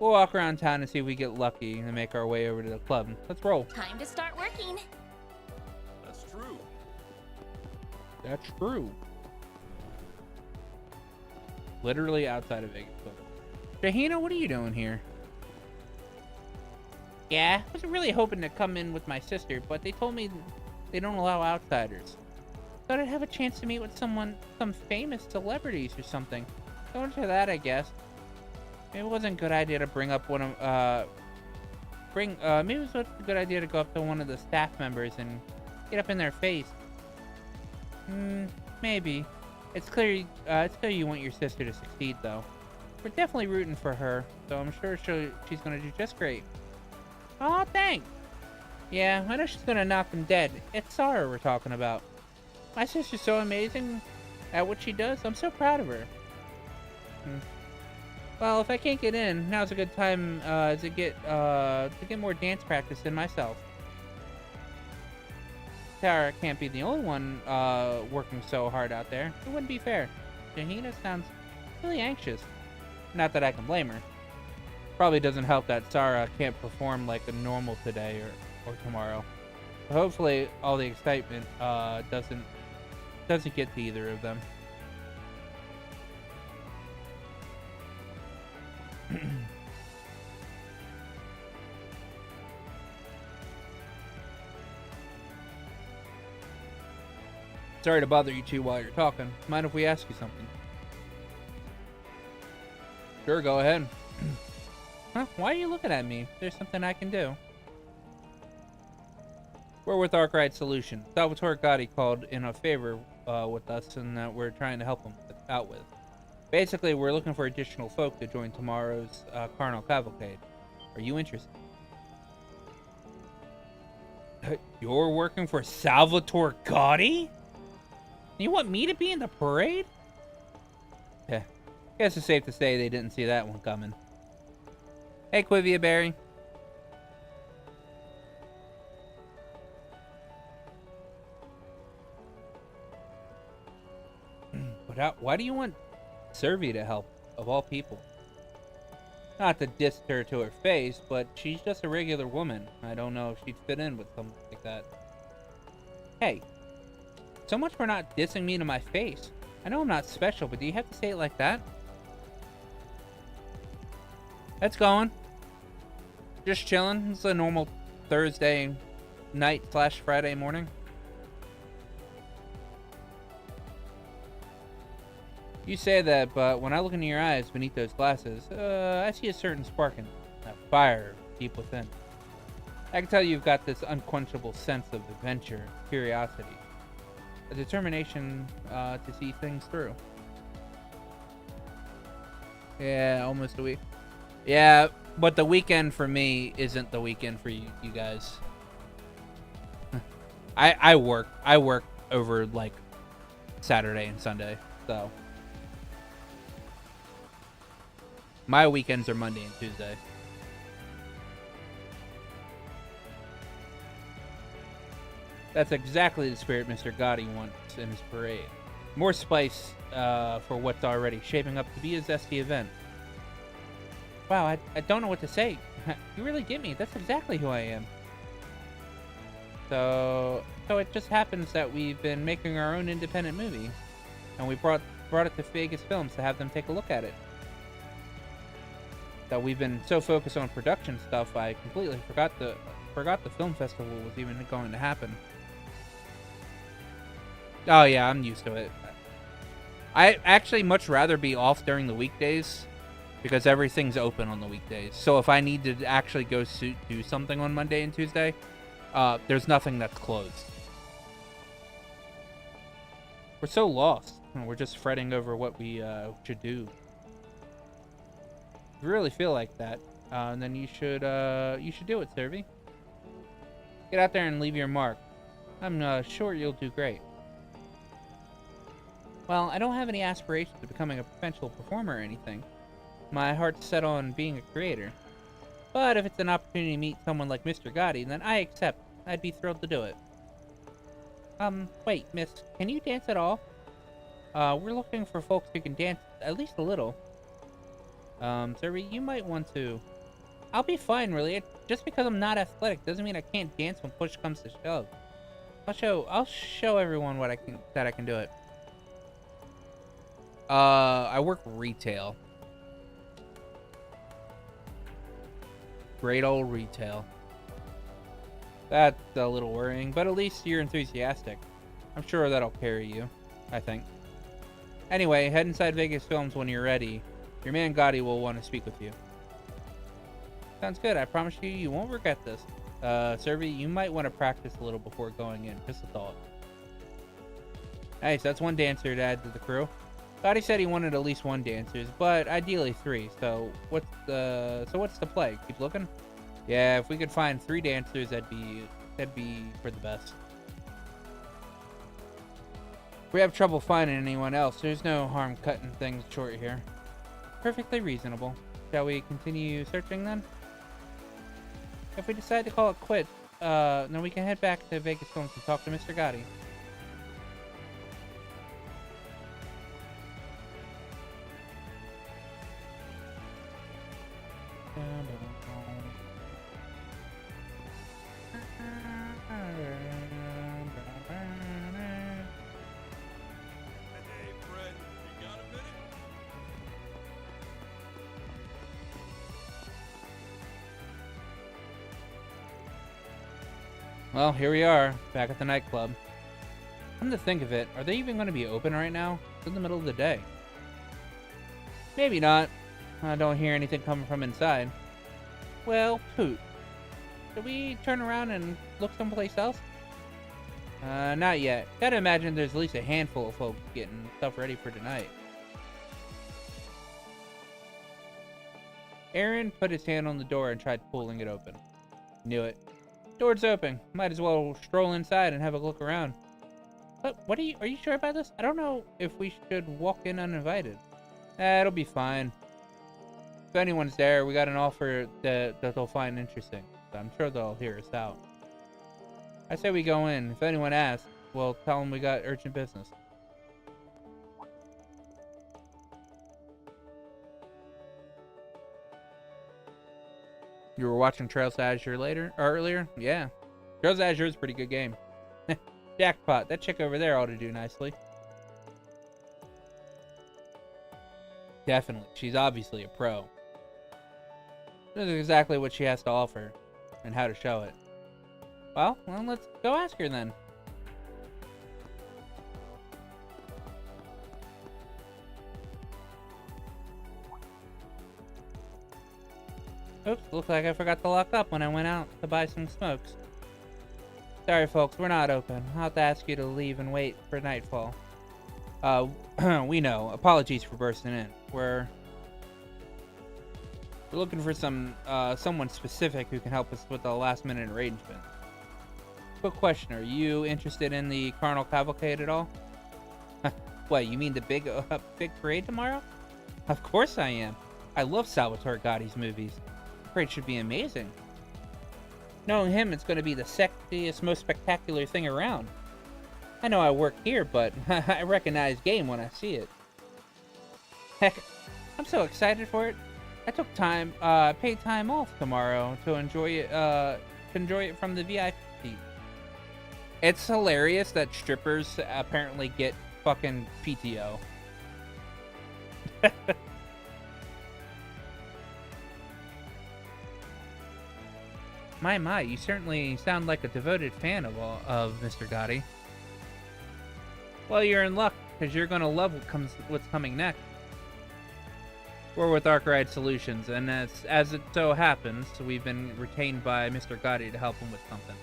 We'll walk around town and see if we get lucky and make our way over to the club. Let's roll. Time to start working. That's true. That's true. Literally outside of Vegas. Shahina, what are you doing here? Yeah, I was really hoping to come in with my sister, but they told me they don't allow outsiders. Thought I'd have a chance to meet with some famous celebrities or something. So into that, I guess. Maybe it wasn't a good idea to bring up one of, maybe it was a good idea to go up to one of the staff members and get up in their face. Maybe. It's clear you want your sister to succeed, though. We're definitely rooting for her, so I'm sure she's gonna do just great. Aw, thanks! Yeah, I know she's gonna knock him dead. It's Sarah we're talking about. My sister's so amazing at what she does. I'm so proud of her. Well, if I can't get in, now's a good time to get more dance practice in myself. Sarah can't be the only one working so hard out there. It wouldn't be fair. Shahina sounds really anxious. Not that I can blame her. Probably doesn't help that Sarah can't perform like a normal today or tomorrow. But hopefully all the excitement doesn't get to either of them. Sorry to bother you two while you're talking. Mind if we ask you something? Sure, go ahead. Huh? Why are you looking at me? There's something I can do. We're with Arkwright Solution. Salvatore Gotti called in a favor with us, and we're trying to help him out with. Basically, we're looking for additional folk to join tomorrow's Carnal Cavalcade. Are you interested? You're working for Salvatore Gotti? You want me to be in the parade? Yeah, guess it's safe to say they didn't see that one coming. Hey, Quivia Berry. But why do you want Servi to help, of all people? Not to diss her to her face, but she's just a regular woman. I don't know if she'd fit in with something like that. Hey, so much for not dissing me to my face. I know I'm not special, but do you have to say it like that? It's going. Just chilling. It's a normal Thursday night / Friday morning. You say that, but when I look into your eyes beneath those glasses, I see a certain spark and a fire deep within. I can tell you've got this unquenchable sense of adventure, curiosity, a determination to see things through. Yeah, almost a week. Yeah, but the weekend for me isn't the weekend for you guys. I work over like Saturday and Sunday, so my weekends are Monday and Tuesday. That's exactly the spirit Mr. Gotti wants in his parade. More spice for what's already shaping up to be a zesty event. Wow, I don't know what to say. You really get me. That's exactly who I am. So it just happens that we've been making our own independent movie, and we brought it to Vegas Films to have them take a look at it. So we've been so focused on production stuff, I completely forgot the film festival was even going to happen. Oh yeah, I'm used to it. I actually much rather be off during the weekdays because everything's open on the weekdays. So if I need to actually go do something on Monday and Tuesday, there's nothing that's closed. We're so lost. We're just fretting over what we should do. If you really feel like that, then you should do it, Servi. Get out there and leave your mark. I'm sure you'll do great. Well, I don't have any aspirations of becoming a professional performer or anything. My heart's set on being a creator. But if it's an opportunity to meet someone like Mr. Gotti, then I accept. I'd be thrilled to do it. Wait, miss, can you dance at all? We're looking for folks who can dance at least a little. Servi, you might want to... I'll be fine, really. Just because I'm not athletic doesn't mean I can't dance when push comes to shove. I'll show everyone that I can do it. I work retail. Great old retail. That's a little worrying, but at least you're enthusiastic. I'm sure that'll carry you, I think. Anyway, head inside Vegas Films when you're ready. Your man Gotti will want to speak with you. Sounds good. I promise you, you won't regret this. Servy, you might want to practice a little before going in. Just a thought. Nice, that's one dancer to add to the crew. Gotti said he wanted at least 1 dancer, but ideally 3. So what's the play? Keep looking? Yeah, if we could find 3 dancers, that'd be for the best. If we have trouble finding anyone else, there's no harm cutting things short here. Perfectly reasonable. Shall we continue searching then? If we decide to call it quits, then we can head back to Vegas Films and talk to Mr. Gotti. Well, here we are, back at the nightclub. Come to think of it, are they even going to be open right now? It's in the middle of the day. Maybe not. I don't hear anything coming from inside. Well, poot. Should we turn around and look someplace else? Not yet. Gotta imagine there's at least a handful of folks getting stuff ready for tonight. Aaron put his hand on the door and tried pulling it open. Knew it. Door's open. Might as well stroll inside and have a look around. But are you sure about this? I don't know if we should walk in uninvited. It'll be fine. If anyone's there, we got an offer that they'll find interesting. So I'm sure they'll hear us out. I say we go in. If anyone asks, we'll tell them we got urgent business. You were watching Trails to Azure earlier? Yeah. Trails to Azure is a pretty good game. Jackpot. That chick over there ought to do nicely. Definitely. She's obviously a pro. This is exactly what she has to offer, and how to show it. Well, let's go ask her then. Oops, looks like I forgot to lock up when I went out to buy some smokes. Sorry folks, we're not open. I'll have to ask you to leave and wait for nightfall. We know. Apologies for bursting in. We're looking for someone specific who can help us with the last minute arrangement. Quick question, are you interested in the Carnival Cavalcade at all? What, you mean the big parade tomorrow? Of course I am. I love Salvatore Gotti's movies. The parade should be amazing. Knowing him, it's going to be the sexiest, most spectacular thing around. I know I work here, but I recognize game when I see it. Heck, I'm so excited for it. I took paid time off tomorrow to enjoy it from the VIP seat. It's hilarious that strippers apparently get fucking PTO. My, you certainly sound like a devoted fan of Mr. Gotti. Well, you're in luck, because you're going to love what's coming next. We're with Arkwright Solutions, and as it so happens, we've been retained by Mr. Gotti to help him with something.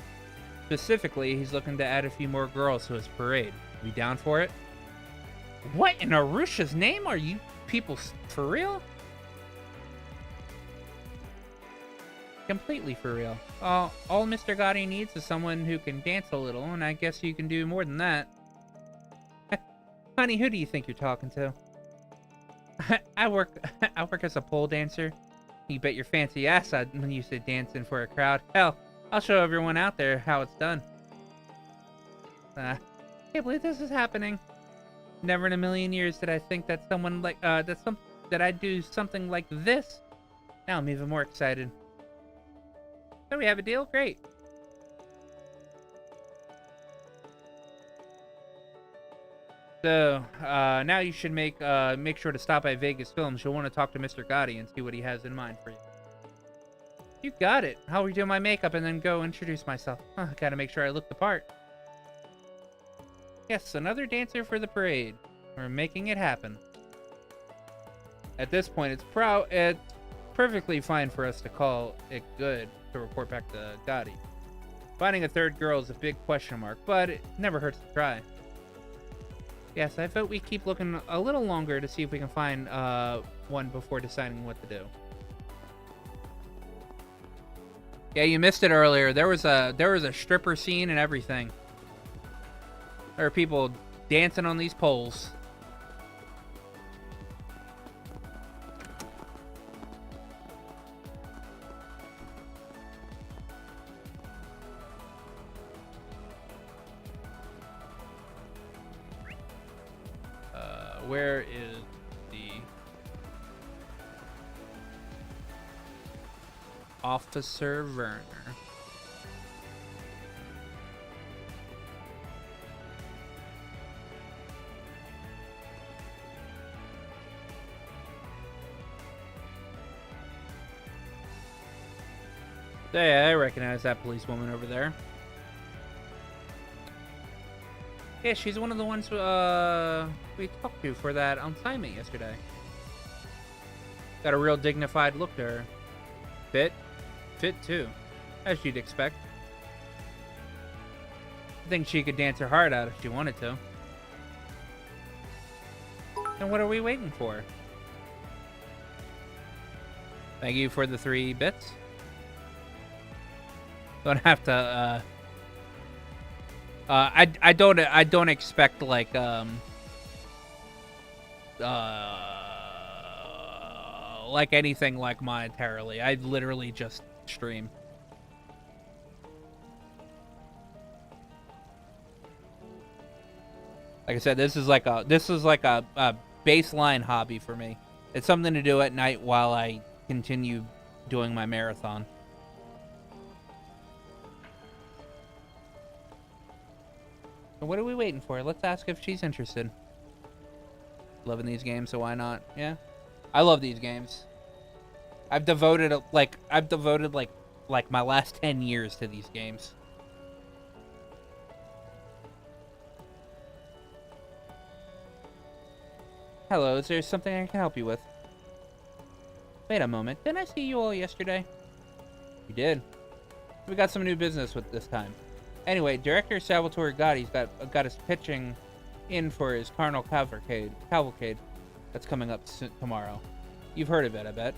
Specifically, he's looking to add a few more girls to his parade. You down for it? What in Arusha's name? Are you people for real? Completely for real. All Mr. Gotti needs is someone who can dance a little, and I guess you can do more than that. Honey, who do you think you're talking to? I work as a pole dancer. You bet your fancy ass I'm used to dancing for a crowd. Hell, I'll show everyone out there how it's done. Can't believe this is happening. Never in a million years did I think that someone like that I'd do something like this. Now I'm even more excited. So we have a deal? Great. So, now you should make sure to stop by Vegas Films. You'll want to talk to Mr. Gotti and see what he has in mind for you. You got it. I'll redo my makeup and then go introduce myself. Huh, gotta make sure I look the part. Yes, another dancer for the parade. We're making it happen. At this point, it's perfectly fine for us to call it good to report back to Gotti. Finding a third girl is a big question mark, but it never hurts to try. Yes, I vote we keep looking a little longer to see if we can find one before deciding what to do. Yeah, you missed it earlier. There was a stripper scene and everything. There are people dancing on these poles. Where is the Officer Werner? Yeah, I recognize that policewoman over there. Yeah, she's one of the ones we talked to for that assignment yesterday. Got a real dignified look to her. Fit too, as you'd expect. I think she could dance her heart out if she wanted to. And what are we waiting for? Thank you for the 3 bits. Don't have to, I don't expect like anything like monetarily. I literally just stream. Like I said, this is like a baseline hobby for me. It's something to do at night while I continue doing my marathon. So what are we waiting for? Let's ask if she's interested. Loving these games, so why not? Yeah, I love these games. I've devoted like my last 10 years to these games. Hello, is there something I can help you with? Wait a moment, didn't I see you all yesterday? You did. We got some new business with this time. Anyway, Director Salvatore Gotti's got us pitching in for his Carnal Cavalcade that's coming up tomorrow. You've heard of it, I bet.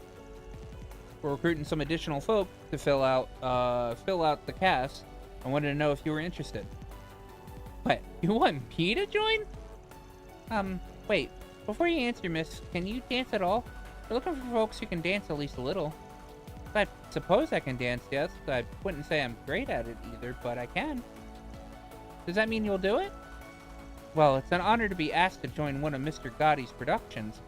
We're recruiting some additional folk to fill out the cast. I wanted to know if you were interested. What? You want me to join? Wait. Before you answer, miss, can you dance at all? We're looking for folks who can dance at least a little. I suppose I can dance, yes. I wouldn't say I'm great at it either, but I can. Does that mean you'll do it? Well, it's an honor to be asked to join one of Mr. Gotti's productions.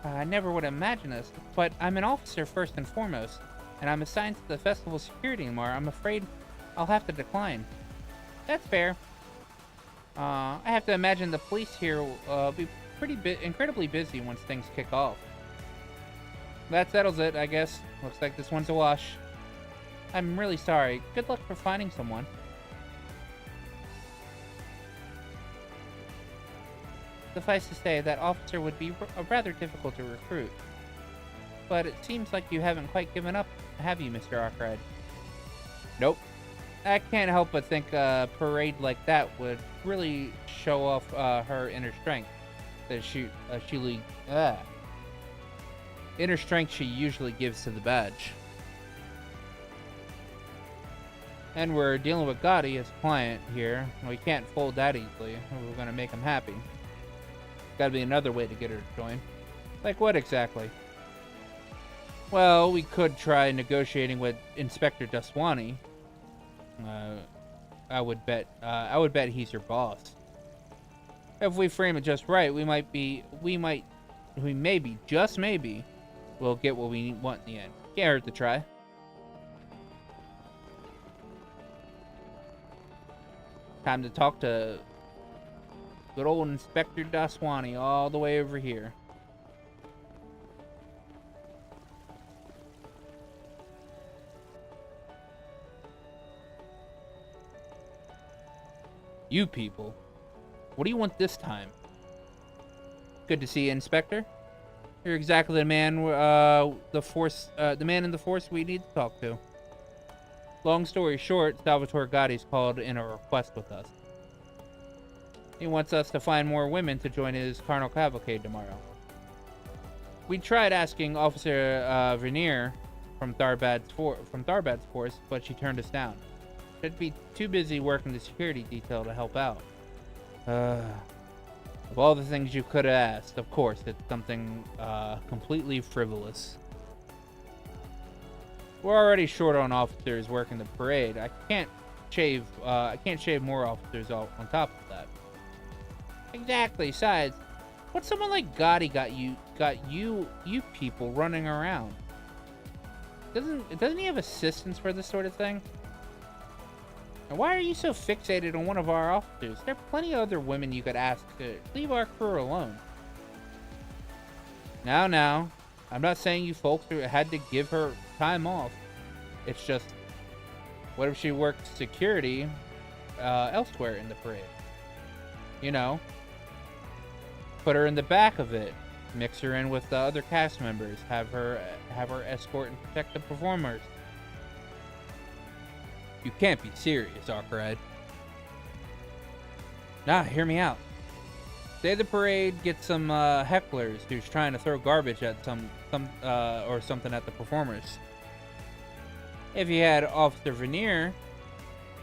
I never would imagine this, but I'm an officer first and foremost, and I'm assigned to the festival security tomorrow. I'm afraid I'll have to decline. That's fair. I have to imagine the police here will be incredibly busy once things kick off. That settles it, I guess. Looks like this one's a wash. I'm really sorry. Good luck for finding someone. Suffice to say, that officer would be rather difficult to recruit. But it seems like you haven't quite given up, have you, Mr. Arkwright? Nope. I can't help but think a parade like that would really show off her inner strength. Inner strength she usually gives to the badge. And we're dealing with Gotti as a client here. We can't fold that easily. We're gonna make him happy. Gotta be another way to get her to join. Like what exactly? Well, we could try negotiating with Inspector Daswani. I would bet he's your boss. If we frame it just right, we maybe, just maybe, we'll get what we want in the end. Can't hurt to try. Time to talk to Good old Inspector Daswani all the way over here. You people. What do you want this time? Good to see you, Inspector. You're exactly the man, the man in the force we need to talk to. Long story short, Salvatore Gotti's called in a request with us. He wants us to find more women to join his carnal cavalcade tomorrow. We tried asking Officer Vernier from Tharbad's force, but she turned us down. She'd be too busy working the security detail to help out. Of all the things you could have asked, of course, it's something completely frivolous. We're already short on officers working the parade. I can't shave more officers on top of that. Exactly. Besides, what's someone like Gotti got you people running around? Doesn't he have assistants for this sort of thing? And why are you so fixated on one of our officers? There are plenty of other women you could ask to leave our crew alone. Now, I'm not saying you folks had to give her time off. It's just, what if she worked security elsewhere in the parade? You know, put her in the back of it, mix her in with the other cast members, have her escort and protect the performers. You can't be serious, Arkwright. Nah, hear me out. Say the parade gets some hecklers who's trying to throw garbage at or something at the performers. If you had Officer Vernier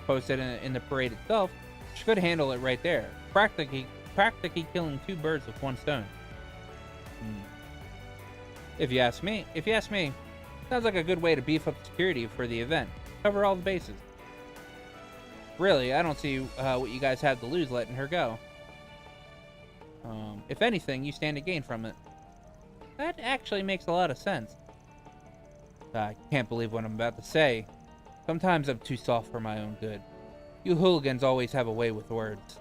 posted in the parade itself, she could handle it right there, practically killing two birds with one stone. If you ask me, sounds like a good way to beef up security for the event. Cover all the bases. Really, I don't see what you guys have to lose letting her go. If anything, you stand to gain from it. That actually makes a lot of sense. I can't believe what I'm about to say. Sometimes I'm too soft for my own good. You hooligans always have a way with words.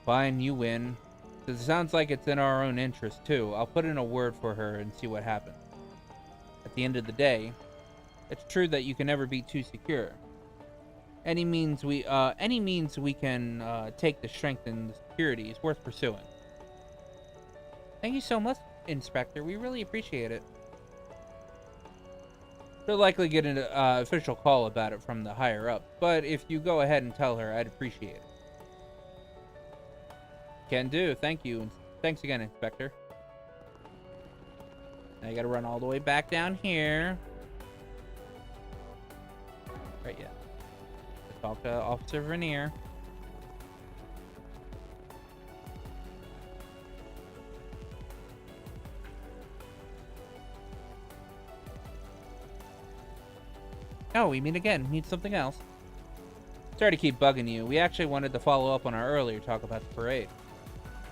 Fine, you win. It sounds like it's in our own interest, too. I'll put in a word for her and see what happens. At the end of the day, it's true that you can never be too secure. Any means we can take to strengthen the security is worth pursuing. Thank you so much, Inspector. We really appreciate it. You'll likely get an official call about it from the higher up, but if you go ahead and tell her, I'd appreciate it. Can do. Thank you. And thanks again, Inspector. Now you gotta run all the way back down here. Right, yeah. Talk to Officer Vernier. Oh, we meet again. Need something else. Sorry to keep bugging you. We actually wanted to follow up on our earlier talk about the parade.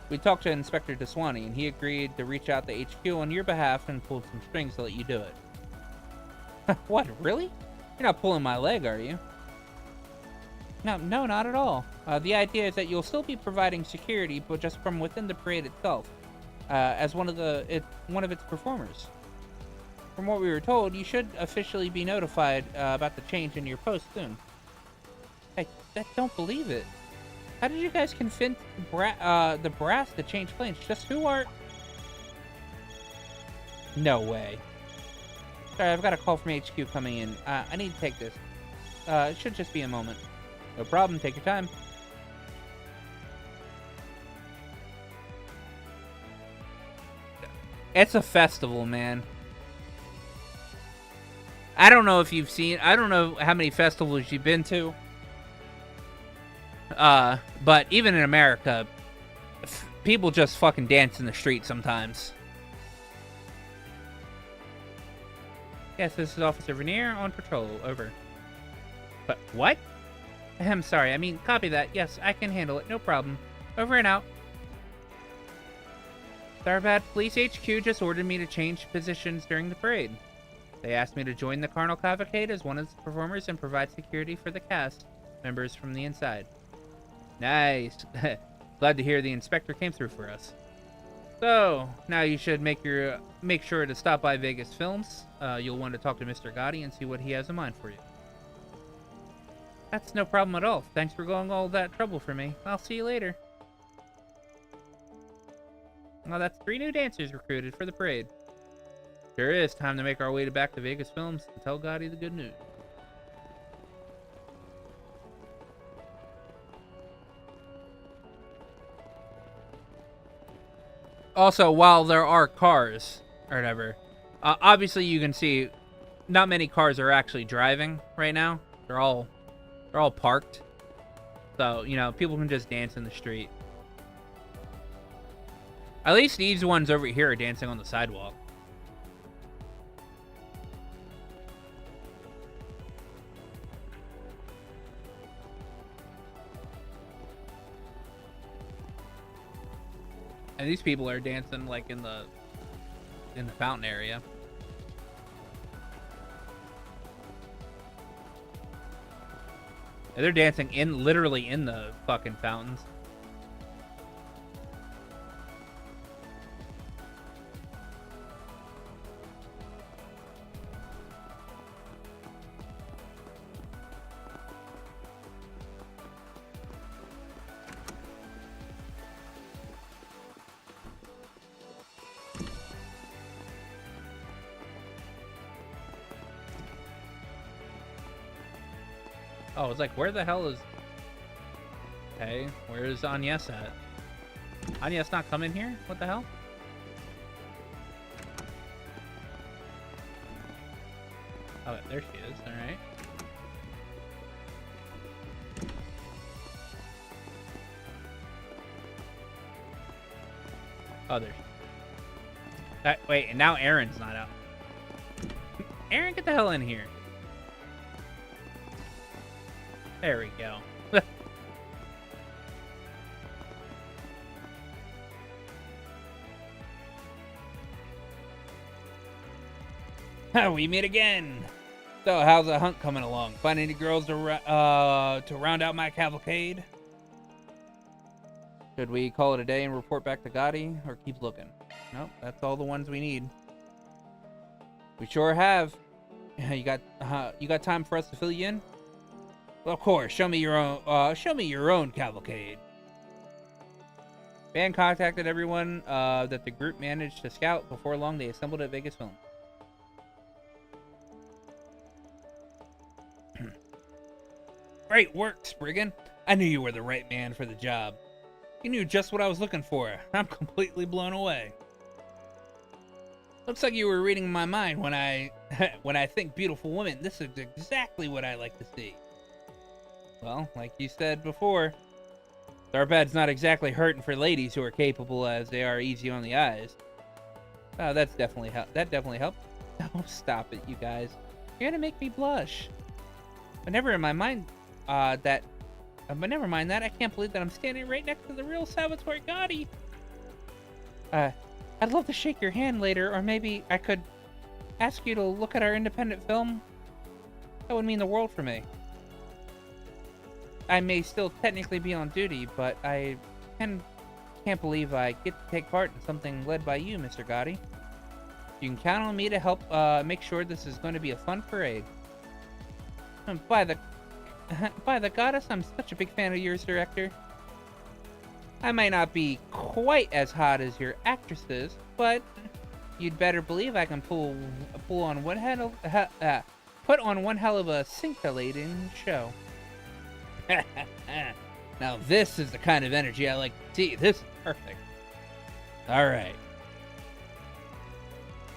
We talked to Inspector Daswani, and he agreed to reach out to HQ on your behalf and pull some strings to let you do it. What, really? You're not pulling my leg, are you? No, not at all. The idea is that you'll still be providing security, but just from within the parade itself, as one of its performers. From what we were told, you should officially be notified about the change in your post soon. I don't believe it. How did you guys convince the brass to change planes? Just who are... No way. Sorry, I've got a call from HQ coming in. I need to take this. It should just be a moment. No problem, take your time. It's a festival, man. I don't know if you've seen... I don't know how many festivals you've been to. But even in America, people just fucking dance in the street sometimes. Yes, this is Officer Vernier on patrol. Over. But what? I'm sorry. I mean, copy that. Yes, I can handle it. No problem. Over and out. Tharbad Police HQ just ordered me to change positions during the parade. They asked me to join the Carnal Cavalcade as one of the performers and provide security for the cast members from the inside. Nice. Glad to hear the inspector came through for us. So, now you should make sure to stop by Vegas Films. You'll want to talk to Mr. Gotti and see what he has in mind for you. That's no problem at all. Thanks for going all that trouble for me. I'll see you later. Well, that's 3 new dancers recruited for the parade. Sure is time to make our way back to Vegas Films and tell Gotti the good news. Also, while there are cars or whatever, obviously you can see not many cars are actually driving right now. They're all parked. So, you know, people can just dance in the street. At least these ones over here are dancing on the sidewalk. And these people are dancing like in the fountain area. And they're dancing literally in the fucking fountains. Oh, it's like, where the hell is... Okay, where is Agnes at? Agnes not coming here? What the hell? Oh, there she is. Alright. Oh, there she is. Wait, and now Aaron's not out. Aaron, get the hell in here. There we go. We meet again. So, how's the hunt coming along? Find any girls to round out my cavalcade? Should we call it a day and report back to Gotti, or keep looking? Nope, that's all the ones we need. We sure have. You got time for us to fill you in? Well, of course, show me your own cavalcade. Band contacted everyone that the group managed to scout. Before long, they assembled at Vegas Film. Great work, Spriggan. I knew you were the right man for the job. You knew just what I was looking for. I'm completely blown away. Looks like you were reading my mind when I think beautiful women. This is exactly what I like to see. Well, like you said before, Darbad's not exactly hurting for ladies who are capable as they are easy on the eyes. Oh, that definitely helped. Oh, stop it, you guys. You're gonna make me blush. But never mind that. I can't believe that I'm standing right next to the real Salvatore Gotti. I'd love to shake your hand later, or maybe I could ask you to look at our independent film. That would mean the world for me. I may still technically be on duty, but I can't believe I get to take part in something led by you, Mr. Gotti. You can count on me to help make sure this is going to be a fun parade. By the goddess, I'm such a big fan of yours, director. I might not be quite as hot as your actresses, but you'd better believe I can put on one hell of a scintillating show. Now this is the kind of energy I like to see. This is perfect. All right.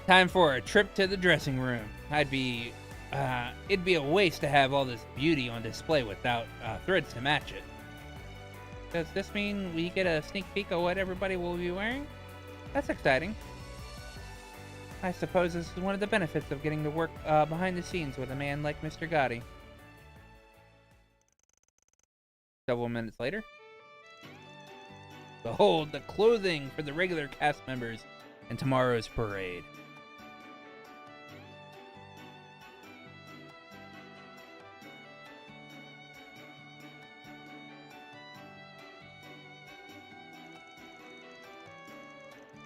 Time for a trip to the dressing room. It'd be a waste to have all this beauty on display without threads to match it. Does this mean we get a sneak peek of what everybody will be wearing? That's exciting. I suppose this is one of the benefits of getting to work behind the scenes with a man like Mr. Gotti. Several minutes later. Behold the clothing for the regular cast members in tomorrow's parade.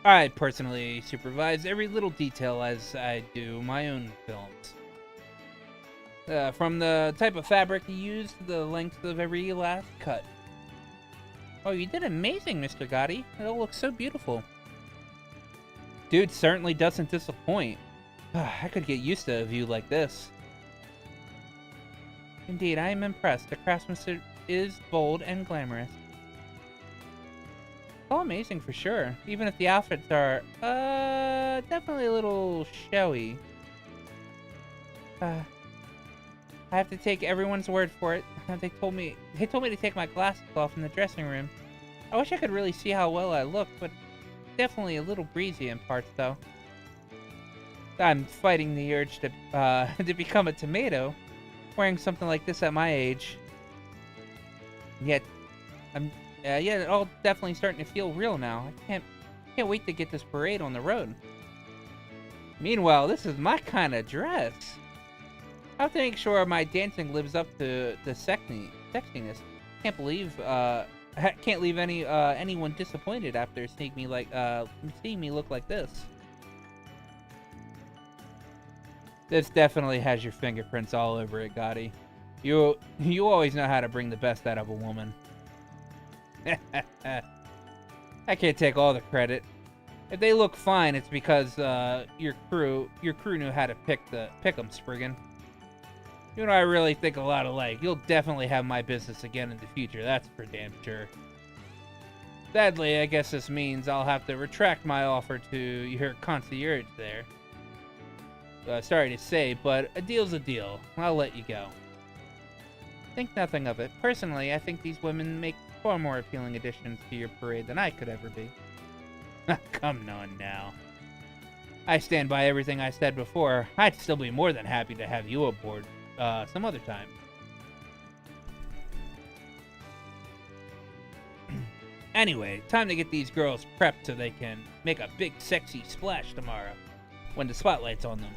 I personally supervise every little detail as I do my own films. From the type of fabric you use to the length of every last cut. Oh, you did amazing, Mr. Gotti. It all looks so beautiful. Dude certainly doesn't disappoint. I could get used to a view like this. Indeed, I am impressed. The craftsmanship is bold and glamorous. All amazing for sure, even if the outfits are, definitely a little showy. I have to take everyone's word for it. They told me to take my glasses off in the dressing room. I wish I could really see how well I look, but definitely a little breezy in parts, though. I'm fighting the urge to to become a tomato, wearing something like this at my age. Yet, yeah, it's all definitely starting to feel real now. I can't wait to get this parade on the road. Meanwhile, this is my kind of dress. I have to make sure my dancing lives up to the sexiness. Can't leave anyone disappointed after seeing me look like this. This definitely has your fingerprints all over it, Gotti. You always know how to bring the best out of a woman. I can't take all the credit. If they look fine, it's because your crew knew how to pick them, Spriggan. You and I really think a lot alike. You'll definitely have my business again in the future, that's for damn sure. Sadly, I guess this means I'll have to retract my offer to your concierge there. Sorry to say, but a deal's a deal. I'll let you go. Think nothing of it. Personally, I think these women make far more appealing additions to your parade than I could ever be. Come on now. I stand by everything I said before. I'd still be more than happy to have you aboard some other time. Anyway, time to get these girls prepped so they can make a big sexy splash tomorrow when the spotlight's on them.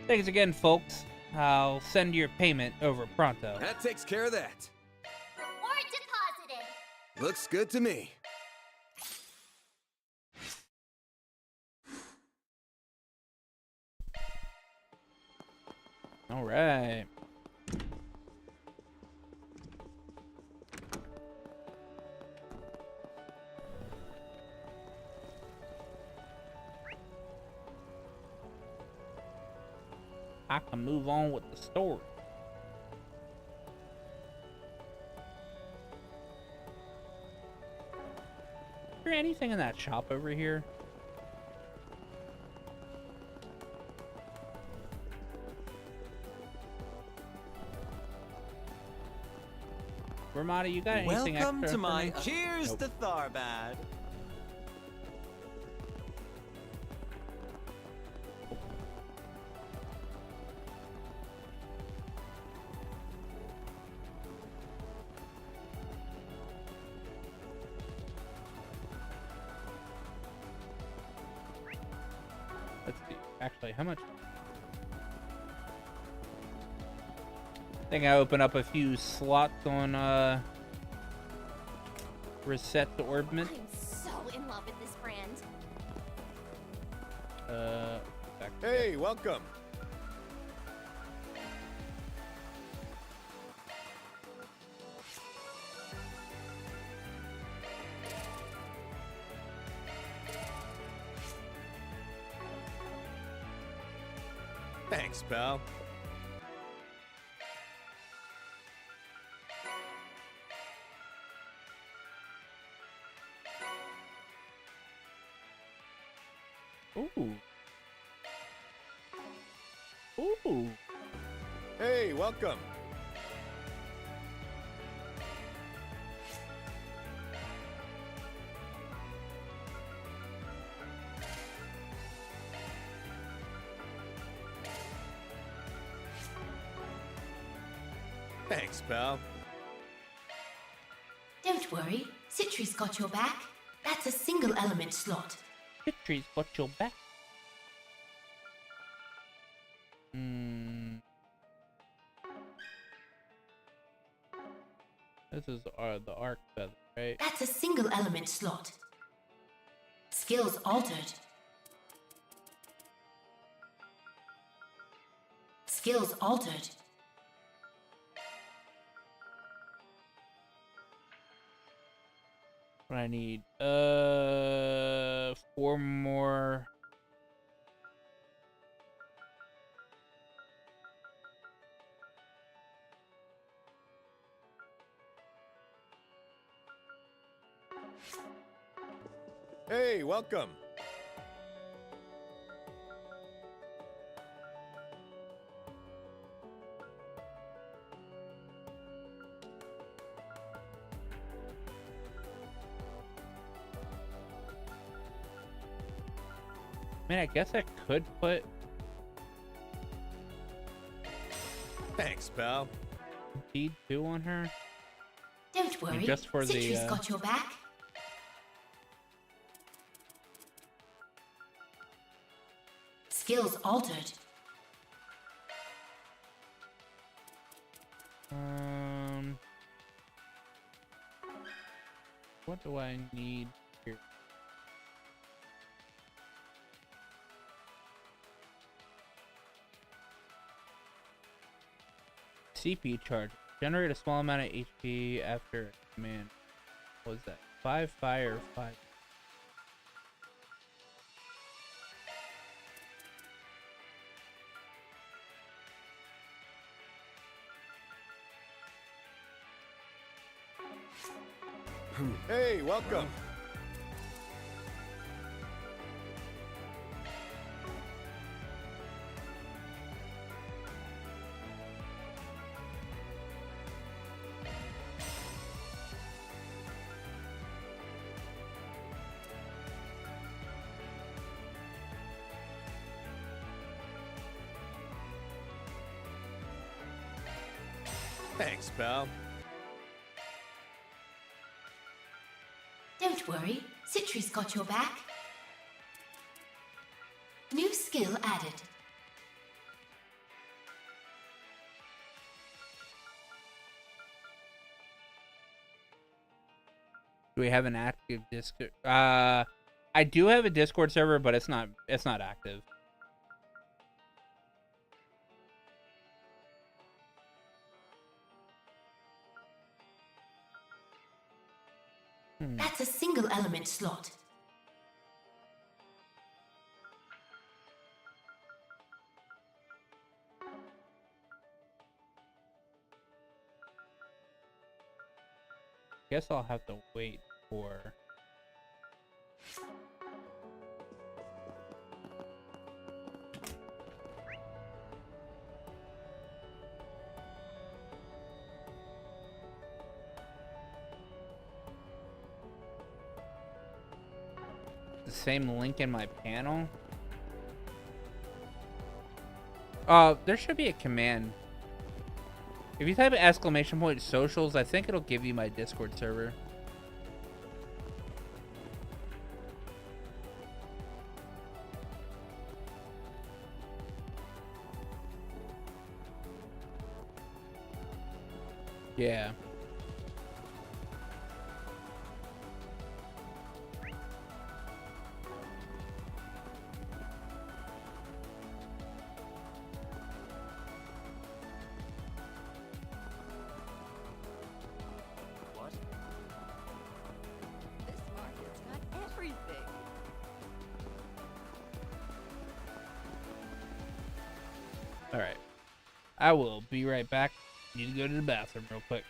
Thanks again, folks. I'll send your payment over pronto. That takes care of that. Reward deposited. Looks good to me. All right. I can move on with the story. Is there anything in that shop over here? Ramada, you got anything Welcome extra to for my me? Cheers Nope. to Tharbad. Let's see. Actually, how much? I think I open up a few slots on reset the orbment. I'm so in love with this brand. Back to Hey, welcome. Thanks, pal. Ooh. Ooh. Hey, welcome. Thanks, pal. Don't worry, Citri's got your back. That's a single element slot. Citri's got your back. Hmm. This is the arc feather, right? That's a single element slot. Skills altered. Skills altered. What I need? 4 more. Hey, welcome. I mean, I guess I could put Thanks, pal. T2 on her. Don't worry, just for Citri's the, got your back. Skills altered. What do I need here? CP charge. Generate a small amount of HP after a command. What was that? 5 fire, 5. Hey, welcome. Thanks, pal. Don't worry, Citri's got your back. New skill added. Do we have an active Discord? I do have a Discord server, but it's not active. That's a single element slot. Guess I'll have to wait for. The same link in my panel. There should be a command. If you type !socials, I think it'll give you my Discord server. Yeah. Alright. I will be right back. Need to go to the bathroom real quick.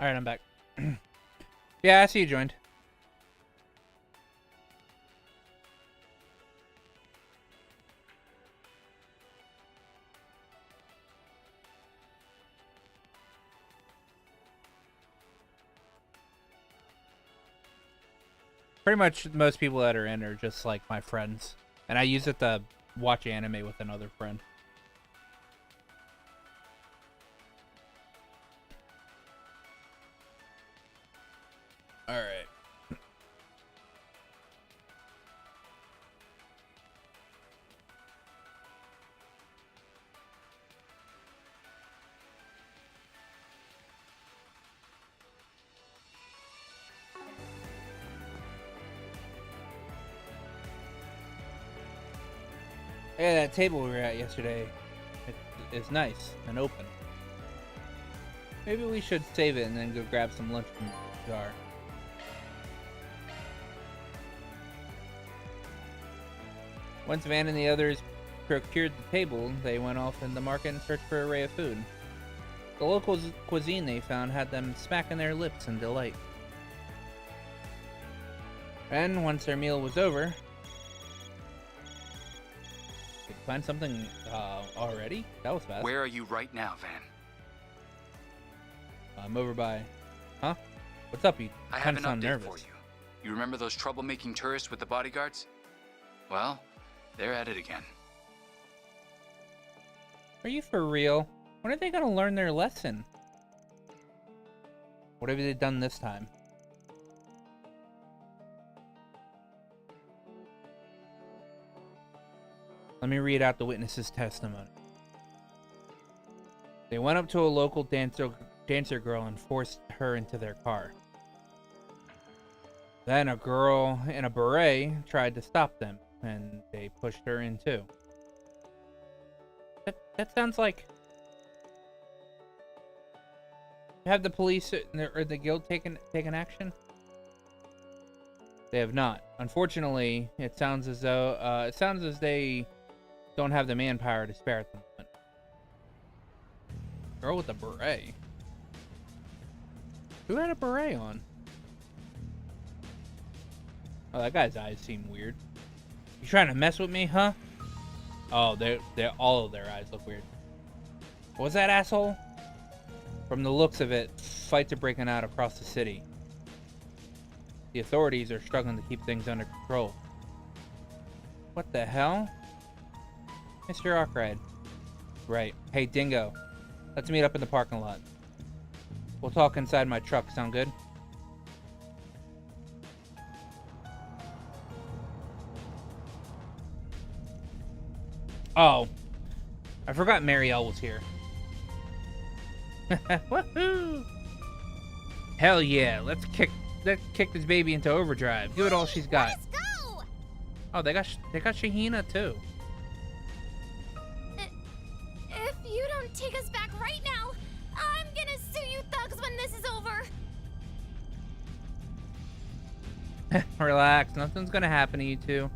Alright, I'm back. Yeah, I see you joined. Pretty much most people that are in are just like my friends. And I use it to watch anime with another friend. Alright. Yeah, that table we were at yesterday, it's nice and open. Maybe we should save it and then go grab some lunch from the jar. Once Van and the others procured the table, they went off in the market and searched for an array of food. The local cuisine they found had them smacking their lips in delight. And once their meal was over, did you find something already? That was fast. Where are you right now, Van? I'm over by... Huh? What's up? You I have kind an of sound update nervous. for you. You remember those troublemaking tourists with the bodyguards? Well, they're at it again. Are you for real? When are they gonna learn their lesson? What have they done this time? Let me read out the witness's testimony. They went up to a local dancer girl and forced her into their car. Then a girl in a beret tried to stop them, and they pushed her in too. That sounds like... Have the police or the guild taken action? They have not. Unfortunately, it sounds as though they don't have the manpower to spare at the moment. Girl with a beret. Who had a beret on? Oh, that guy's eyes seem weird. You trying to mess with me, huh? Oh, they're all of their eyes look weird. What was that, asshole? From the looks of it, fights are breaking out across the city. The authorities are struggling to keep things under control. What the hell? Mr. Arkride. Right. Hey, Dingo. Let's meet up in the parking lot. We'll talk inside my truck. Sound good? Oh. I forgot Marielle was here. Woohoo! Hell yeah, let's kick this baby into overdrive. Give it all she's got. Let's go! Oh, they got Shahina too. If you don't take us back right now, I'm gonna sue you thugs when this is over. Relax, nothing's gonna happen to you two.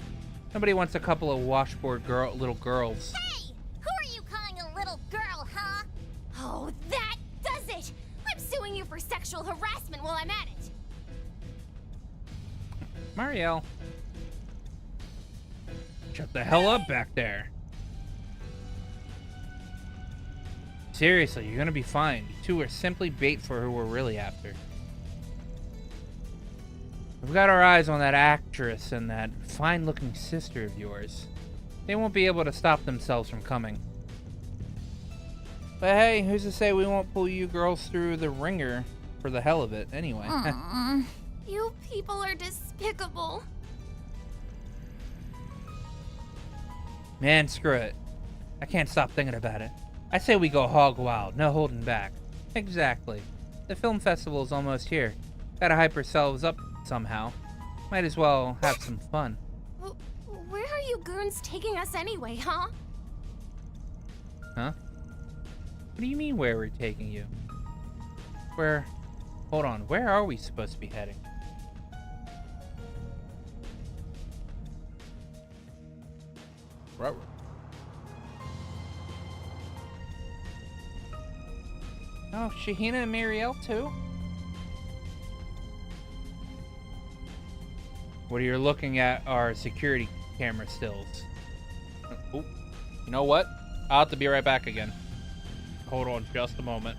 Nobody wants a couple of washboard little girls. Hey! Who are you calling a little girl, huh? Oh, that does it! I'm suing you for sexual harassment while I'm at it. Marielle. Shut the hell up back there. Seriously, you're gonna be fine. You two are simply bait for who we're really after. We've got our eyes on that actress and that fine-looking sister of yours. They won't be able to stop themselves from coming. But hey, who's to say we won't pull you girls through the ringer for the hell of it anyway? You people are despicable. Man, screw it. I can't stop thinking about it. I say we go hog wild, no holding back. Exactly. The film festival is almost here. Gotta hype ourselves up somehow. Might as well have some fun. Where are you goons taking us anyway, huh? Huh? What do you mean where we're taking you? Hold on, where are we supposed to be heading? Oh, Shahina and Marielle too? What you're looking at are security camera stills. Oh, you know what? I'll have to be right back again. Hold on just a moment.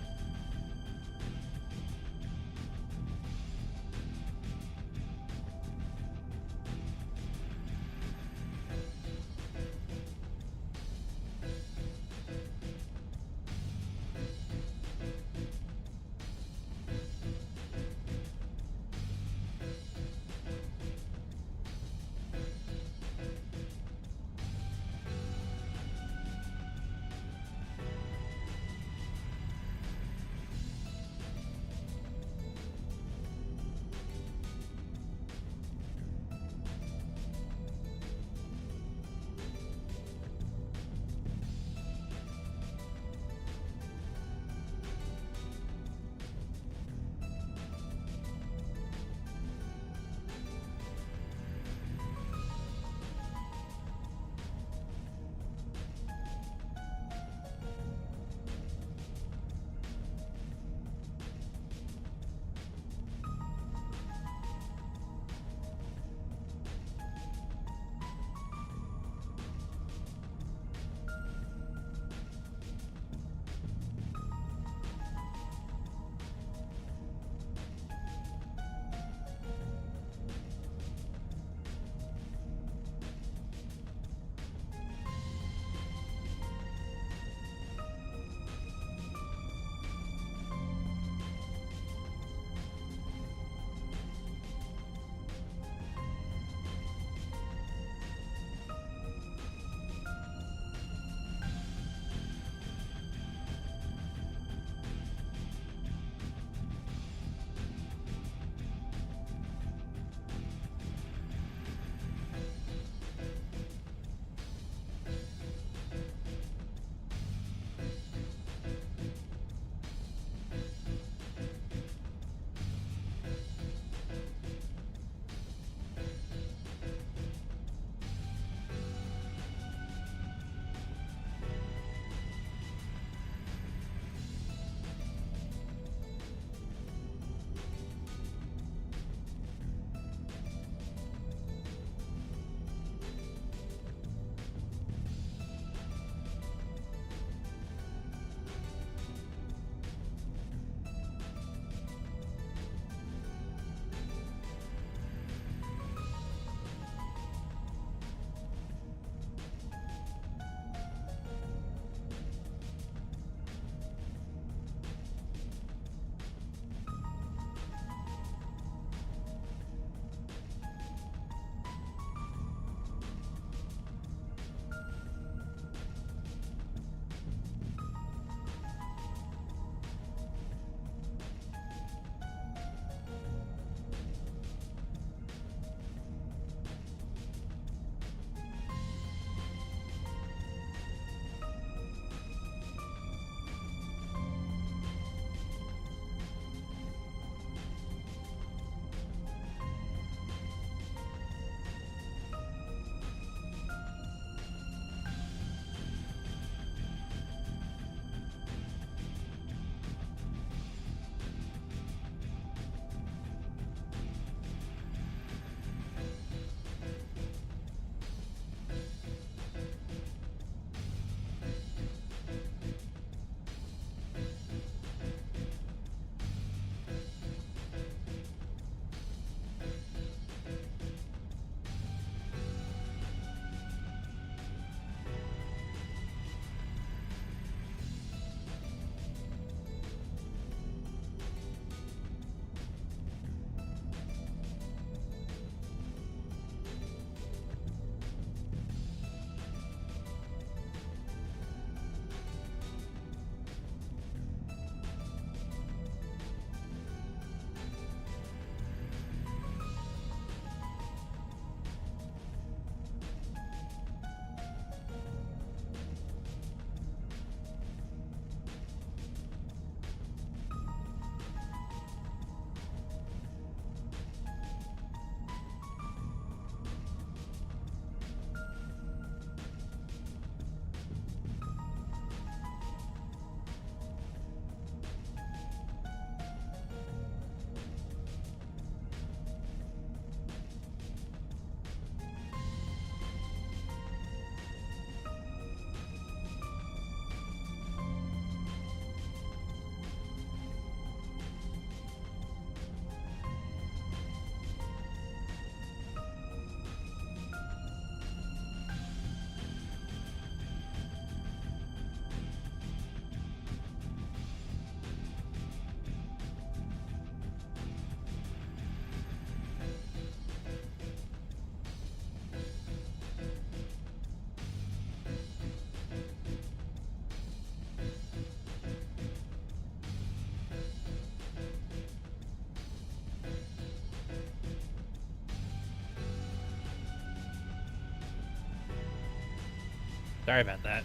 Sorry about that.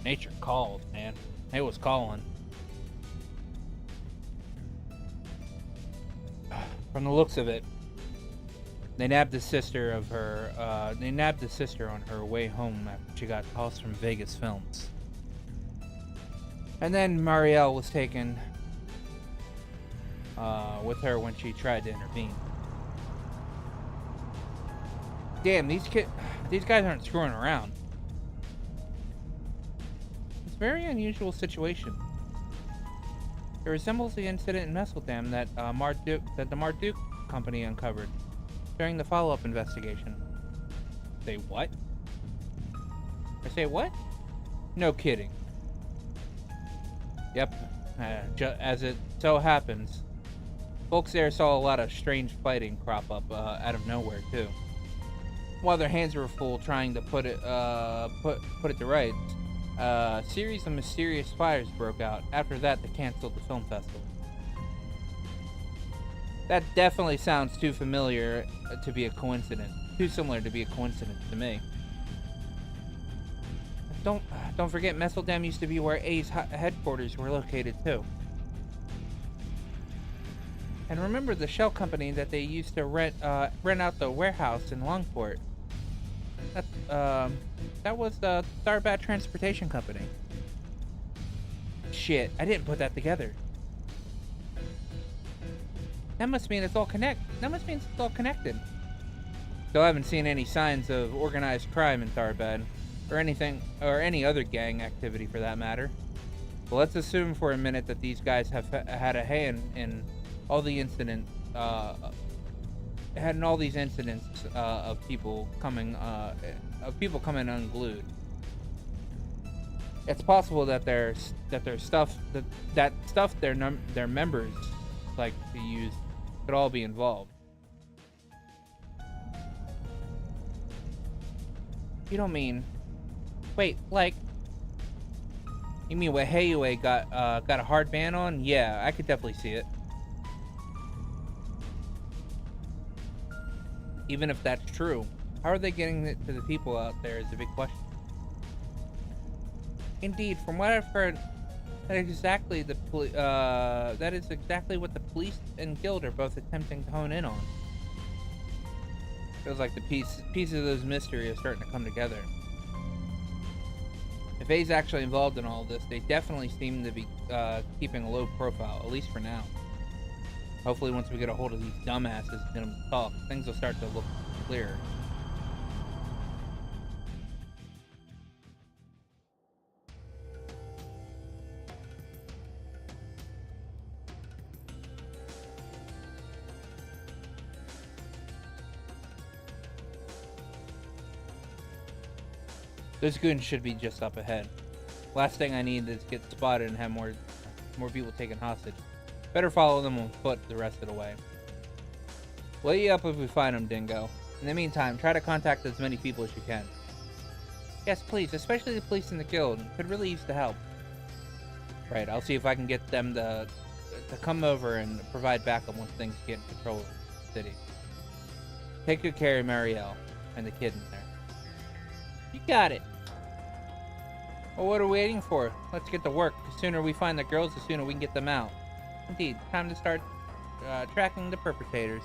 Nature called, man. It was calling. From the looks of it, they nabbed the sister of her. They nabbed the sister on her way home after she got calls from Vegas Films. And then Marielle was taken with her when she tried to intervene. Damn, these guys aren't screwing around. It's a very unusual situation. It resembles the incident in Messeldam that the Marduk company uncovered during the follow-up investigation. Say what? I say what? No kidding. Yep. As it so happens, folks there saw a lot of strange fighting crop up out of nowhere too. While their hands were full trying to put it to rights, a series of mysterious fires broke out. After that, they canceled the film festival. That definitely sounds too familiar to be a coincidence. Too similar to be a coincidence to me. Don't forget, Messeldam used to be where A's headquarters were located too. And remember the shell company that they used to rent out the warehouse in Longport? That was the Starbat Transportation Company. Shit, I didn't put that together. That must mean it's all connected. Still haven't seen any signs of organized crime in Tharbad, or any other gang activity for that matter. But let's assume for a minute that these guys have had a hand in all the incidents, of people coming unglued. It's possible that their stuff their members like to use could all be involved. You don't mean? Wait, like? You mean what Heiue got a hard ban on? Yeah, I could definitely see it. Even if that's true, how are they getting it to the people out there is a big question. Indeed, from what I've heard, that is exactly what the police and guild are both attempting to hone in on. Feels like the pieces of those mystery are starting to come together. If A's actually involved in all this, they definitely seem to be keeping a low profile, at least for now. Hopefully once we get a hold of these dumbasses and get them to talk, things will start to look clearer. Those goons should be just up ahead. Last thing I need is get spotted and have more people taken hostage. Better follow them on foot the rest of the way. We'll you up if we find them, Dingo. In the meantime, try to contact as many people as you can. Yes, please, especially the police and the guild. Could really use the help. Right, I'll see if I can get them to come over and provide backup once things get in control of the city. Take good care of Marielle and the kid in there. You got it. Well, what are we waiting for? Let's get to work. The sooner we find the girls, the sooner we can get them out. Indeed, time to start tracking the perpetrators.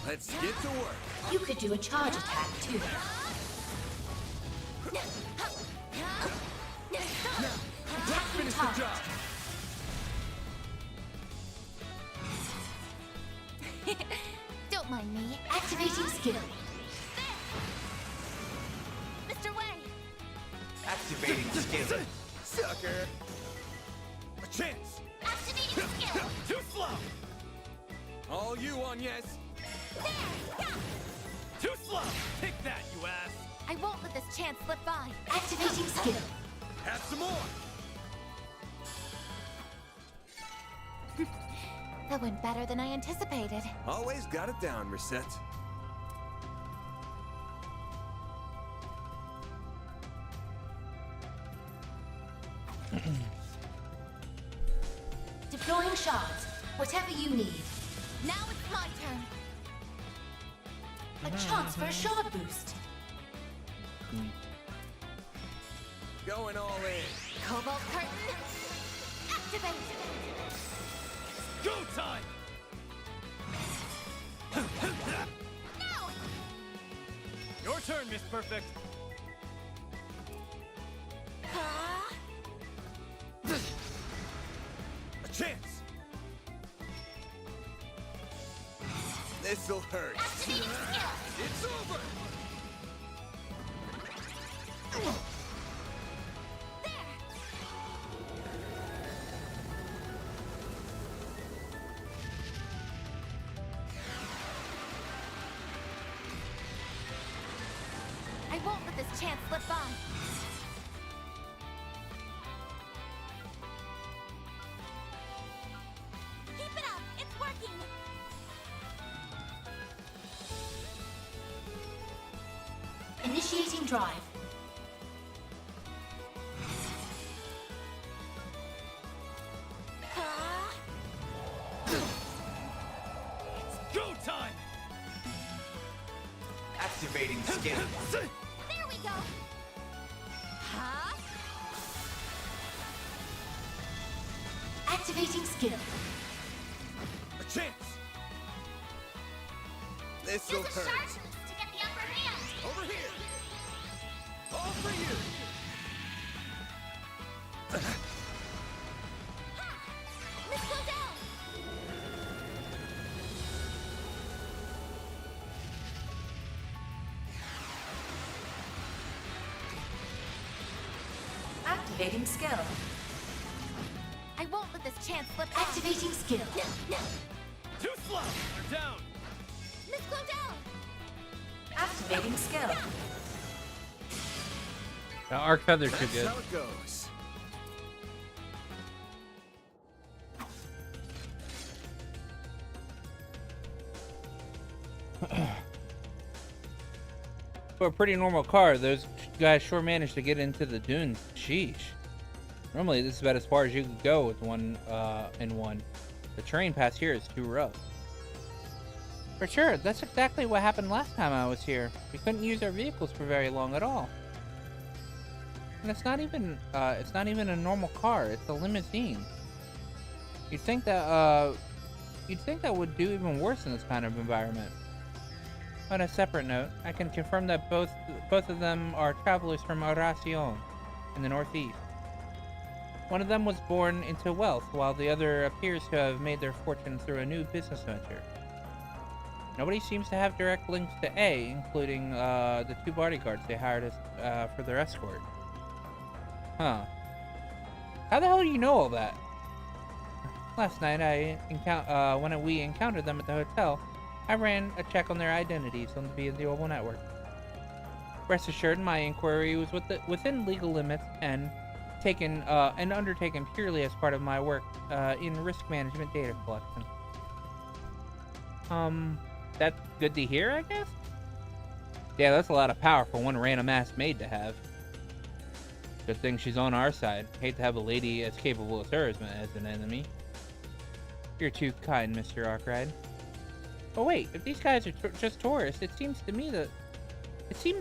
Let's get to work. You could do a charge attack too. Finish the job. Don't mind me. Activating skill. Mr. Wei! Activating skill. Sucker. A chance. Activating skill! Too slow. All you on yes. Too slow. Take that, you ass. I won't let this chance slip by. Activating skill. Have some more. That went better than I anticipated. Always got it down, Reset. Deploying shards. Whatever you need. Now it's my turn. A chance for a shard boost. Going all in. Cobalt curtain. Activate. Go time! Now! Your turn, Miss Perfect. A chance. This'll hurt. Activating skill. It's over. I won't let this chance slip by. Keep it up. It's working. Initiating drive. It's go time! Activating skin. There we go. Huh? Activating skill. A chance. This'll Use a hurt. sharp boost to get the upper hand. Over here. All for you. Miss Claudel. Activating skill. I won't let this chance slip by. Activating skill. Too slow! They're down! Miss Claudel. Activating skill. Arc Feather's too That's good. how it goes. For a pretty normal car, those guys sure managed to get into the dunes. Sheesh. Normally, this is about as far as you could go with one in one. The terrain past here is too rough. For sure, that's exactly what happened last time I was here. We couldn't use our vehicles for very long at all. And it's not even a normal car. It's a limousine. You'd think that would do even worse in this kind of environment. On a separate note, I can confirm that both of them are travelers from Aracion in the northeast. One of them was born into wealth, while the other appears to have made their fortune through a new business venture. Nobody seems to have direct links to A, including the two bodyguards they hired for their escort. Huh. How the hell do you know all that? Last night, when we encountered them at the hotel, I ran a check on their identities on the Vehicle network. Rest assured, my inquiry was within legal limits and undertaken purely as part of my work in risk management data collection. That's good to hear, I guess? Yeah, that's a lot of power for one random ass maid to have. Good thing she's on our side. Hate to have a lady as capable as her as an enemy. You're too kind, Mr. Arkwright. Oh wait, if these guys are just tourists, it seems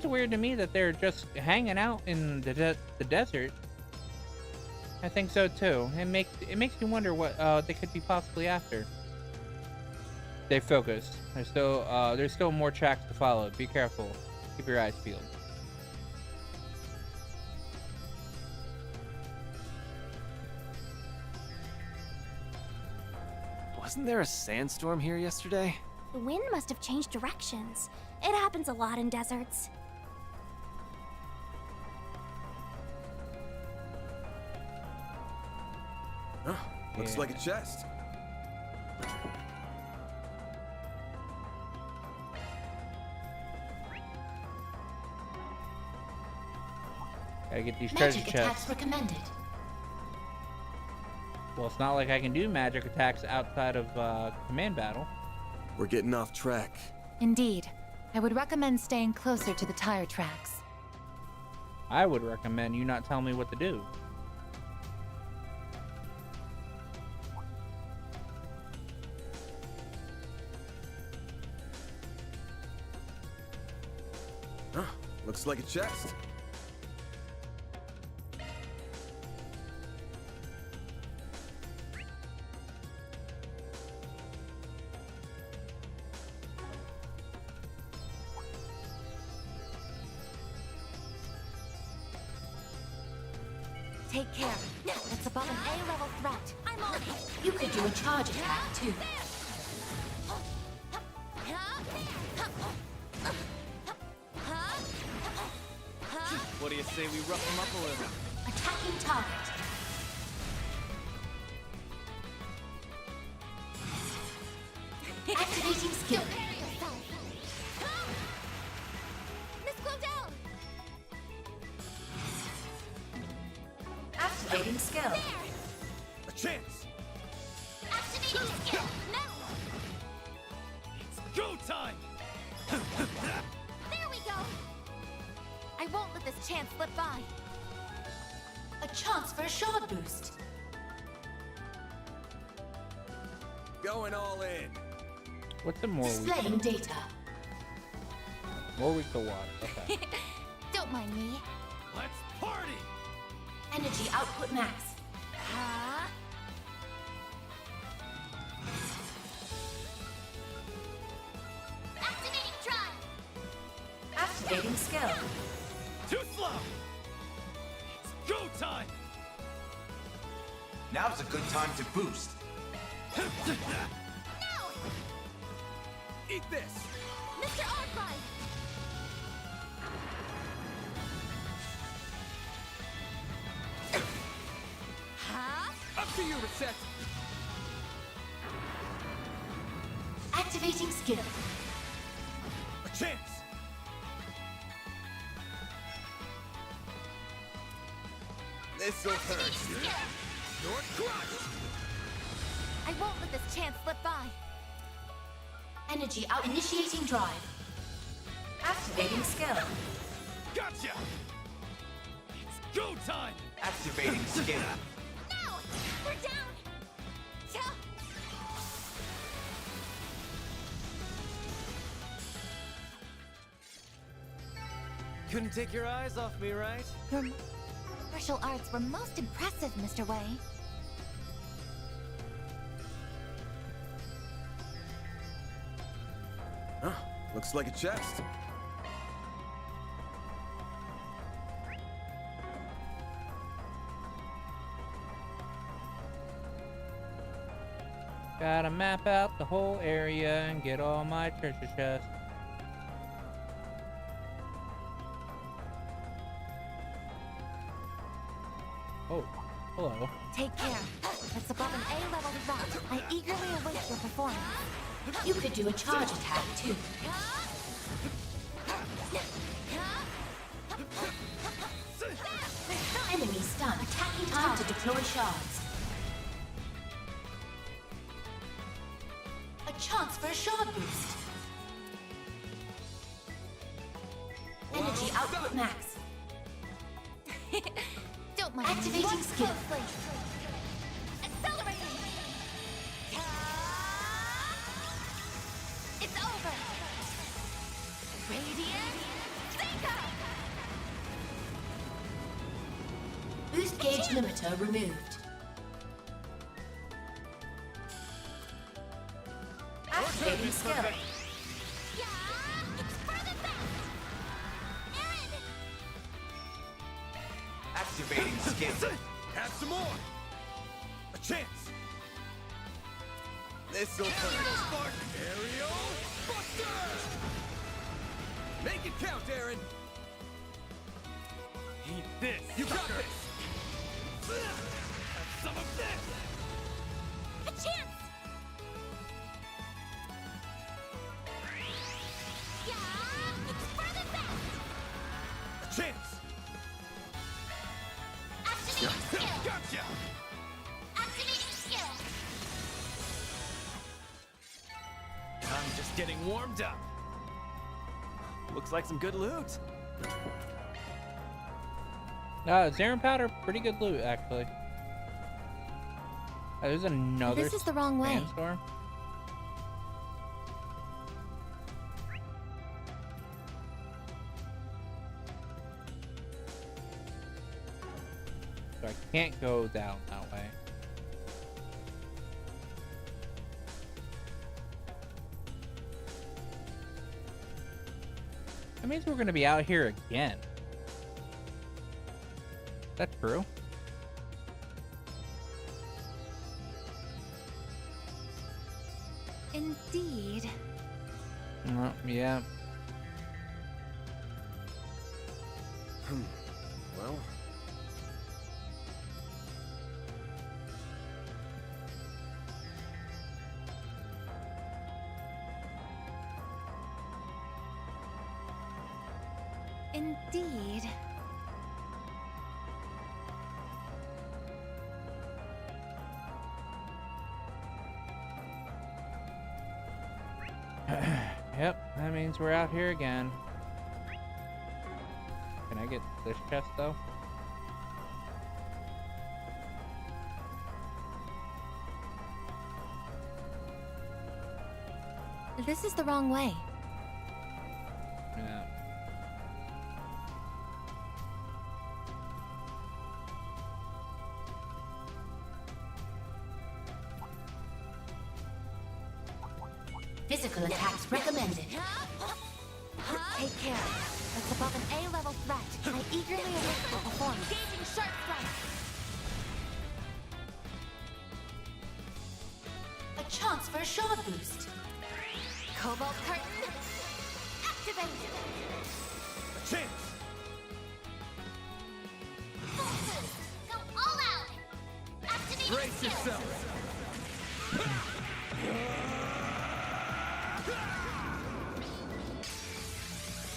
weird to me that they're just hanging out in the desert. I think so too. It makes me wonder what they could be possibly after. Stay focused. There's still more tracks to follow. Be careful. Keep your eyes peeled. Wasn't there a sandstorm here yesterday? The wind must have changed directions. It happens a lot in deserts. Huh, looks like a chest. Gotta get these treasure Magic chests. attacks recommended. Well, it's not like I can do magic attacks outside of command battle. We're getting off track. Indeed. I would recommend staying closer to the tire tracks. I would recommend you not tell me what to do. Huh, looks like a chest. Take care. It's above an A-level threat. I'm on it. You could do a charge attack, too. What do you say we rough them up a little? Attacking target. Activating skill. Miss Glow down! Activating skill. A chance! Activating skill! Now! Go time! There we go! I won't let this chance slip by. A chance for a shard boost. Going all in. What's the more Displaying weak? data. More weak to water. Okay. Don't mind me. Let's party! Energy output max. Huh? Activating drive! Activating skill. Too slow! It's go time! Now's a good time to boost. Now! Eat this! Mr. Arclight! Huh? Up to you, Reset! Activating skill. A chance! This'll hurt. Your crush! I won't let this chance slip by. Energy out. Initiating drive. Activating skill. Gotcha! It's go time! Activating skill. Now! We're down! Yeah. Couldn't take your eyes off me, right? Your martial arts were most impressive, Mr. Wei. Huh, looks like a chest. Gotta map out the whole area and get all my treasure chests. Oh, hello. Take care. It's above an A-level threat. I eagerly await your performance. You could do a charge attack, too. Enemy stun. Attacking time to deploy shards. A chance for a shard boost. Energy output max. Don't mind Activating me. skill. Accelerating. It's over. Radiant Zeka. Boost gauge limiter removed. Activating skill. Yeah, it's for the best. Aaron. Activating skill. Have some more. A chance. This'll hurt. Spark Aerial Buster! Make it count, Aaron. Eat this! You got this! Have some of this! A chance. Yeah, it's for the best. A chance! Activating skill. Gotcha! Activating Just getting warmed up. Looks like some good loot. Zarin powder, pretty good loot actually. There's another. This is the wrong way. Sandstorm. So I can't go down that way. That means we're gonna be out here again. Is that true? Indeed. Yeah. Well. Indeed. Yep, that means we're out here again. Can I get this chest though? This is the wrong way. Yeah. Physical attacks recommended. Take care. That's above an A-level threat. I eagerly await your performance. Engaging sharp strike. A chance for a shard boost. Cobalt curtain. Activate. A chance. Forces, go all out. Activating Brace skill. yourself.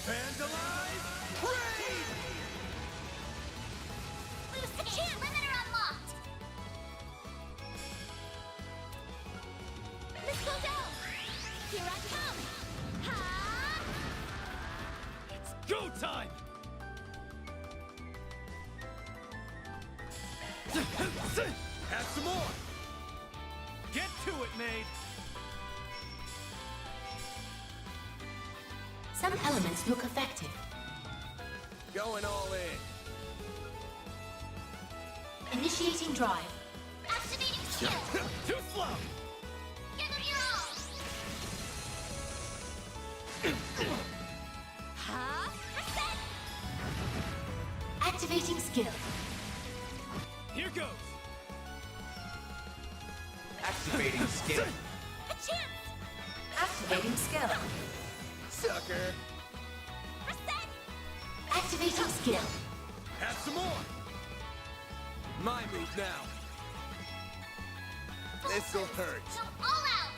Vandalize! Raid! Loose can't limiter unlocked. Let's go down. Here I come. Ha! It's go time! Have some more! Get to it, maid! Some elements look effective. Going all in. Initiating drive. Activating skill. Too slow! Give them your all. Ha! Reset. Activating skill. Here goes! Activating skill. A chance. Activating skill. Sucker. Reset. Activating skill. Have some more! My move now. This'll hurt. Go all out.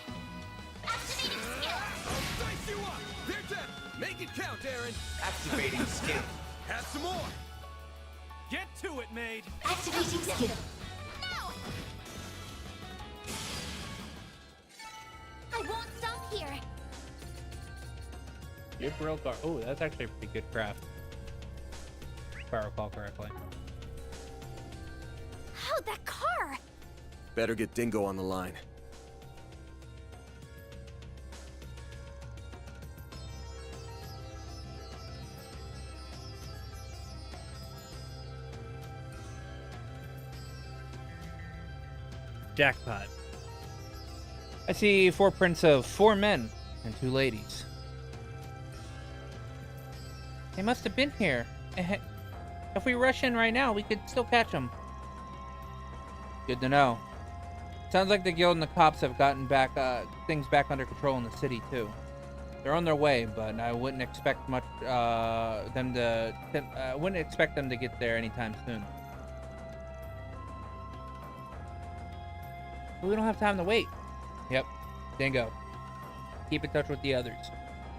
Activating skill. I'll dice you up! They're dead. Make it count, Aaron. Activating skill. Have some more! Get to it, maid! Activating skill. No. I won't stop here. Your drill guard. Oh, that's actually a pretty good craft. If I recall correctly. Oh, that car. Better get Dingo on the line. Jackpot. I see 4 prints of 4 men and 2 ladies. They must have been here. If we rush in right now, we could still catch them. Good to know. Sounds like the guild and the cops have gotten back things back under control in the city too. They're on their way, but I wouldn't expect much them to get there anytime soon. But we don't have time to wait. Yep, Dingo. Keep in touch with the others.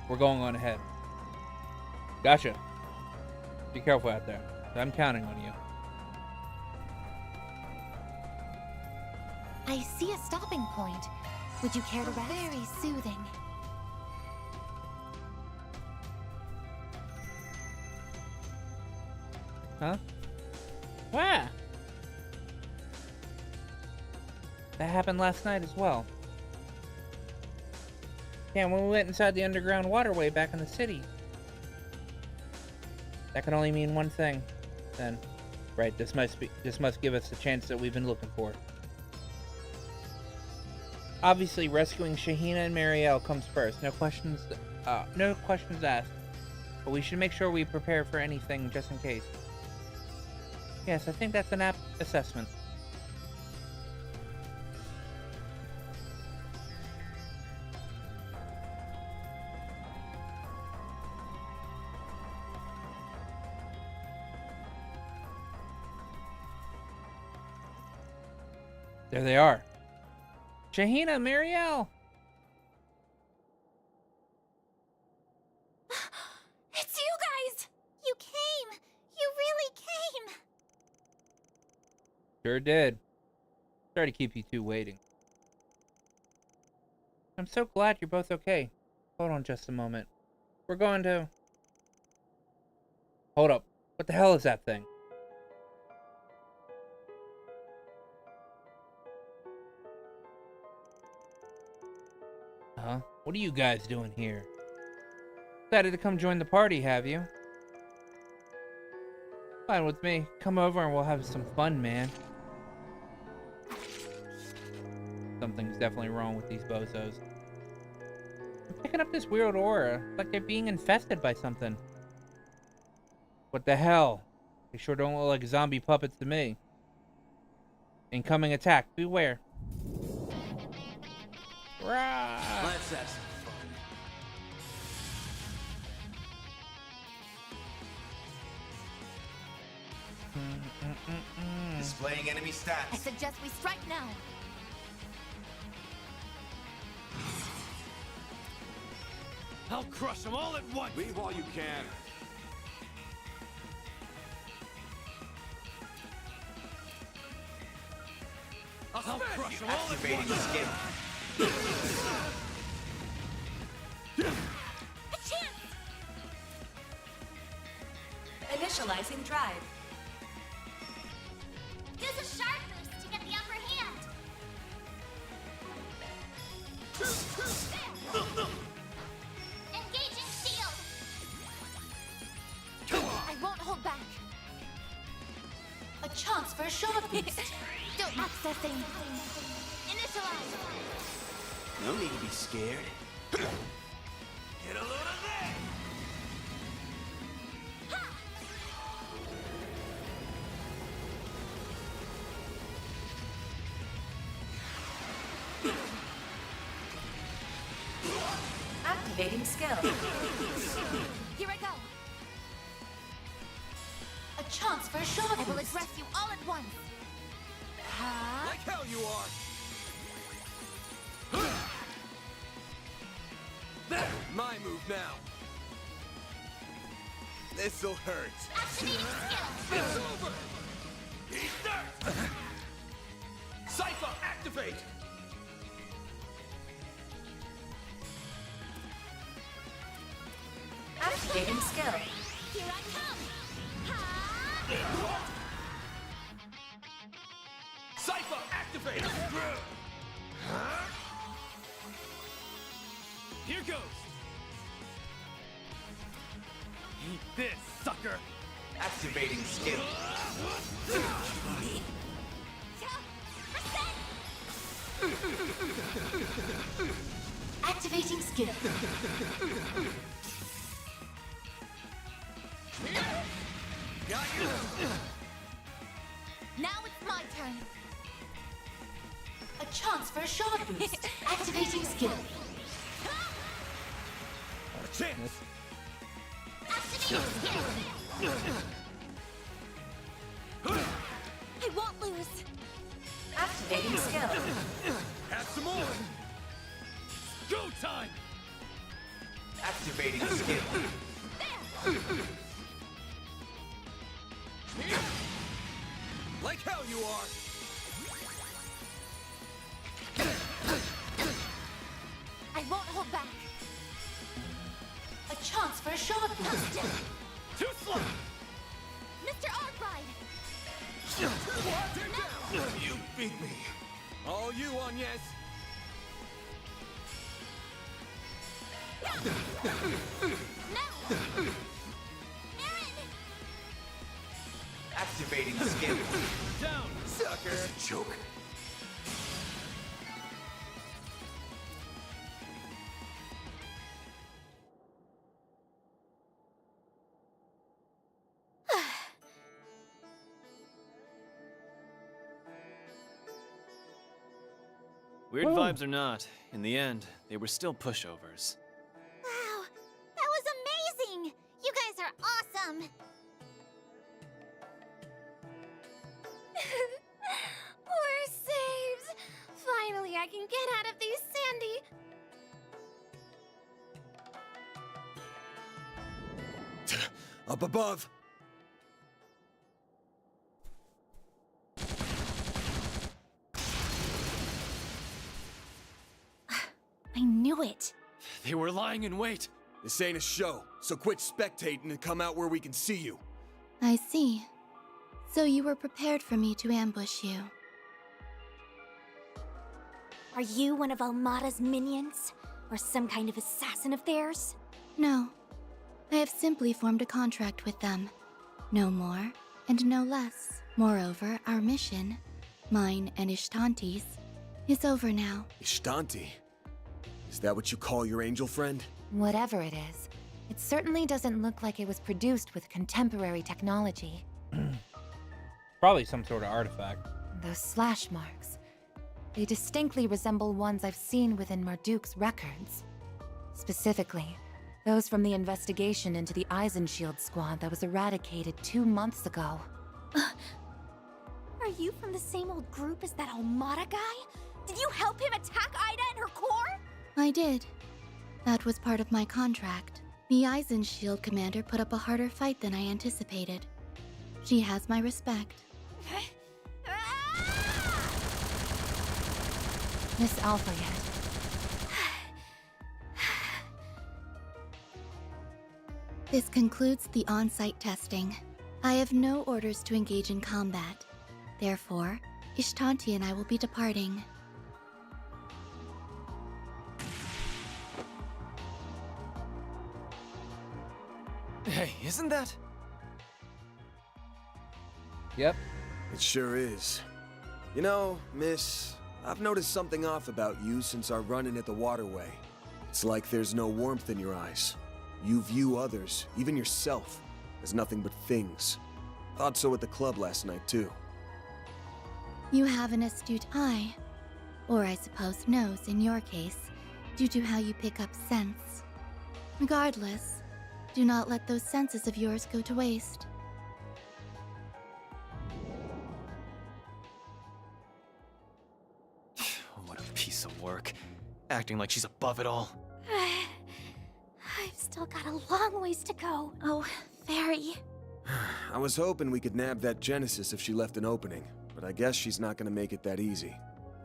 We're going on ahead. Gotcha. Be careful out there. I'm counting on you. I see a stopping point. Would you care to rest? Very soothing. Huh? Where? That happened last night as well. Yeah, when we went inside the underground waterway back in the city. That can only mean one thing, then. Right, this must give us the chance that we've been looking for. Obviously, rescuing Shahina and Marielle comes first. No questions asked. But we should make sure we prepare for anything just in case. Yes, I think that's an apt assessment. There they are. Shahina, Marielle! It's you guys! You came! You really came! Sure did. Sorry to keep you two waiting. I'm so glad you're both okay. Hold on just a moment. We're going to... Hold up. What the hell is that thing? Huh? What are you guys doing here? Decided to come join the party, have you? Fine with me. Come over and we'll have some fun, man. Something's definitely wrong with these bozos. I'm picking up this weird aura, like they're being infested by something. What the hell? They sure don't look like zombie puppets to me. Incoming attack. Beware. Rah! Let's have some fun. Displaying enemy stats. I suggest we strike now. I'll crush them all at once. Leave while you can. I'll crush them all at Activating once. skin. A chance! Initializing drive. Use a sharp boost to get the upper hand. Engaging shield. I won't hold back. A chance for a short boost. Still accessing. Initialize. No need to be scared. Get a load of that! Activating skill. Here I go. A chance for a short I will boost. address you all at once. Like hell you are. There, my move now. This'll hurt. Activating skill. It's over. He's there. Cypher, activate. Activating skill. Here I come. Cypher, activate. Here goes. Eat this, sucker. Activating skill. Activating skill. Got you. Now it's my turn. A chance for a short boost. Activating skill. A chance. Activating skill. I won't lose. Activating skill. Have some more. Go time. Activating skill. Like hell you are. I won't hold back. A chance for a short boost. Too slow. Mr. Arc You beat me. All you on, yes. Activating skill. Down, sucker. That's a joke. Weird vibes or not, in the end, they were still pushovers. Wow, that was amazing! You guys are awesome! We're saved! Finally, I can get out of these sandy... Up above! I knew it. They were lying in wait. This ain't a show, so quit spectating and come out where we can see you. I see. So you were prepared for me to ambush you. Are you one of Almada's minions? Or some kind of assassin of theirs? No. I have simply formed a contract with them. No more, and no less. Moreover, our mission, mine and Ishtanti's, is over now. Ishtanti? Is that what you call your angel friend? Whatever it is, it certainly doesn't look like it was produced with contemporary technology. Probably some sort of artifact. Those slash marks. They distinctly resemble ones I've seen within Marduk's records. Specifically, those from the investigation into the Eisenshield squad that was eradicated 2 months ago. Are you from the same old group as that Almada guy? Did you help him attack Ida and her core? I did. That was part of my contract. The Eisenshield commander put up a harder fight than I anticipated. She has my respect. Miss Alpha yet? This concludes the on-site testing. I have no orders to engage in combat. Therefore, Ishtanti and I will be departing. Hey, isn't that? Yep. It sure is. You know, miss, I've noticed something off about you since our run-in at the waterway. It's like there's no warmth in your eyes. You view others, even yourself, as nothing but things. Thought so at the club last night, too. You have an astute eye. Or I suppose nose in your case, due to how you pick up scents. Regardless, do not let those senses of yours go to waste. What a piece of work. Acting like she's above it all. I've still got a long ways to go. Oh, very. I was hoping we could nab that Genesis if she left an opening, but I guess she's not gonna make it that easy.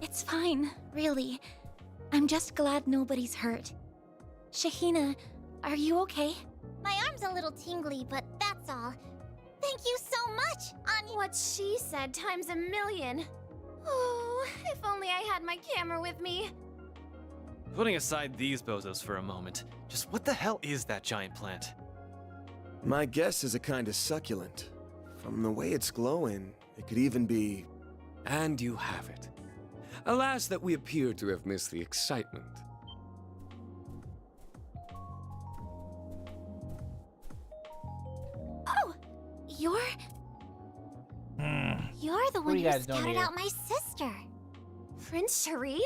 It's fine, really. I'm just glad nobody's hurt. Shahina, are you okay? My arm's a little tingly, but that's all. Thank you so much, Anya. What she said times a million. Oh, if only I had my camera with me. Putting aside these bozos for a moment, just what the hell is that giant plant? My guess is a kind of succulent. From the way it's glowing, it could even be... And you have it. Alas, that we appear to have missed the excitement. Oh, you're the one you who guys doing scouted here? out my sister. Prince Sharid?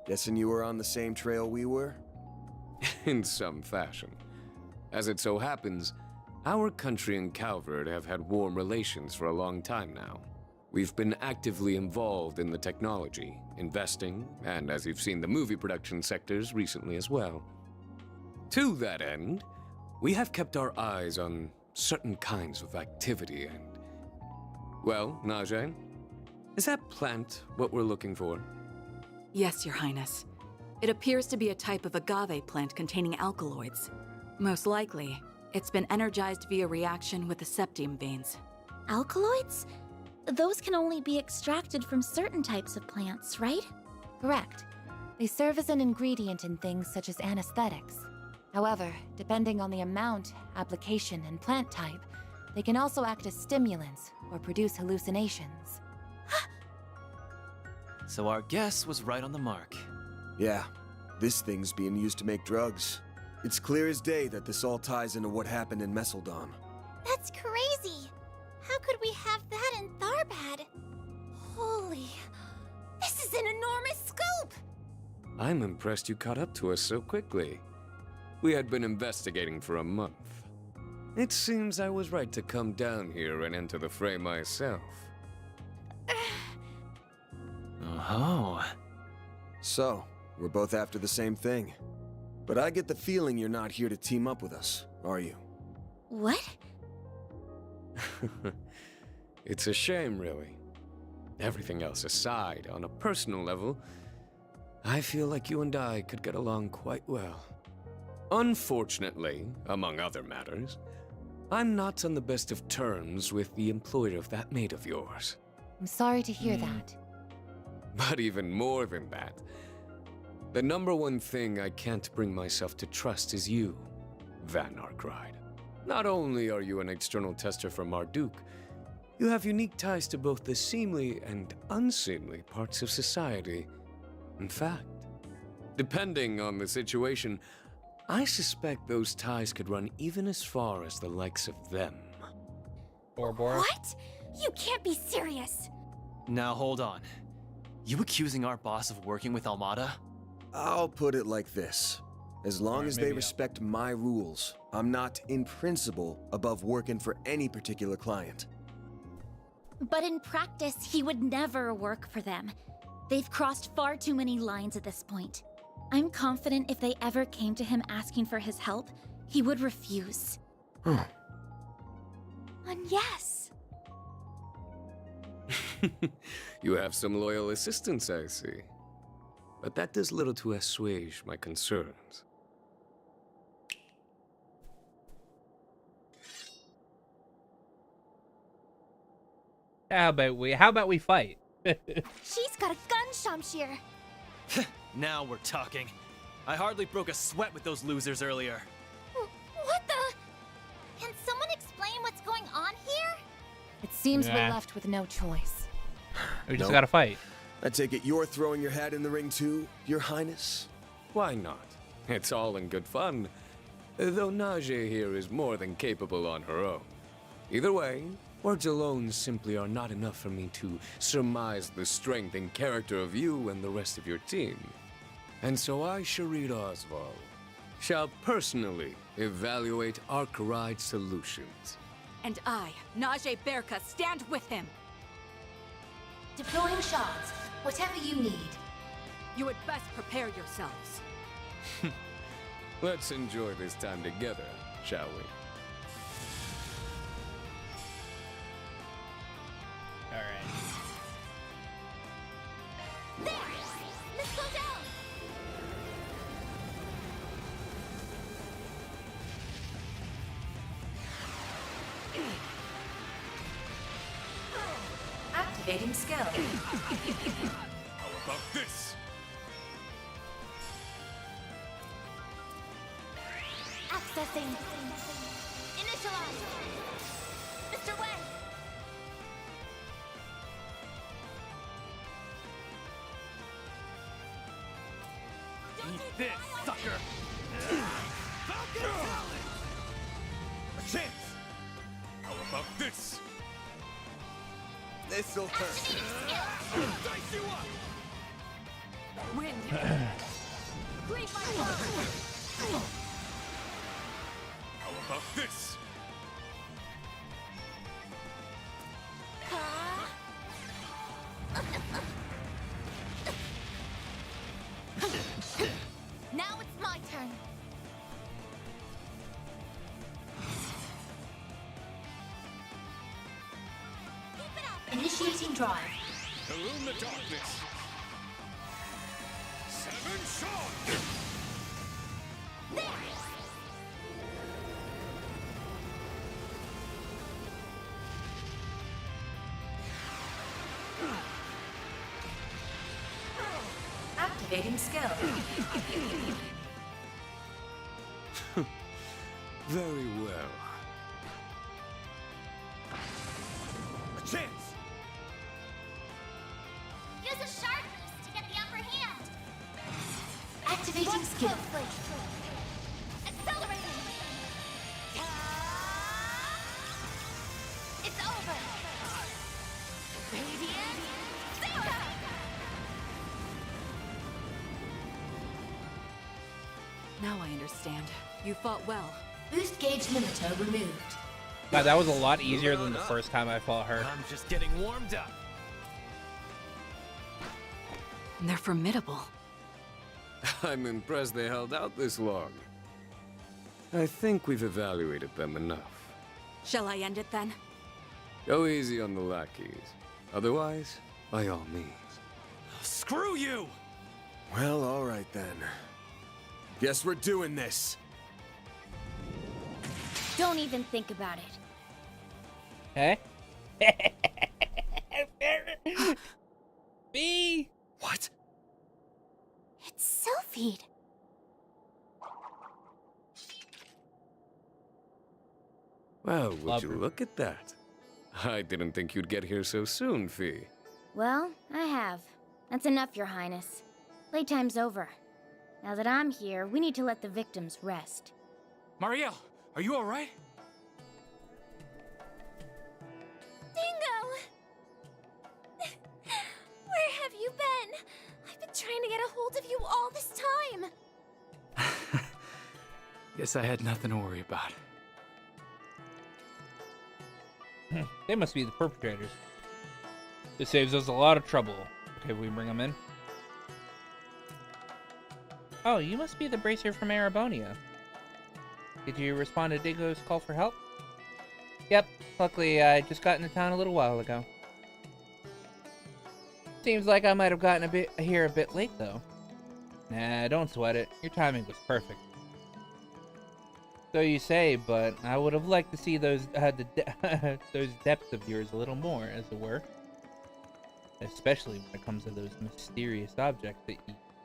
Guessing you were on the same trail we were? In some fashion. As it so happens, our country and Calvert have had warm relations for a long time now. We've been actively involved in the technology, investing, and as you've seen, the movie production sectors recently as well. To that end, we have kept our eyes on certain kinds of activity and... Well, Najee, is that plant what we're looking for? Yes, Your Highness. It appears to be a type of agave plant containing alkaloids. Most likely, It's been energized via reaction with the septium veins. Alkaloids? Those can only be extracted from certain types of plants, right? Correct. They serve as an ingredient in things such as anesthetics. However, depending on the amount, application, and plant type, they can also act as stimulants or produce hallucinations. So our guess was right on the mark. Yeah, this thing's being used to make drugs. It's clear as day that this all ties into what happened in Messeldom. That's crazy. How could we have that in Tharbad? Holy, this is an enormous scoop! I'm impressed you caught up to us so quickly. We had been investigating for a month. It seems I was right to come down here and enter the fray myself. Oh. So, we're both after the same thing. But I get the feeling you're not here to team up with us, are you? What? It's a shame, really. Everything else aside, on a personal level, I feel like you and I could get along quite well. Unfortunately, among other matters, I'm not on the best of terms with the employer of that maid of yours. I'm sorry to hear that. But even more than that, the number one thing I can't bring myself to trust is you, Van Arkride. Not only are you an external tester for Marduk, you have unique ties to both the seemly and unseemly parts of society. In fact, depending on the situation, I suspect those ties could run even as far as the likes of them. What? You can't be serious! Now hold on. You accusing our boss of working with Almada? I'll put it like this. As long as they respect my rules, I'm not, in principle, above working for any particular client. But in practice, he would never work for them. They've crossed far too many lines at this point. I'm confident if they ever came to him asking for his help, he would refuse. Huh. And yes. You have some loyal assistants, I see. But that does little to assuage my concerns. How about we fight? She's got a gun, Shamshir. Now we're talking. I hardly broke a sweat with those losers earlier. What the? Can someone explain what's going on here? It seems we're left with no choice. We just gotta fight. I take it you're throwing your hat in the ring too, Your Highness? Why not? It's all in good fun. Though Najee here is more than capable on her own. Either way, words alone simply are not enough for me to surmise the strength and character of you and the rest of your team. And so I, Sharid Oswald, shall personally evaluate Arkwright's solutions. And I, Najee Berka, stand with him. Deploying shards. Whatever you need. You had best prepare yourselves. Let's enjoy this time together, shall we? All right. There! Let's go down! Activating skill. How about this? Accessing. Initialize. Mr. Wen. Eat this, sucker! Falcon talent! A chance! How about this? This'll hurt. Dice you up! Wind! Great fire! How about this? Now it's my turn. Keep it up. Initiating drive. Illume the darkness. 7 shot! There! Activating skill. Very well. A chance! Use a shark boost to get the upper hand. Activating skill. Accelerating. It's over. Radiant Zero. Now I understand. You fought well. Boost gauge limiter removed. Wow, that was a lot easier than the first time I fought her. I'm just getting warmed up. They're formidable. I'm impressed they held out this long. I think we've evaluated them enough. Shall I end it then? Go easy on the lackeys. Otherwise, by all means. Screw you! Well, all right then. Guess we're doing this. Don't even think about it. Hey? B? What? It's Sylphid. Well, would you look at that? I didn't think you'd get here so soon, Fee. Well, I have. That's enough, Your Highness. Playtime's over. Now that I'm here, we need to let the victims rest. Marielle, are you alright? Dingo! Where have you been? I've been trying to get a hold of you all this time. Guess I had nothing to worry about. They must be the perpetrators. This saves us a lot of trouble. Okay, we bring them in. Oh, you must be the bracer from Arabonia. Did you respond to Dingo's call for help? Yep. Luckily, I just got into town a little while ago. Seems like I might have gotten here a bit late, though. Nah, don't sweat it. Your timing was perfect. So you say, but I would have liked to see those those depths of yours a little more, as it were. Especially when it comes to those mysterious objects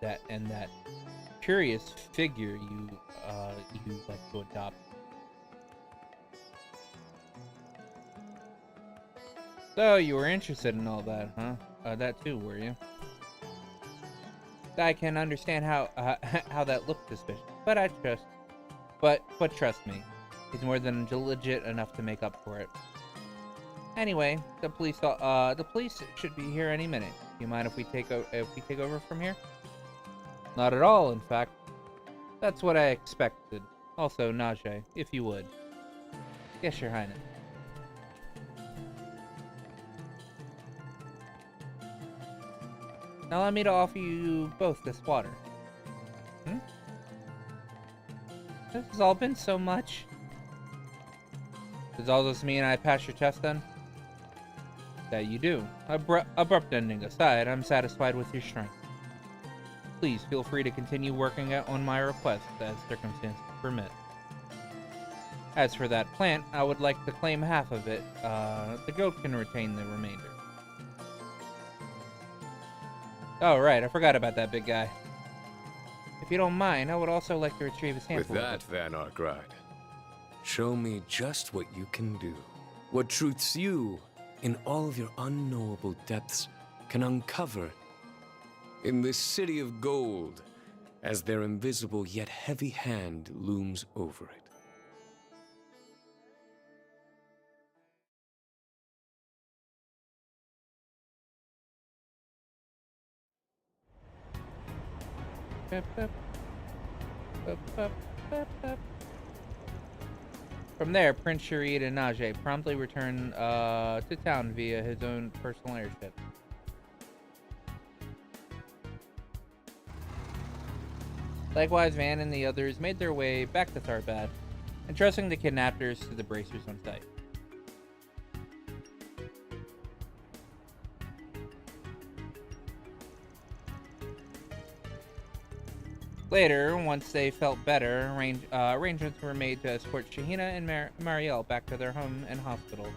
that curious figure you like to adopt. So you were interested in all that, huh? That too, were you? I can understand how that looked suspicious, but But trust me, he's more than legit enough to make up for it. Anyway, the police should be here any minute. Do you mind if we take over from here? Not at all, in fact. That's what I expected. Also, Najee, if you would. Yes, Your Highness. Now allow me to offer you both this water. This has all been so much. Does all this mean I pass your test then? That you do. Abrupt ending aside, I'm satisfied with your strength. Please feel free to continue working on my request as circumstances permit. As for that plant, I would like to claim half of it. The goat can retain the remainder. Oh right, I forgot about that big guy. If you don't mind, I would also like to retrieve a sample. With that, Van Arkride, show me just what you can do. What truths you, in all of your unknowable depths, can uncover in this city of gold as their invisible yet heavy hand looms over it. From there, Prince Sharid and Najee promptly return to town via his own personal airship. Likewise, Van and the others made their way back to Tharbad, entrusting the kidnappers to the bracers on site. Later, once they felt better, arrangements were made to escort Shahina and Marielle back to their home and hospital,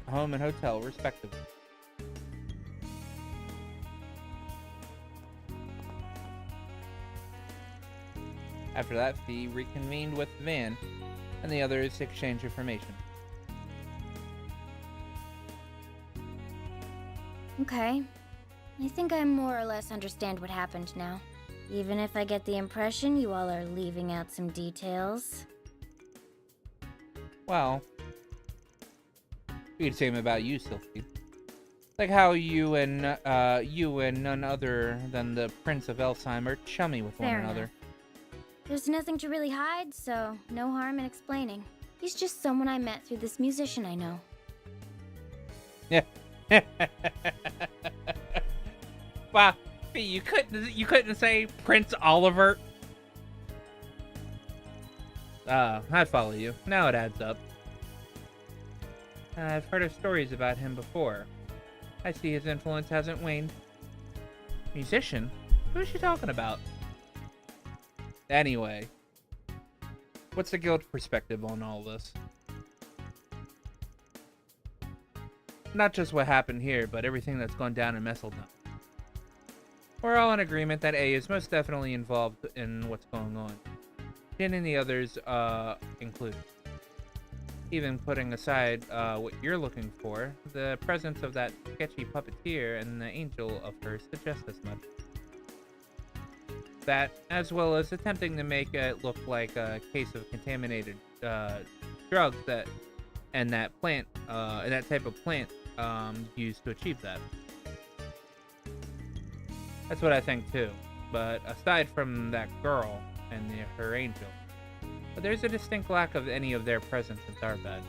home and hotel, respectively. After that, he reconvened with Van, and the others exchanged information. Okay. I think I more or less understand what happened now. Even if I get the impression you all are leaving out some details. Well, we could say about you, Sylphie. Like how you and none other than the Prince of Elsheim are chummy with one Fair another. enough. There's nothing to really hide, so no harm in explaining. He's just someone I met through this musician I know. Yeah. Wow, you couldn't say Prince Oliver. I follow you. Now it adds up. I've heard of stories about him before. I see his influence hasn't waned. Musician? Who is she talking about? Anyway, what's the guild perspective on all this? Not just what happened here, but everything that's gone down in Messeldom. We're all in agreement that A is most definitely involved in what's going on. Jin and the others, included. Even putting aside what you're looking for, the presence of that sketchy puppeteer and the angel of her suggests as much. That, as well as attempting to make it look like a case of contaminated drugs and that type of plant used to achieve that. That's what I think too. But aside from that girl and her angel, there's a distinct lack of any of their presence in Tharbad.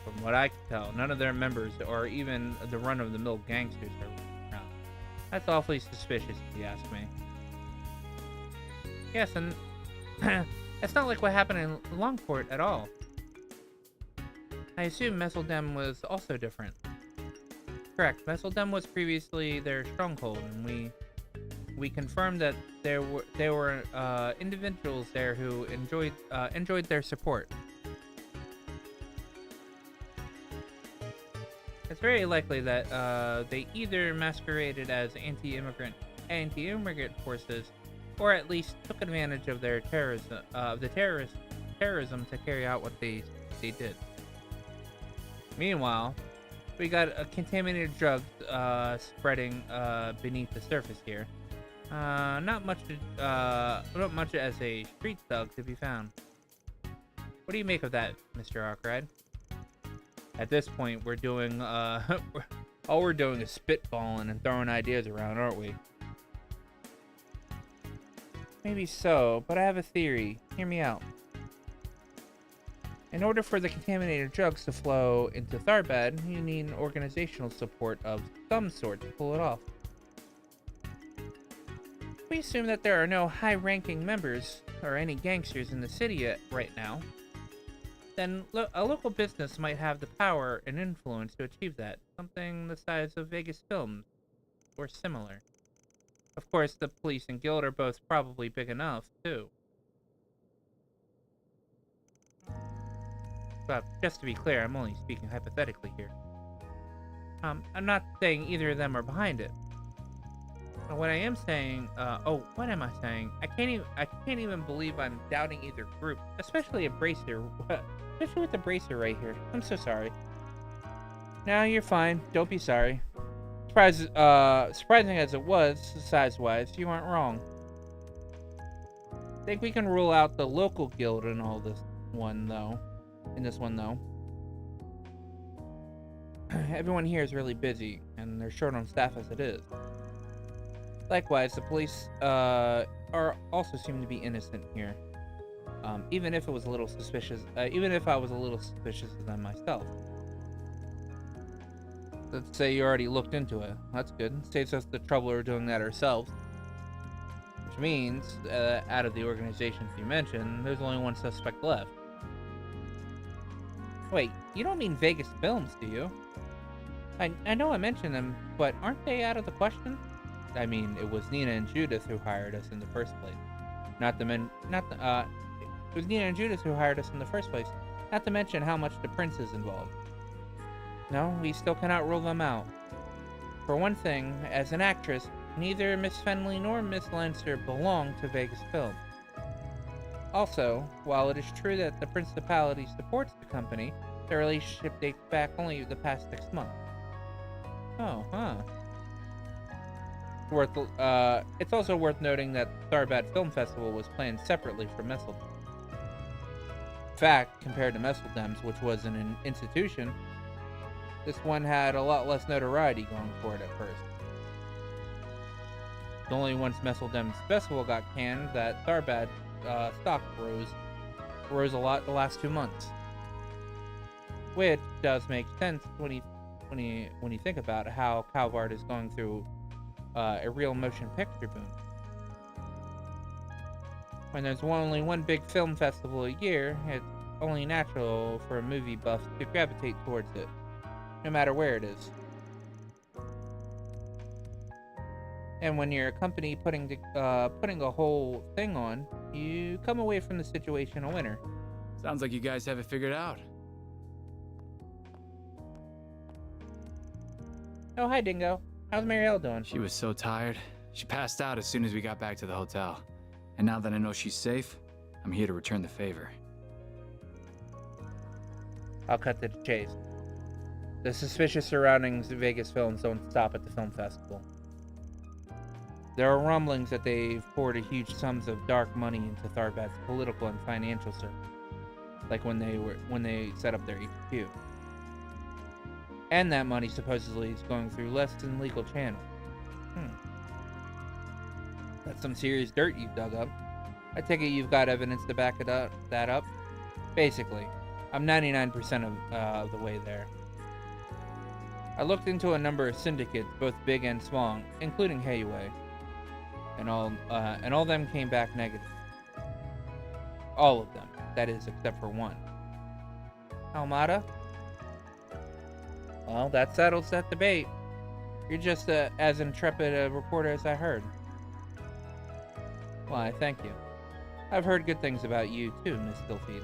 From what I can tell, none of their members or even the run-of-the-mill gangsters are around. That's awfully suspicious if you ask me. Yes, and it's not like what happened in Longport at all. I assume Messeldem was also different. Correct, Messeldem was previously their stronghold, and we confirmed that there were individuals there who enjoyed their support. It's very likely that they either masqueraded as anti-immigrant forces, or at least took advantage of their terrorism to carry out what they did. Meanwhile, we got a contaminated drug spreading beneath the surface here. Not much as a street thug to be found. What do you make of that, Mr. Arkwright? At this point, we're doing all we're doing is spitballing and throwing ideas around, aren't we? Maybe so, but I have a theory. Hear me out. In order for the contaminated drugs to flow into Tharbad, you need organizational support of some sort to pull it off. We assume that there are no high-ranking members or any gangsters in the city right now. Then a local business might have the power and influence to achieve that. Something the size of Vegas Films, or similar. Of course, the police and guild are both probably big enough, too. But just to be clear, I'm only speaking hypothetically here. I'm not saying either of them are behind it. But what I am saying, what am I saying? I can't even believe I'm doubting either group, especially a bracer. Especially with the bracer right here. I'm so sorry. No, you're fine. Don't be sorry. Surprising as it was, size-wise, you aren't wrong. I think we can rule out the local guild in all this one, though. In this one, though. Everyone here is really busy, and they're short on staff as it is. Likewise, the police also seem to be innocent here. Even if it was a little suspicious, even if I was a little suspicious of them myself. Let's say you already looked into it. That's good. Saves us the trouble of doing that ourselves. Which means, out of the organizations you mentioned, there's only one suspect left. Wait, you don't mean Vegas Films, do you? I know I mentioned them, but aren't they out of the question? I mean, it was Nina and Judith who hired us in the first place. It was Nina and Judith who hired us in the first place. Not to mention how much the prince is involved. No, we still cannot rule them out. For one thing, as an actress, neither Miss Fenley nor Miss Lancer belong to Vegas Film. Also, while it is true that the Principality supports the company, the relationship dates back only the past 6 months. Oh, huh. It's also worth noting that Tharbad Film Festival was planned separately from Messeldem. In fact, compared to Messeldem's, which was an institution, this one had a lot less notoriety going for it at first. It's only once Messeldem's festival got canned that Tharbad stock rose a lot the last 2 months. Which does make sense when you think about how Calvard is going through a real motion picture boom. When there's only one big film festival a year, it's only natural for a movie buff to gravitate towards it, no matter where it is. And when you're a company putting a whole thing on, you come away from the situation a winner. Sounds like you guys have it figured out. Oh, hi, Dingo. How's Marielle doing? She was so tired. She passed out as soon as we got back to the hotel. And now that I know she's safe, I'm here to return the favor. I'll cut to the chase. The suspicious surroundings of Vegas films don't stop at the film festival. There are rumblings that they've poured huge sums of dark money into Tharbad's political and financial circle, like when they set up their HQ. And that money supposedly is going through less than legal channels. That's some serious dirt you've dug up. I take it you've got evidence to back that up? Basically, I'm 99% of the way there. I looked into a number of syndicates, both big and small, including Hayway, and all of them came back negative. All of them, that is, except for one. Almada? Well, that settles that debate. You're just as intrepid a reporter as I heard. Why, thank you. I've heard good things about you, too, Miss Stillfeed.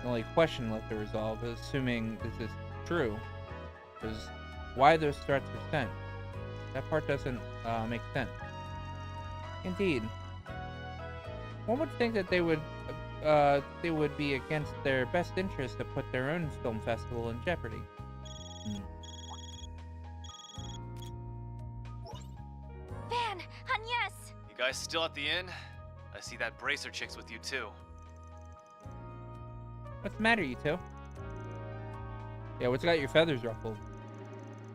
The only question left to resolve, assuming this is true, is why those threats were sent. That part doesn't make sense. Indeed. One would think that they would be against their best interest to put their own film festival in jeopardy. Van, Agnes! You guys still at the inn? I see that bracer chick's with you too. What's the matter, you two? Yeah, what's got your feathers ruffled?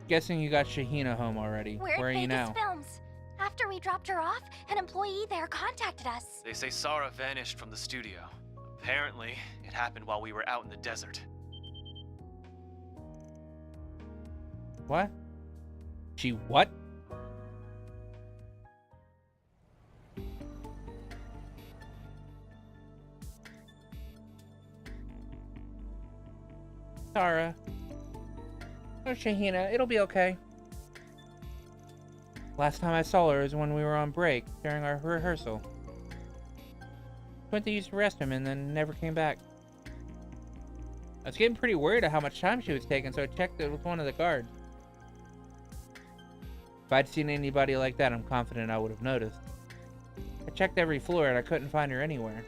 Guessing you got Shahina home already. We're Where are at you Vegas now? Films. After we dropped her off, an employee there contacted us. They say Sarah vanished from the studio. Apparently, it happened while we were out in the desert. What? She what? Sarah. Oh, Shahina, it'll be okay. Last time I saw her was when we were on break, during our rehearsal. Went to use the restroom and then never came back. I was getting pretty worried at how much time she was taking, so I checked it with one of the guards. If I'd seen anybody like that, I'm confident I would have noticed. I checked every floor and I couldn't find her anywhere.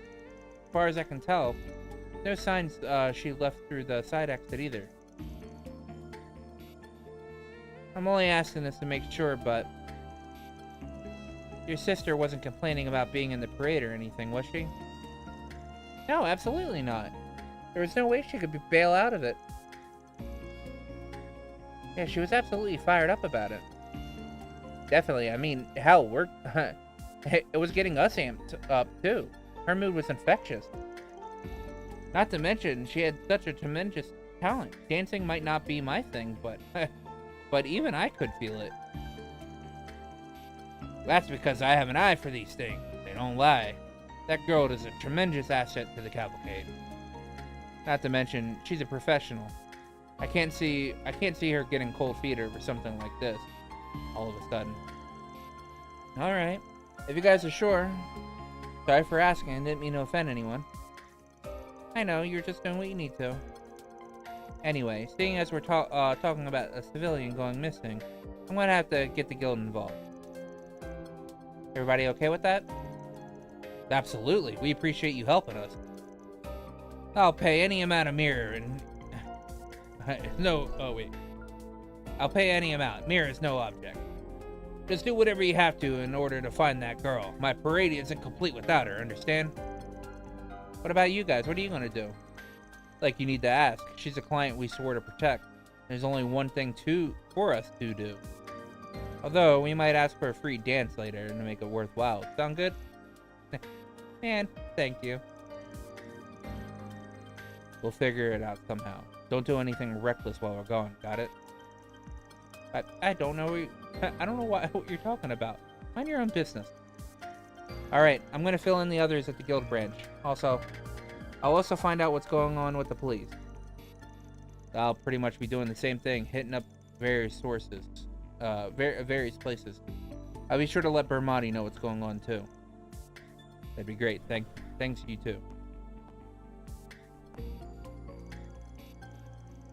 As far as I can tell, no signs she left through the side exit either. I'm only asking this to make sure, but your sister wasn't complaining about being in the parade or anything, was she? No, absolutely not. There was no way she could bail out of it. Yeah, she was absolutely fired up about it. Definitely, I mean, hell, it was getting us amped up, too. Her mood was infectious. Not to mention, she had such a tremendous talent. Dancing might not be my thing, but even I could feel it. That's because I have an eye for these things. They don't lie. That girl is a tremendous asset to the cavalcade. Not to mention, she's a professional. I can't see her getting cold feet over something like this, all of a sudden. Alright, if you guys are sure. Sorry for asking, didn't mean to offend anyone. I know, you're just doing what you need to. Anyway, seeing as we're talking about a civilian going missing, I'm gonna have to get the guild involved. Everybody okay with that? Absolutely. We appreciate you helping us. I'll pay any amount of mirror and... no, oh wait. I'll pay any amount. Mirror is no object. Just do whatever you have to in order to find that girl. My parade isn't complete without her, understand? What about you guys? What are you gonna do? Like, you need to ask. She's a client we swore to protect. There's only one thing for us to do. Although, we might ask for a free dance later to make it worthwhile. Sound good? Man, thank you. We'll figure it out somehow. Don't do anything reckless while we're gone, got it? I don't know what you're talking about. Mind your own business. Alright, I'm gonna fill in the others at the guild branch. I'll also find out what's going on with the police. I'll pretty much be doing the same thing, hitting up various sources, various places. I'll be sure to let Bermati know what's going on too. That'd be great. Thanks you too.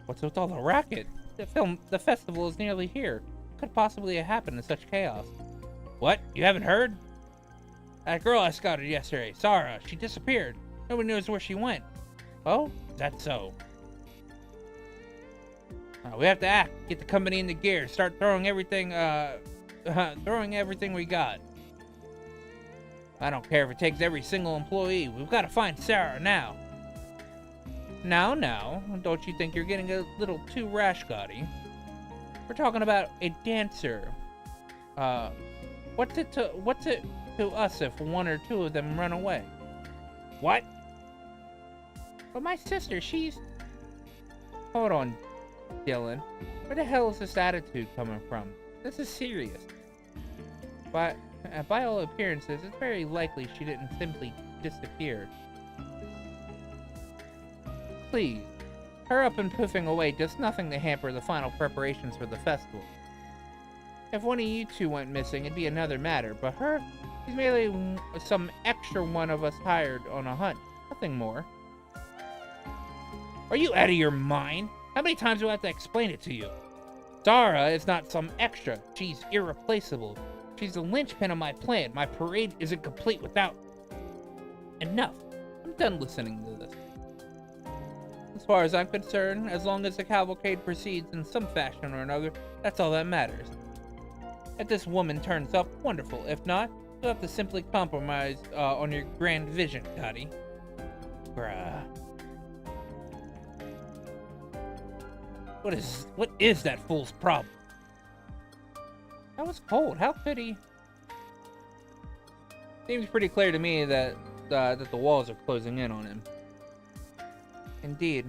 What's with all the racket? The festival is nearly here. What could possibly have happened in such chaos? What? You haven't heard? That girl I scouted yesterday, Sarah, she disappeared. Nobody knows where she went. Oh, is that so? We have to act. Get the company into gear. Start throwing everything we got. I don't care if it takes every single employee. We've got to find Sarah now. Now, don't you think you're getting a little too rash, Gotti? We're talking about a dancer. What's it to us if one or two of them run away? What? But my sister, she's... Hold on, Dylan. Where the hell is this attitude coming from? This is serious. But by all appearances, it's very likely she didn't simply disappear. Please, her up and poofing away does nothing to hamper the final preparations for the festival. If one of you two went missing, it'd be another matter, but her, she's merely some extra one of us hired on a hunt. Nothing more. Are you out of your mind? How many times do I have to explain it to you? Zara is not some extra. She's irreplaceable. She's the linchpin of my plan. My parade isn't complete without... Enough. I'm done listening to this. As far as I'm concerned, as long as the cavalcade proceeds in some fashion or another, that's all that matters. If this woman turns up, wonderful. If not, you'll have to simply compromise on your grand vision, Gotti. Bruh. What is that fool's problem? That was cold. How could he? Seems pretty clear to me that the walls are closing in on him. Indeed.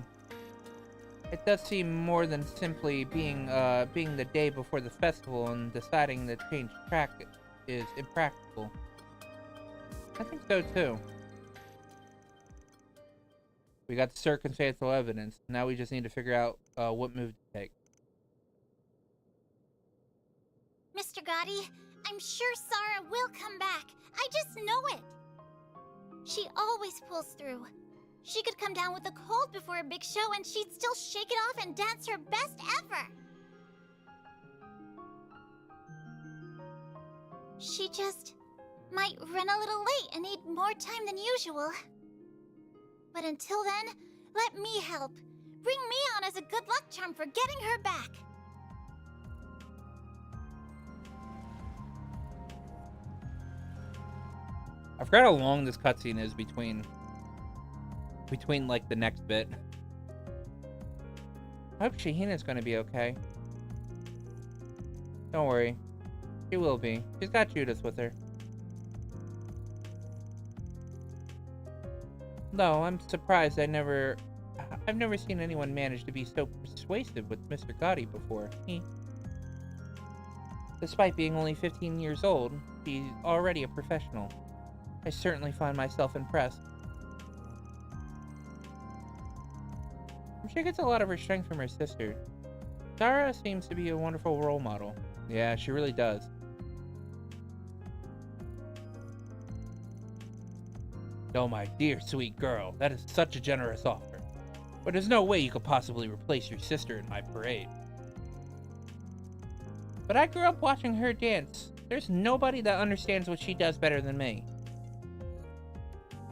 It does seem more than simply being the day before the festival and deciding to change track is impractical. I think so too. We got the circumstantial evidence. Now we just need to figure out what move to take. Mr. Gotti, I'm sure Sarah will come back. I just know it. She always pulls through. She could come down with a cold before a big show and she'd still shake it off and dance her best ever. She just might run a little late and need more time than usual. But until then, let me help. Bring me on as a good luck charm for getting her back. I forgot how long this cutscene is between like the next bit. I hope Shahina's gonna be okay. Don't worry. She will be. She's got Judith with her. No, I'm surprised I've never seen anyone manage to be so persuasive with Mr. Gotti before. Despite being only 15 years old, he's already a professional. I certainly find myself impressed. She gets a lot of her strength from her sister. Zara seems to be a wonderful role model. Yeah, she really does. Oh, my dear sweet girl, that is such a generous offer. But there's no way you could possibly replace your sister in my parade. But I grew up watching her dance. There's nobody that understands what she does better than me.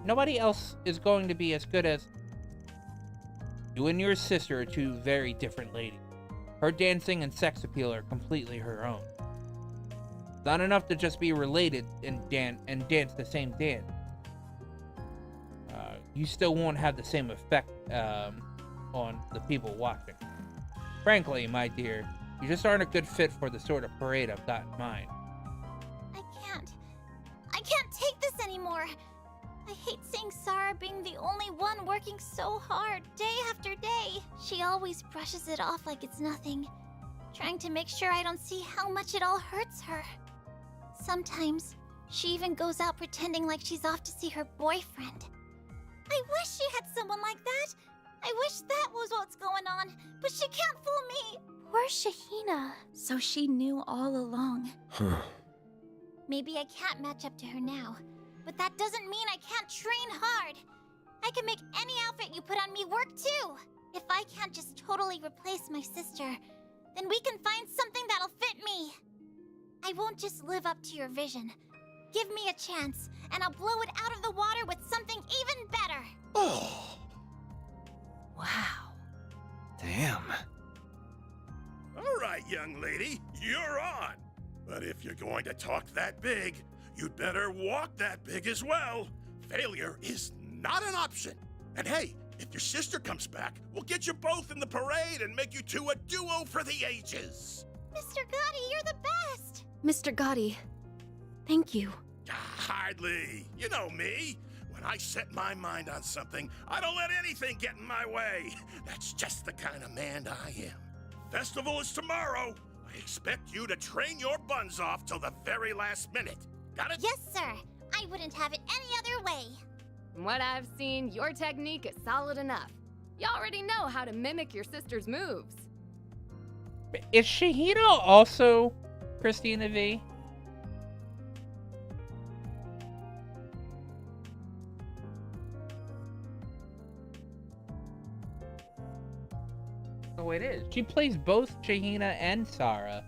nobody else is going to be as good as you and your sister are two very different ladies. Her dancing and sex appeal are completely her own. It's not enough to just be related and dance the same dance. You still won't have the same effect on the people watching. Frankly, my dear, you just aren't a good fit for the sort of parade I've got in mind. I can't take this anymore. I hate seeing Sarah being the only one working so hard, day after day. She always brushes it off like it's nothing, trying to make sure I don't see how much it all hurts her. Sometimes, she even goes out pretending like she's off to see her boyfriend. I wish she had someone like that. I wish that was what's going on, but she can't fool me. Poor Shahina. So she knew all along. Maybe I can't match up to her now, but that doesn't mean I can't train hard. I can make any outfit you put on me work too. If I can't just totally replace my sister, then we can find something that'll fit me. I won't just live up to your vision. Give me a chance, and I'll blow it out of the water with something even better. Oh. Wow. Damn. All right, young lady, you're on. But if you're going to talk that big, you'd better walk that big as well. Failure is not an option. And hey, if your sister comes back, we'll get you both in the parade and make you two a duo for the ages. Mr. Gotti, you're the best. Mr. Gotti, thank you. Hardly. You know me. When I set my mind on something, I don't let anything get in my way. That's just the kind of man I am. Festival is tomorrow. I expect you to train your buns off till the very last minute. Got it? Yes, sir. I wouldn't have it any other way. From what I've seen, your technique is solid enough. You already know how to mimic your sister's moves. Is Shahina also Christina V? Oh, it is. She plays both Shahina and Sarah.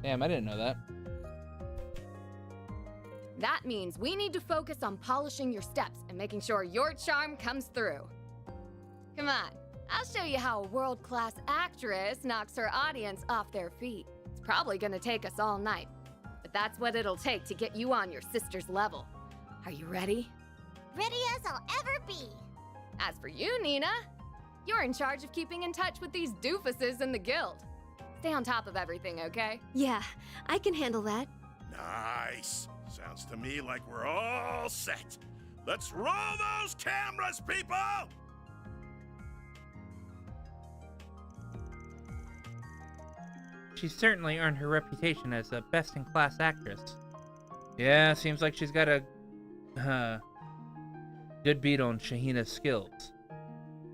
Damn, I didn't know that. That means we need to focus on polishing your steps and making sure your charm comes through. Come on, I'll show you how a world-class actress knocks her audience off their feet. It's probably gonna take us all night, but that's what it'll take to get you on your sister's level. Are you ready? Ready as I'll ever be. As for you, Nina, you're in charge of keeping in touch with these doofuses in the guild. Stay on top of everything, okay? Yeah, I can handle that. Nice. Sounds to me like we're all set. Let's roll those cameras, people! She's certainly earned her reputation as a best-in-class actress. Yeah, seems like she's got a good beat on Shahina's skills.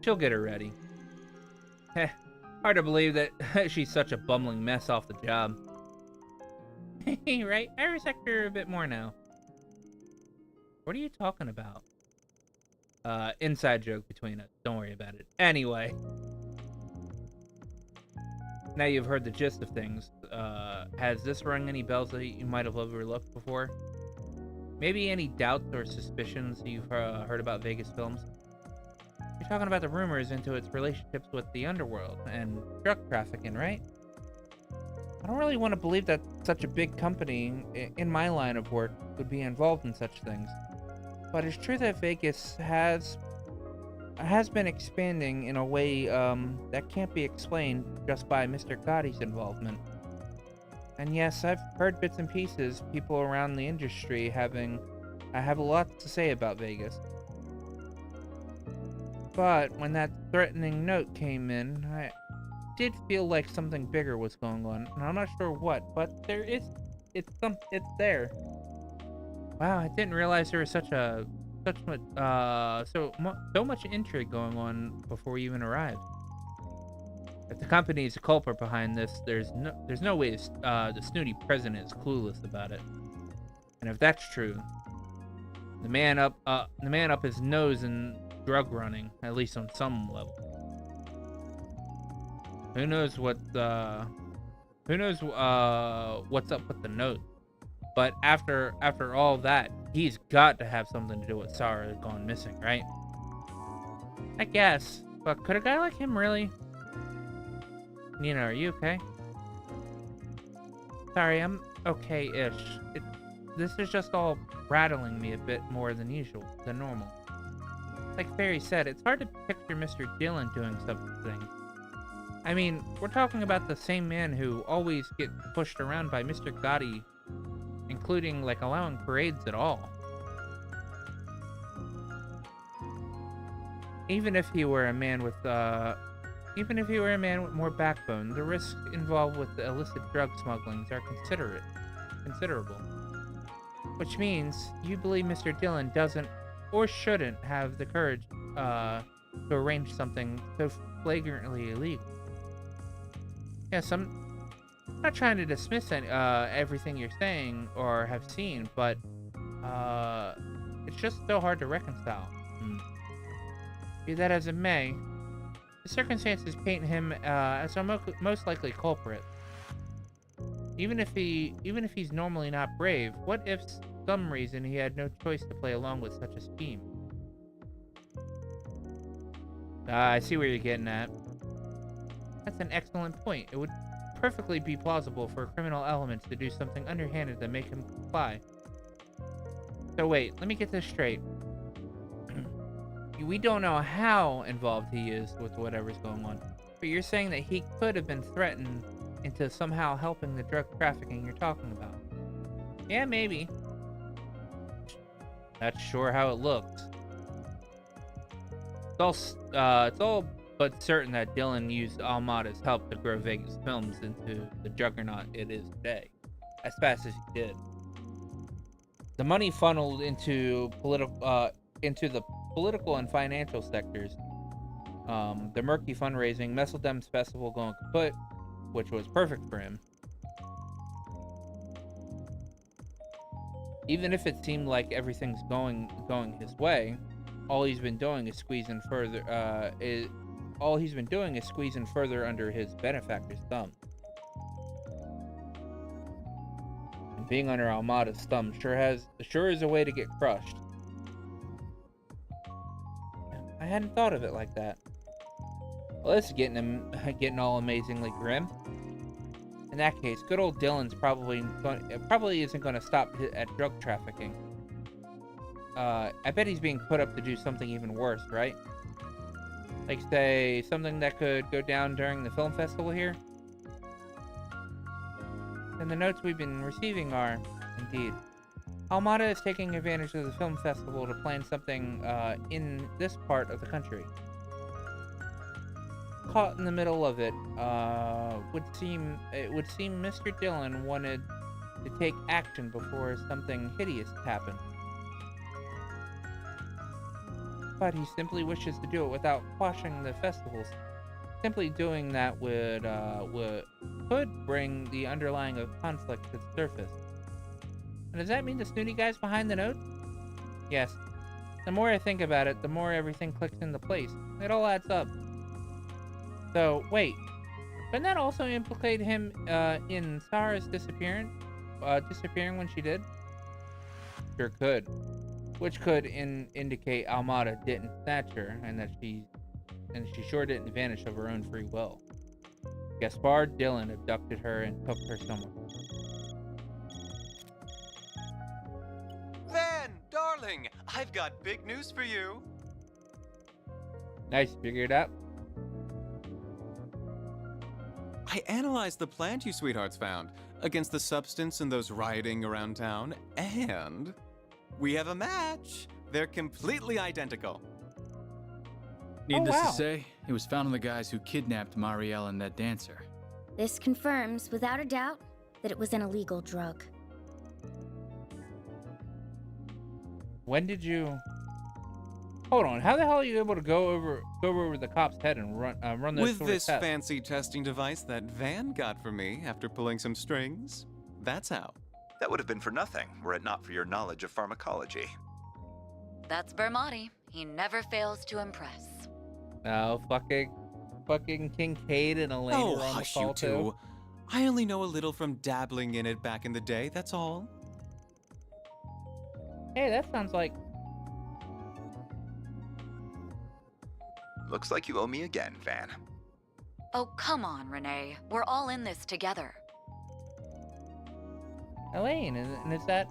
She'll get her ready. Heh, hard to believe that she's such a bumbling mess off the job. Right? I respect her a bit more now. What are you talking about? Inside joke between us. Don't worry about it. Anyway. Now you've heard the gist of things. Has this rung any bells that you might have overlooked before? Maybe any doubts or suspicions you've heard about Vegas Films? You're talking about the rumors into its relationships with the underworld and drug trafficking, right? I don't really want to believe that such a big company in my line of work would be involved in such things. But it's true that Vegas has been expanding in a way that can't be explained just by Mr. Gotti's involvement. And yes, I've heard bits and pieces, people around the industry have a lot to say about Vegas. But when that threatening note came in, I did feel like something bigger was going on, and I'm not sure what, but it's there. Wow, I didn't realize there was so much intrigue going on before we even arrived. If the company is the culprit behind this, there's no way the snooty president is clueless about it. And if that's true, the man up his nose in drug running, at least on some level. Who knows what's up with the note? But after all that, he's got to have something to do with Sarah gone missing, right? I guess. But could a guy like him really? Nina, are you okay? Sorry, I'm okay-ish. This is just all rattling me a bit more than normal. Like Fairy said, it's hard to picture Mr. Dillon doing something. I mean, we're talking about the same man who always gets pushed around by Mr. Gotti, including, like, allowing parades at all. Even if he were a man with more backbone, the risks involved with the illicit drug smugglings are considerable. Which means you believe Mr. Dillon doesn't or shouldn't have the courage to arrange something so flagrantly illegal. Yes, I'm not trying to dismiss everything you're saying or have seen, but it's just so hard to reconcile. Be that as it may, the circumstances paint him as a most likely culprit. Even if he's normally not brave, what if some reason he had no choice to play along with such a scheme? I see where you're getting at. That's an excellent point. It would perfectly be plausible for criminal elements to do something underhanded to make him comply. So wait, let me get this straight. We don't know how involved he is with whatever's going on, but you're saying that he could have been threatened into somehow helping the drug trafficking you're talking about. Yeah, maybe. That's sure how it looks. It's all but certain that Dillon used Almada's help to grow Vegas Films into the juggernaut it is today, as fast as he did. The money funneled into the political and financial sectors, the murky fundraising, Messeldem's festival going kaput, which was perfect for him. Even if it seemed like everything's going his way, all he's been doing is squeezing further under his benefactor's thumb. And being under Almada's thumb sure is a way to get crushed. I hadn't thought of it like that. Well, this is getting all amazingly grim. In that case, good old Dillon's probably isn't going to stop at drug trafficking. I bet he's being put up to do something even worse, right? Like, say, something that could go down during the film festival here? And the notes we've been receiving are, indeed. Almada is taking advantage of the film festival to plan something in this part of the country. Caught in the middle of it, would seem Mr. Dillon wanted to take action before something hideous happened. But he simply wishes to do it without quashing the festivals. Simply doing that could bring the underlying of conflict to the surface. And does that mean the snooty guy's behind the notes? Yes. The more I think about it, the more everything clicks into place. It all adds up. So, wait. Couldn't that also implicate him in Sarah's disappearing when she did? Sure could. Which could indicate Almada didn't snatch her, and she sure didn't vanish of her own free will. Gaspard Dillon abducted her and took her somewhere. Van, darling, I've got big news for you. Nice, figure it out. I analyzed the plant you sweethearts found against the substance in those rioting around town, and we have a match. They're completely identical. Needless to say, it was found on the guys who kidnapped Marielle and that dancer. This confirms, without a doubt, that it was an illegal drug. When did you... Hold on, how the hell are you able to go over the cop's head and run those With sort of this tests? fancy testing device that Van got for me after pulling some strings, that's how. That would have been for nothing, were it not for your knowledge of pharmacology. That's Bermotti. He never fails to impress. Oh, fucking Kincaid and Elaine Oh, were on the hush call you too. two. I only know a little from dabbling in it back in the day, that's all. Hey, that sounds like... Looks like you owe me again, Van. Oh, come on, Renee. We're all in this together. Elaine, and is that...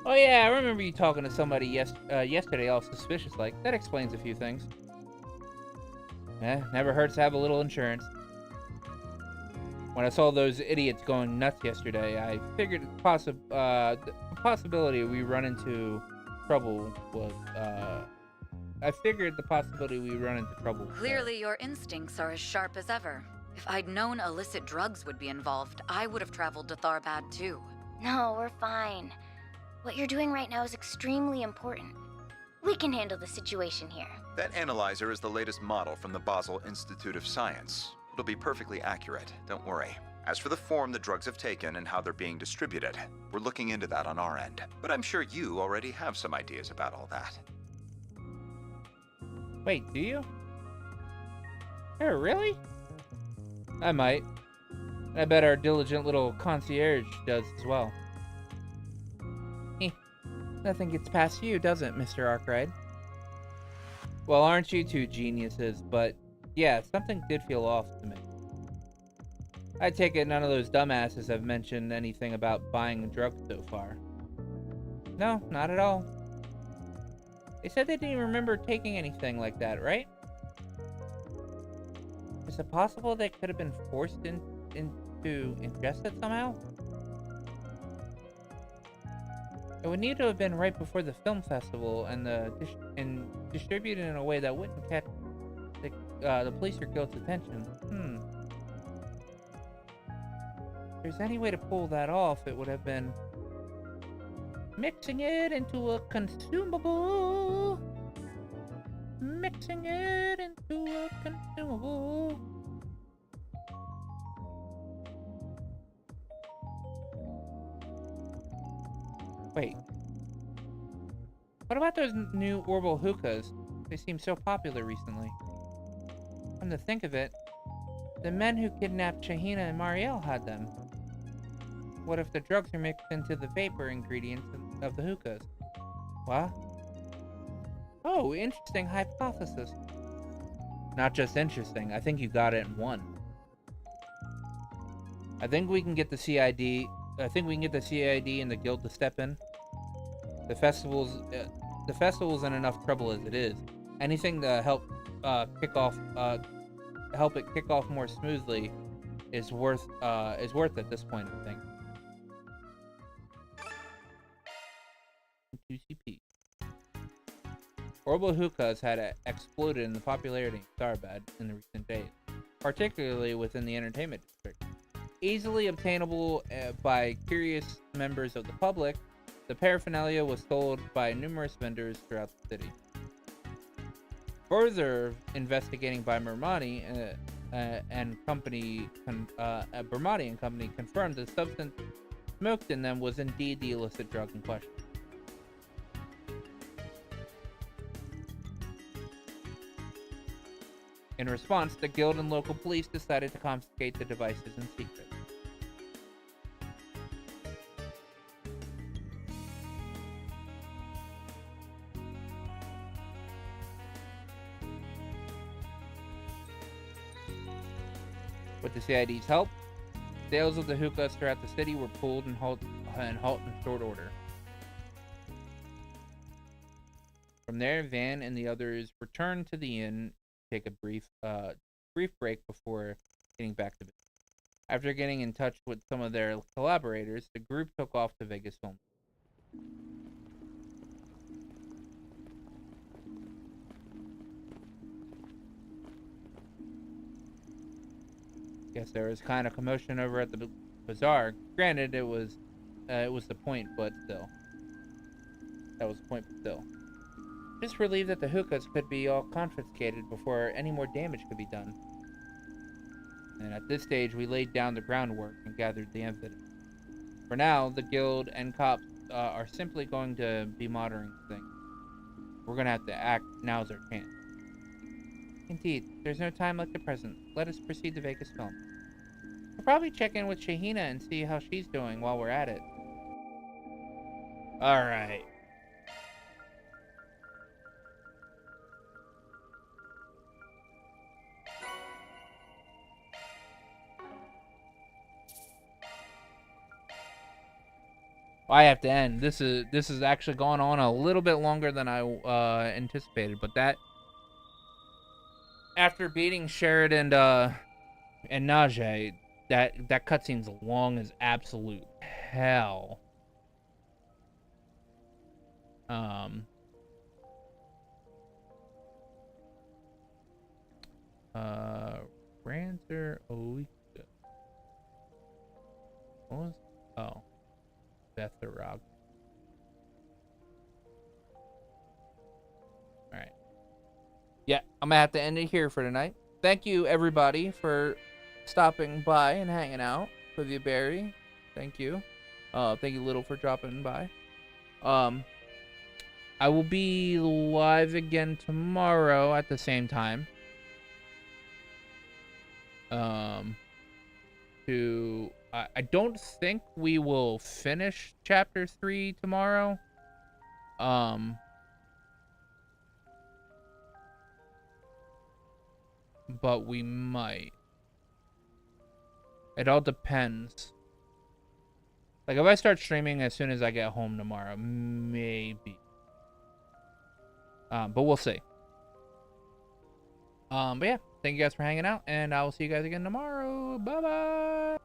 Oh yeah, I remember you talking to somebody yesterday all suspicious-like. That explains a few things. Never hurts to have a little insurance. When I saw those idiots going nuts yesterday, I figured the possibility we run into trouble was, Clearly your instincts are as sharp as ever. If I'd known illicit drugs would be involved, I would have traveled to Tharbad too. No, we're fine. What you're doing right now is extremely important. We can handle the situation here. That analyzer is the latest model from the Basel Institute of Science. It'll be perfectly accurate, don't worry. As for the form the drugs have taken and how they're being distributed, we're looking into that on our end. But I'm sure you already have some ideas about all that. Wait, do you? Oh, really? I might. I bet our diligent little concierge does as well. Nothing gets past you, does it, Mr. Arkwright? Well, aren't you two geniuses? But yeah, something did feel off to me. I take it none of those dumbasses have mentioned anything about buying drugs so far. No, not at all. They said they didn't remember taking anything like that, right? Is it possible they could have been forced into ingest it somehow? It would need to have been right before the film festival and distributed in a way that wouldn't catch the police or guild's attention. If there's any way to pull that off, it would have been mixing it into a consumable. Mixing it into a consumable. Wait. What about those new orbital hookahs? They seem so popular recently. Come to think of it, the men who kidnapped Shahina and Marielle had them. What if the drugs are mixed into the vapor ingredients of the hookahs? What? Oh, interesting hypothesis. Not just interesting, I think you got it in one. I think we can get the CID and the guild to step in. The festival's in enough trouble as it is. Anything to help it kick off more smoothly is worth it at this point, I think. 2CP. Orbital hookahs had exploded in the popularity in Tharbad in the recent days, particularly within the entertainment district. Easily obtainable by curious members of the public, the paraphernalia was sold by numerous vendors throughout the city. Further investigating by Bermati and Company confirmed the substance smoked in them was indeed the illicit drug in question. In response, the guild and local police decided to confiscate the devices in secret. With the CID's help, sales of the hookahs throughout the city were pulled and halt in short order. From there, Van and the others returned to the inn to take a brief break before getting back to business. After getting in touch with some of their collaborators, the group took off to Vegas Film. Guess there was kind of commotion over at the bazaar. Granted, it was the point, but still. That was the point, but still. Just relieved that the hookahs could be all confiscated before any more damage could be done. And at this stage, we laid down the groundwork and gathered the evidence. For now, the guild and cops are simply going to be monitoring things. We're gonna have to act. Now's our chance. Indeed, there's no time like the present. Let us proceed to Vegas Film. We'll probably check in with Shahina and see how she's doing while we're at it. All right. I have to end. This is actually going on a little bit longer than I anticipated, but that after beating Sheridan and Najee, that cutscene's long as absolute hell. Ranter Oika. What was? Oh. Betharog. Alright. Yeah, I'm gonna have to end it here for tonight. Thank you, everybody, for stopping by and hanging out with you, Barry. Thank you. Thank you, Little, for dropping by. I will be live again tomorrow at the same time. I don't think we will finish chapter 3 tomorrow. But we might. It all depends. Like, if I start streaming as soon as I get home tomorrow, maybe. But we'll see. But yeah, thank you guys for hanging out, and I will see you guys again tomorrow. Bye-bye.